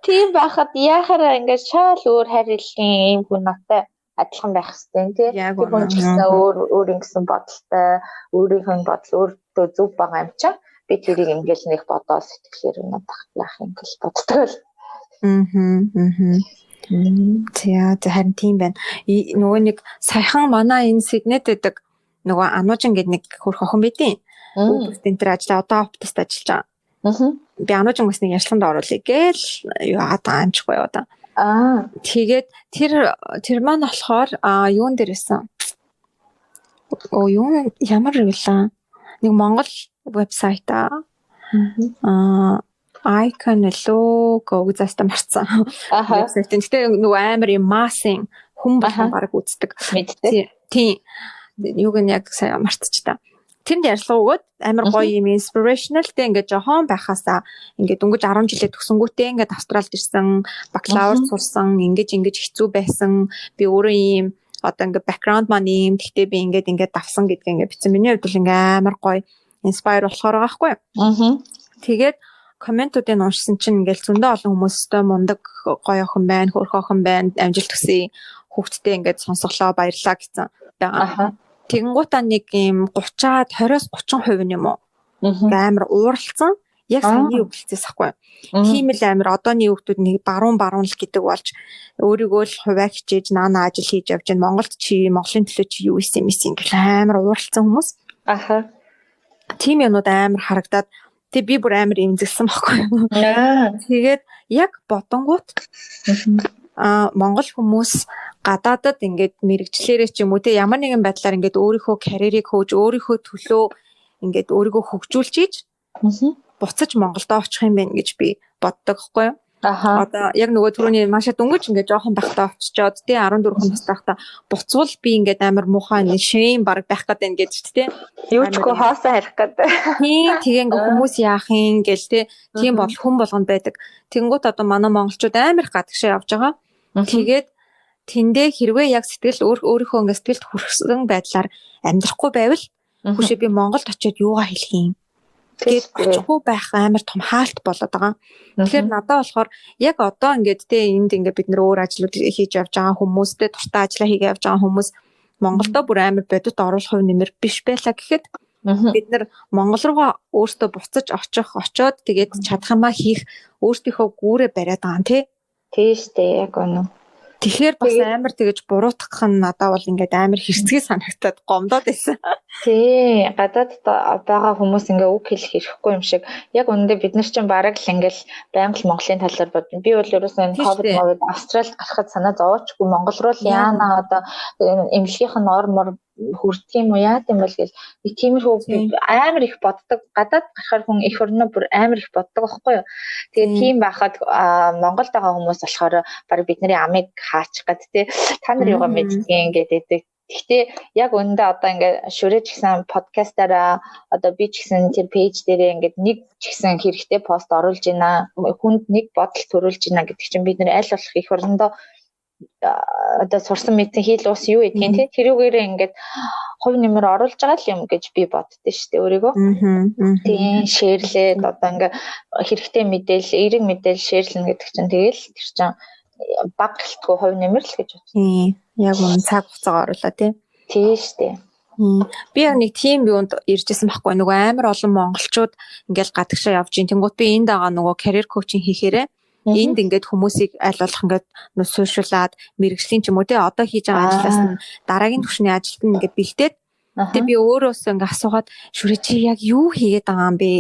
Тийм байхад яхаараа ингээд шал өөр харилцан юм хүн надтай адилхан байх хэвээр тий. Тэр хүн ч гэсэн өөр ингэсэн бодолтой, өөрийнхөө бодол өөртөө зөв байгаа юм чинь би тэрийг ингээл нэг бодоод сэтгэлээр надах юм гэж боддог л. За харин тийм байна. Нөгөө нэг саяхан манай энэ Сиднейд байдаг нөгөө Анужин гэдэг нэг хөрх охин байдیں۔ Үгүйс тэр ажиллаа одоо оптост ажиллаж байгаа. Би Анужин бас нэг ярилцлаганд оруулъя гээл яа таамчгүй одоо. Тэгээд тэр маань болохоор юун дээрсэн. Юу ямар вэ? Нэг Монгол вебсайт Icon logo гэж марцсан. Вебсайт. Гэтэ нөгөө амар юм массын хүн болгон баг үздэг. Тийм. Юуг нь яг сайн марцчихлаа. Тэнд ярилцлага өгөөд амар гоё юм inspirational тэ ингээд жохон байхасаа ингээд дөнгөж 10 жилээ төгсөнгүүтээ ингээд Австралид ирсэн, бакалавр сурсан, ингэж хэцүү байсан. Би өөрөө ийм одоо ингээд background маань ийм гэхдээ би ингээд давсан гэдгийг ингээд бичсэн. Миний хувьд бол ингээд амар гоё inspire болохоор байгаа хгүй. Тэгээд комментуудыг уншсан чинь ингээд зөндөө олон хүмүүстэй мундаг гоё охин байна, хөөрхөн охин байна, амжилт хүсье, хүүхдтэй ингээд сонсголоо баярлаа гэсэн байгаа. Тэгэнгуутаа нэг юм 30-аад 20-30% юм уу? Амар ууралцсан. Яг саний өгөлцөөс ахгүй. Тийм л амар одооний хүүхдүүд нэг баруун л гэдэг болж өөрийгөө л хуваа хичээж наана ажил хийж явж байна. Монголд чи Монголын төлөө чи юу хийсэн гэх амар ууралцсан хүмүүс. Тийм юмнууд амар харагдаад тэг би бүр амар эмзэгсэн байхгүй. Тэгээд яг бодонгууд Монгол хүмүүс гадаадад ингээд мэрэгчлэрээ ч юм уу те ямар нэгэн байдлаар ингээд өөрийнхөө карьерийг хөөж өөрийнхөө төлөө ингээд өөрийгөө хөгжүүлж ийж буцаж Монголд очих юм байна гэж би боддог хгүй юу. Одоо яг нөгөө түрүүний маашаа дөнгөж ингээд жоохон бахтаа очичоод те 14 хүн тастахта буцвал би ингээд амар муухай нэг шэм баг байх гэдэг ингээд ч те юу ч хөө хаасаа харих гэдэг. Тэгээ ингээд хүмүүс яах юм гээл те тийм бол хүн болгонд байдаг. Тэнгуут одоо манай монголчууд амар их гадагшаа явж байгаа. Тэгээд тэндээ хэрвээ яг сэтгэл өөрийнхөө ингээд сэтгэлд хүрсэн байдлаар амьдрахгүй байвал хүшээ би Монголд очиод юугаа хэлэх юм. Тэгээд очихгүй байх амар том хаалт болоод байгаа. Тэгэхээр надад болохоор яг одоо ингээд те энд ингээд бид нөр өөр ажлууд хийж явж байгаа хүмүүстэй дуртай ажиллаа хийгээ явж байгаа хүмүүс Монголдо бүр амар бодит оруулах хувь нэмэр биш байлаа гэхэд бид нэр Монгол руугаа өөртөө буцаж очиод тэгээд чадах юмаа хийх өөртөөхөө гүүрээ бариад байгаа юм тий. Тийш дээ яг үнэ. Тэгэхээр бас амар тэгэж буруутгах нь надад бол ингээд амар хэрцгий санагтаад гомдоод байсан. Тий, гадаад байгаа хүмүүс ингээ үг хэлэх хэрэггүй юм шиг. Яг үнэндээ бид нар чинь бараг л ингээл байнга л Монголын талаар бодно. Би бол ерөөсөө ковид Австралид гарахад санаа зовоочгүй Монгол руу л яана одоо эмнэлгийнх нь ор мор хүрдэх юм уу яа гэм бол гэл нэг тиймэрхүү амар их боддог. Гадаад гарахаар хүн эх орноо бүр амар их боддог байхгүй юу. Тэгээд тийм байхад Монголд байгаа хүмүүс болохоор баг бидний амийг хаачих гад те та нар юугаа мэддгийг гэдэг. Гэхдээ яг үүндээ одоо ингээд шүрэж гисэн подкастаараа одоо би ч гэсэн тэр пэйж дээрээ ингээд нэг ч гэсэн хэрэгтэй пост оруулж байна. Хүнд нэг бодол төрүүлж байна гэдэг чинь бид нэр аль болох их орндоо одоо сурсан мэдсэн хийл ус юу гэдгийг тий тэрүүгээрээ ингээд хувь нэмэр оруулж байгаа л юм гэж би боддөө шүү дээ өөрийгөө. Тийм шеэрлээд одоо ингээд хэрэгтэй мэдээлэл, эерэг мэдээлэл шеэрлэнэ гэдэг чинь тэгэл тэр чинь баг гэлтгүй хувь нэмэр л гэж бодсон. Яг үнэ цаг хугацаа оруулаа тий. Тийм шүү дээ. Би яг нэг тийм юунд иржсэн байхгүй нөгөө амар олон монголчууд ингээл гадагшаа явж ин тэнгуут би энд байгаа нөгөө career coaching хийхээрээ энд ингээд хүмүүсийг аль болох ингээд сошиалаад мэрэгжлийн ч юм уу те одоо хийж байгаа ажлаас нь дараагийн түвшний ажилд нь ингээд бэлдээд тэгээ би өөрөөсөө ингээд асуугаад шүрэ чи яг юу хийгээд байгаа юм бэ?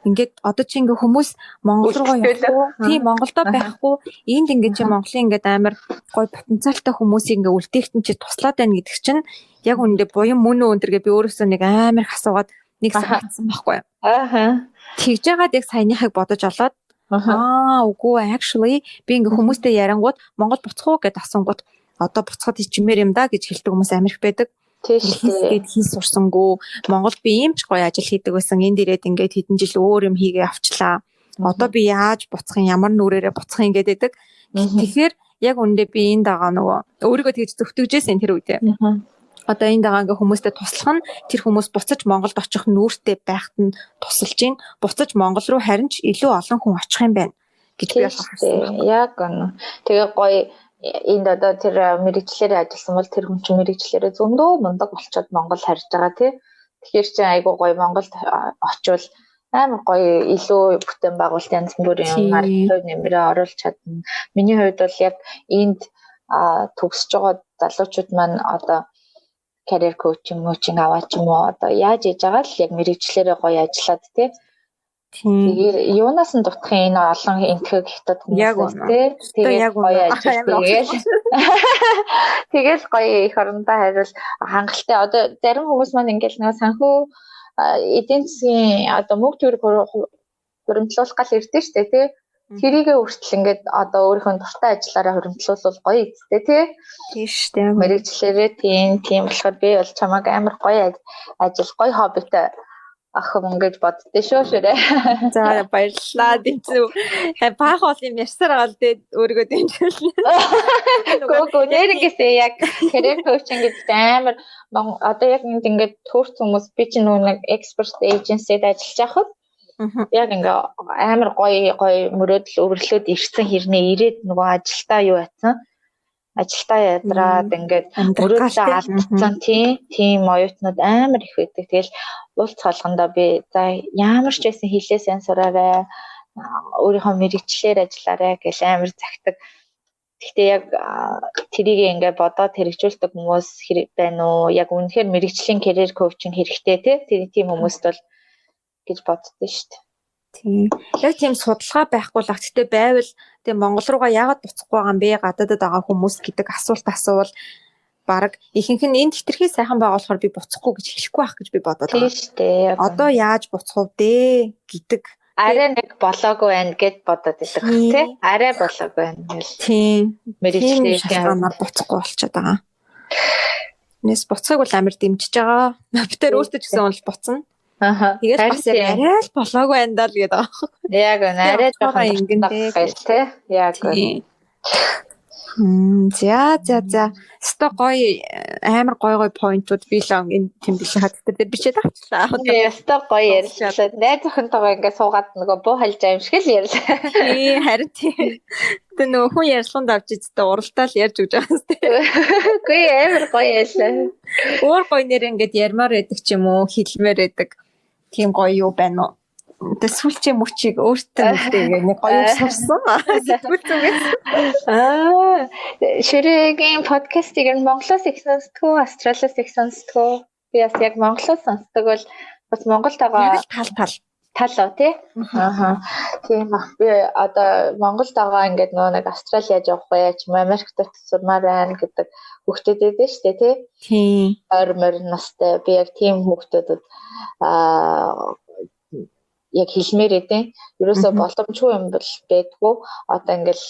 Ингээд одоо чи ингээд хүмүүс Монгол руугаа явахгүй тийм Монголдо байхгүй энд ингээд чи Монголын ингээд амар гоё потенциалтай хүмүүсийг ингээд үлдээхтэн чи туслаад байна гэдэг чинь яг үүндээ буян мөн үү өнтергээ би өөрөөсөө нэг амар их асуугаад нэг санагдсан байхгүй. Тэгж яагаад яг саяныхыг бодож олоод үгүй actually би ингээ хүмүүстэй ярангууд Монгол буцах уу гэд асуунгууд одоо буцахад ичмээр юм да гэж хэлдэг хүмүүс амар их байдаг. Тэгээд хийс сурсангүй Монголд би ийм ч гоё ажил хийдэг байсан. Энд ирээд ингээд хэдэн жил өөр юм хийгээ авчлаа. Одоо би яаж буцах юм, ямар нүрээрээ буцах юм гэдэг. Тэгэхээр яг үндэ би энд байгаа нөгөө өөрийгөө тэгж зөвтгөжсэн тэр үедээ. Одоо энд байгаа ингээ хүмүүстэй туслах нь тэр хүмүүс буцаж Монголд очих нүүртэй байхад нь тусалж гин буцаж Монгол руу харин ч илүү олон хүн очих юм байна гэж би ойлгосон. Яг гэнэ. Тэгээ гоё энд одоо тэр мэрэгчлэрээ ажилласан бол тэр хүн чинь мэрэгчлэрээ зөндөө мундаг болчиход Монгол харж байгаа тий. Тэгэхээр чи айгуу гоё Монголд очивол амар гоё илүү бүтээн байгуулалт янз бүрийн юмар нэмрээ оруулж чадна. Миний хувьд бол яг энд төгсөж байгаа залуучууд маань одоо career coaching аваач юм уу одоо яаж хийж байгаа л яг мэрэгчлэрээ гоё ажиллаад тий. Тэгээ юунаас нь дутах энэ олон энтгэг хятад хүмүүс тий. Тэгээ гоё ажиллаж тэгэл гоё их орондоо хариул хангалттай одоо зарим хүмүүс маань ингээл нэг санхүү эдийн засгийн одоо мөнгө төгрөг хуримтлуулах гал ирдэ штэ тий. Тэрийгээ хүртэл ингээд одоо өөрийнхөө дуртай ажиллаараа хуримтлуулвал гоё эцтэй тий. Тийм штэ. Мэрэгчлэрээ тийм болохоор би бол чамайг амар гоё ажил гоё хоббитой ах юм гэж боддөө шүү шүрээ. За баярлалаа дэмцүү. Баах ол юм ярьсаар байгаа л дээ өөрийгөө дэмжүүлнэ. Гөө нэрнгэсээ яг career coaching гэдэг амар одоо яг ингээд төрц хүмүүс би чинь нэг expert agency-д ажиллаж байхад яг ингээ амар гоё мөрөөдөл өвөрлөөд ирсэн хэрнээ ирээд нөгөө ажилдаа юу яцсан ажилдаа ядраад ингээд мөрөөдлөө алдсан тийм оюутнууд амар их байдаг. Тэгэл уулз халгандаа би за ямар ч байсан хэлээ сайн сураарай өөрийнхөө мэрэгчлэр ажиллаарай гэж амар загтаг. Гэхдээ яг тэрийг ингээ бодоод хэрэгжүүлдэг хүмүүс байна уу? Яг үнэхээр мэрэгчлийн career coaching хэрэгтэй тийм хүмүүст бол гэж боддоо шүү дээ. Тийм. Яг тийм судалгаа байхгүй л гэхдээ байвал тийм Монгол руугаа яагаад буцахгүй байгаа юм бэ? Гадаадд байгаа хүмүүс гэдэг асуулт асуувал баг ихэнх нь энд хитрхи сайхан байгаа болохоор би буцахгүй гэж хэлэхгүй байх гэж би бодоод байгаа. Тийм шүү дээ. Одоо яаж буцах вэ гэдэг арай нэг болоогүй байна гэд бодоод байдаг тий. Арай болоогүй байна гэл. Тийм. Мэрэгчлээ шалтгаанаар буцахгүй болчиход байгаа. Нэс буцахыг бол амар дэмжиж байгаа. Битээр өөртөө ч гэсэн бол буцна. Тэгээд бас арай л болоогүй байна даа л гэдэг байгаа. Яг арай жоохон ингэнтэй тий. Яг За. Ста гоё амар гоё поинтууд би л энэ тэмдэглэл хатдаг дээр бичээд авчлаа. Ста гоё ярьлаа. Найз охинтойгоо ингээ суугаад нөгөө буу хальж байгаа юм шиг л ярьлаа. Тий, харин тий. Тэгээ нөгөө хүн ярьсланд авч изтэй уралдаал ярьж өгч байгаа юм тий. Үгүй амар гоё ярьлаа. Өөр гоё нэр ингээд ярмаар байдаг ч юм уу, хэлмээр байдаг. Тийм гоё юу байна уу? Тэ сүлчээ мөчийг өөртөө нэг гоё сурсан. Ширэгийн подкастыг Монголоос их сонсдгоо, Австралиас их сонсдгоо. Би бас яг Монголоос сонсдог бол бас Монголд байгаа Талуу тий. Ааха. Тийм баг. Би одоо Монголд байгаа ингээд нэг Австрали яаж явах вэ? Ч Америкт сурмаар байна гэдэг хүүхдүүд байдаг шүү дээ тий. Тийм. Ойр настай би яг тийм хүүхдүүдэд яг хэлмээр идэв. Ерөөсө боломжгүй юм бол байдгүй. Одоо ингээл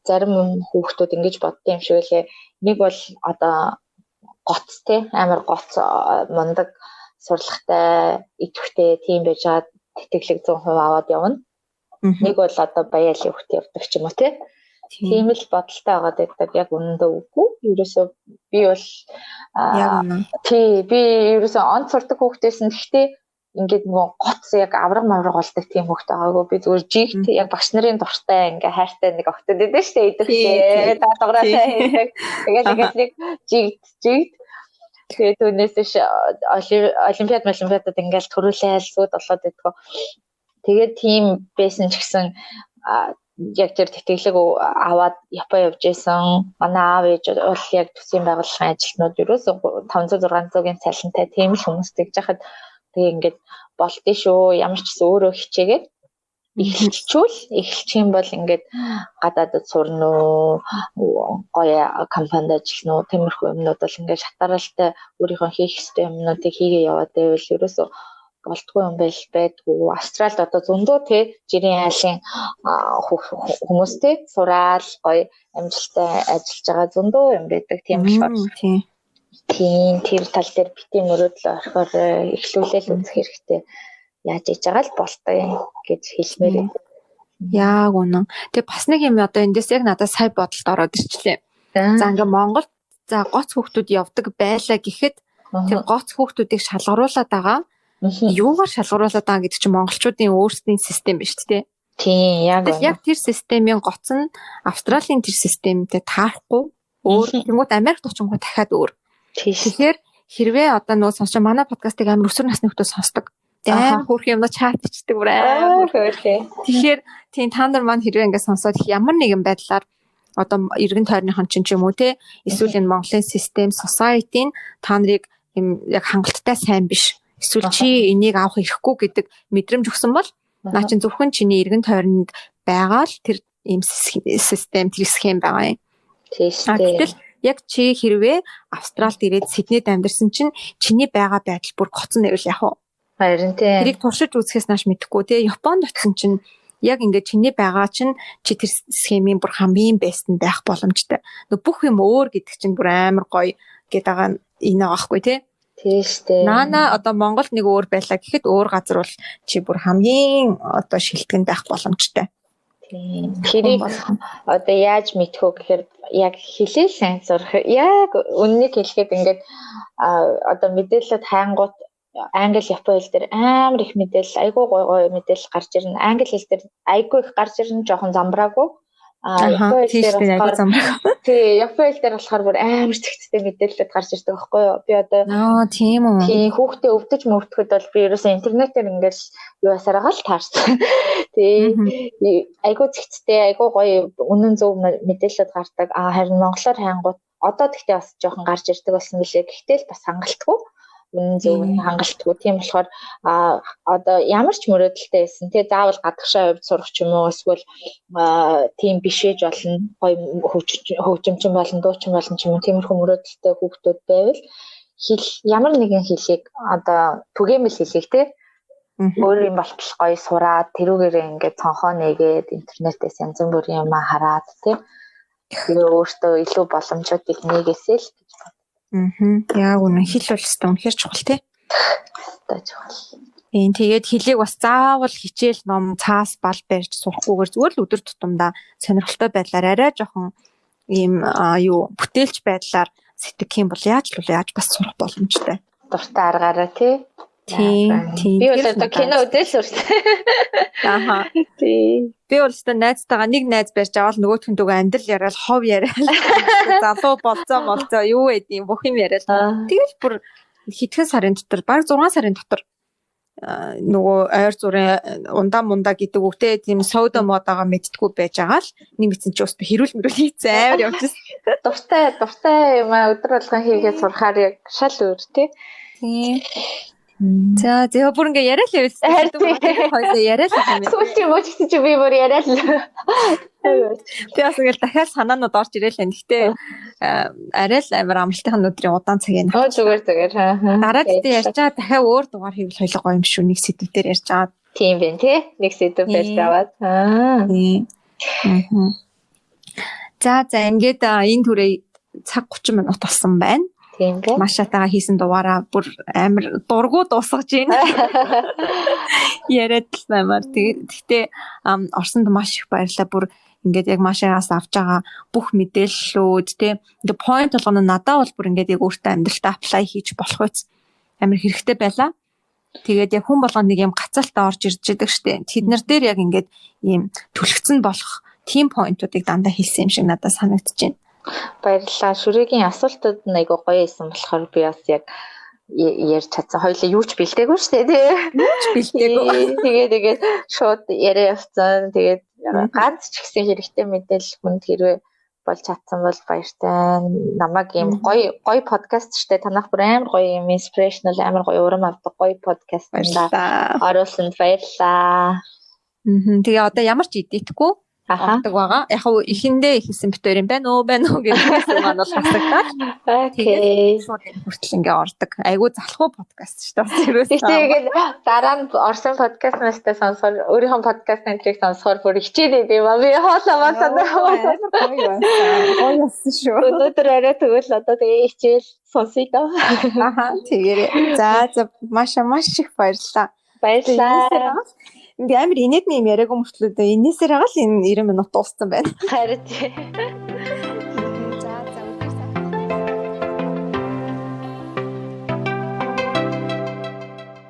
зарим хүүхдүүд ингэж бодсон юм шиг лээ. Нэг бол одоо гоц тий амар гоц мундаг сурлагатай идэвхтэй тийм байж байгаа тэтгэлэг 100% аваад явна. Нэг бол одоо баяалын хүүхд явдаг ч юм уу тий. Тийм л бодолтой байгаад байдаг. Яг үнэндээ үгүй. Ерөөсөө би бол би ерөөсөө онц сурдаг хүүхдээсэн. Гэхдээ ингээд нөгөө гоц яг авраг мавраг болдог тийм хүүхд байгаагүй. Би зүгээр жигт яг багш нарын дуртай ингээ хайртай нэг охтод идэв штэ идэвхтэй даалгавраатай хийдэг. Тэгээд нэг жигт тэгээд түүнээс ш олимпиадад ингээл төрүүлээл сууд болоод идэггүй. Тэгээд тийм байсан ч гэсэн яг тэр тэтгэлэг аваад Япон явж исэн. Манай аав ээж бол яг төсвийн байгууллагын ажилтнууд ерөөсөө 500-600-ийн цалинтай тийм л хүмүүс тэгж хахад тэгээ ингээд болдсон шүү. Ямар ч гэсэн өөрөө хичээгээд эхэлчих юм бол ингээд гадаадд сурна уу, гоё компанид ажиллана уу, тиймэрхүү юмнууд бол ингээд шатаралтай өөрийнхөө хийх ёстой юмнуудыг хийгээ яваад байвал ерөөсөө болтгүй юм байдгүй. Австралид одоо зөндөө тий жирийн айлын хүмүүс тий сураал гоё амжилттай ажиллаж байгаа зөндөө юм байдаг. Тийм болохоор тийм тэр тал дээр битгий мөрөөдөл орохоор эхлүүлээл үзэх хэрэгтэй. Яаж хийж байгаа л болтой гэж хэлмээр. Яг үнэн. Тэгээ бас нэг юм одоо эндээс яг надад сая бодолд ороод ирчлээ. За ингээ Монголд за гоц хүүхдүүд явдаг байлаа гэхэд тэр гоц хүүхдүүдийг шалгаруулад байгаа. Юугаар шалгаруулад байгаа гэдэг чинь монголчуудын өөрсдийн систем биш үү? Тийм яг. Яг тэр системийн гоц нь Австралийн тэр системтэй таарахгүй. Өөр тэнгууд Америкт очингоо дахиад өөр. Тэгэхээр хэрвээ одоо нөгөө сонсож манай подкастыг амар өсвөр насны хүмүүс сонсдог. Амар хөөрх юм чат хийдэг бүр амар хөөрхөө. Тэгэхээр тийм та нар маань хэрвээ ингээд сонсоод ямар нэгэн байдлаар одоо эргэн тойрныхон ч юм уу те эсвэл энэ Монголын систем society нь та нарыг юм яг хангалттай сайн биш. Эсвэл чи энийг авах ирэхгүй гэдэг мэдрэмж өгсөн бол наа чин зөвхөн чиний эргэн тойронд байгаа л тэр ийм систем тэр схем байгаа юм. Тийш. Яг чи хэрвээ Австралид ирээд Сиднейд амьдарсан чинь чиний байгаа байдал бүр гоцсон нэвэл яах вэ? Харин тийм. Тэрийг туршиж үзэхээс нааш мэдэхгүй те. Японд очсон чинь яг ингээд чиний байгаа чинь чи тэр схемийн бүр хамгийн бэст нь байх боломжтой. Бүх юм өөр гэдэг чинь бүр амар гоё гэдэг байгаа энэ аахгүй те. Тийш дээ. Наана одоо Монголд нэг өөр байлаа гэхэд өөр газар бол чи бүр хамгийн одоо шилтгэн байх боломжтой. Тэрийг одоо яаж мэдэх вэ гэхээр яг хэлээл сайн сурах. Яг үннийг хэлэхэд ингээд одоо мэдээлэлд хайнгууд англи япон хэл дээр амар их мэдээлэл айгүй гоё мэдээлэл гарч ирнэ. Англи хэл дээр айгүй их гарч ирнэ жоохон замбраагүй. Япон хэл дээр япон хэл дээр болохоор бүр амар зэгцтэй мэдээлэлд гарч ирдэг байхгүй юу? Би одоо тийм үү. Тийм хүүхдээ өвдөж мөвдөхэд бол би ерөөсөө интернетээр ингээд юу асараа л таарсан. Тэгээ айгүй зэгцтэй айгүй гоё үнэн зөв мэдээлэлд гардаг. Харин монголоор хайнгууд одоо тэгтээ бас жоохон гарч ирдэг болсон билээ. Гэхдээ л бас хангалтгүй. Үнэн зөв хангалтгүй. Тийм болохоор одоо ямар ч мөрөөдөлтэй байсан тий заавал гадагшаа хувьд сурах ч юм уу эсвэл тийм биш ээж болно. Гоё хөгжимчин болон дуучин болон ч юм уу тиймэрхүү мөрөөдөлтэй хүүхдүүд байвал ямар нэгэн хэлийг одоо түгээмэл хэлийг тий өөр юм болтол гоё сураад тэрүүгээрээ ингээд цонхоо нэгээд интернетээс янз бүрийн юм хараад тий өөртөө илүү боломжуудыг нэгээсэй л гэж бод. Яг үнэ хэл бол өстой үнэхээр чухал тий. Өстой чухал. Тэгээд хэлийг бас заавал хичээл ном цаас бал барьж сурахгүйгээр зүгээр л өдөр тутамдаа сонирхолтой байдлаар арай жоохон ийм бүтээлч байдлаар сэтгэх юм бол яаж бас сурах боломжтой. Дуртай аргаараа тий. Тийм. Би бол одоо кино үзэл Аха. Тийм. Би бол өстой найзтайгаа нэг найз барьж аваад нөгөөх нь дүүгээ андил яриад хов яриад залуу болцоо юу гэдэг бүх юм яриад. Тэгэл бүр хэдхэн сарын дотор баг 6 сарын дотор нөгөө ойр зүрийн ундаа гэдэг үгтэй тийм содо модоогоо мэдтгүү байж байгаа л нэг мэдсэн чи өстө хэрүүл мөрөл хийцэн амар явж байна. Дуртай юм өдөр болгон хийгээд сурахаар яг шал өөр тий. За бүр ингээ яриа л явж байгаа. Хоёул яриа л юм. Сүүлчийн мөч гэсэн чи би бүр яриа л. Би бас ингээл дахиад санаанууд орж ирэл энэ. Гэтэ арай л амар амралтын өдрийн удаан цаг юм. Зүгээр. Дараа нь ярьж байгаа дахиад өөр дугаар хийвэл хоёул гоё юм шүү. Нэг сэдв дээр ярьж байгаа. Тийм бэ тий. Нэг сэдв барьж аваад. За ингээд энэ түрээ цаг 30 минут болсон байна. Тийм бэ. Машатаага хийсэн дугаараа бүр амар дургу дуусгаж байна. Яриад л баймаар. Тэгтээ орсонд маш их баярлалаа. Бүр ингээд яг машаагаас авч байгаа бүх мэдээллүүд тий. Ингээд point болгоно надад бол бүр ингээд яг өөртөө амьдралтаа apply хийж болох үс. Амар хэрэгтэй байлаа. Тэгээд яг хүн болгоно нэг юм гацаалтаа орж ирж байгаа штэ. Тэднэр дээр яг ингээд ийм түлхцэн болох team point-уудыг дандаа хэлсэн юм шиг надад санагдаж байна. Баярлалаа. Шүрэгийн асуултууд нь айгу гоё байсан болохоор би бас яг ярьж чадсан. Хоёулаа юу ч бэлдээгүй шүү дээ, тий. Юу ч бэлдээгүй. Тэгээд шууд яриа явцсан. Тэгээд ганц ч гэсэн хэрэгтэй мэдээлэл хүнд хэрвээ болж чадсан бол баяртай. Намайг ийм гоё подкаст штэ танах бүр амар гоё юм inspirational амар гоё урам авдаг гоё подкаст энэ оруулсанд баярлалаа. Тэгээ одоо ямар ч идэхгүй авдаг байгаа. Яг хөө ихэндээ ихсэн битээр юм байна уу гэсэн маань бол хасагдаад. Тэгээд шууд хүртэл ингээ ордог. Айгу залхуу подкаст шүү дээ. Тэгээд дараа нь орсон подкастнастай сонсохоор өөрийнхөө подкаст энтрийг сонсохоор бүр хичээд идэв юм. Би хоолоо санаа. Гоё шүү. Өнөөдөр арай тэгвэл одоо тэгээ хичээл сонсъё даа. Тэгээрээ. За маш их баярлалаа. Баярлалаа. Ингээ амар инээдний юм яриаг мөртлөө энэсээр байгаа л энэ 90 минут дууссан байна. Харин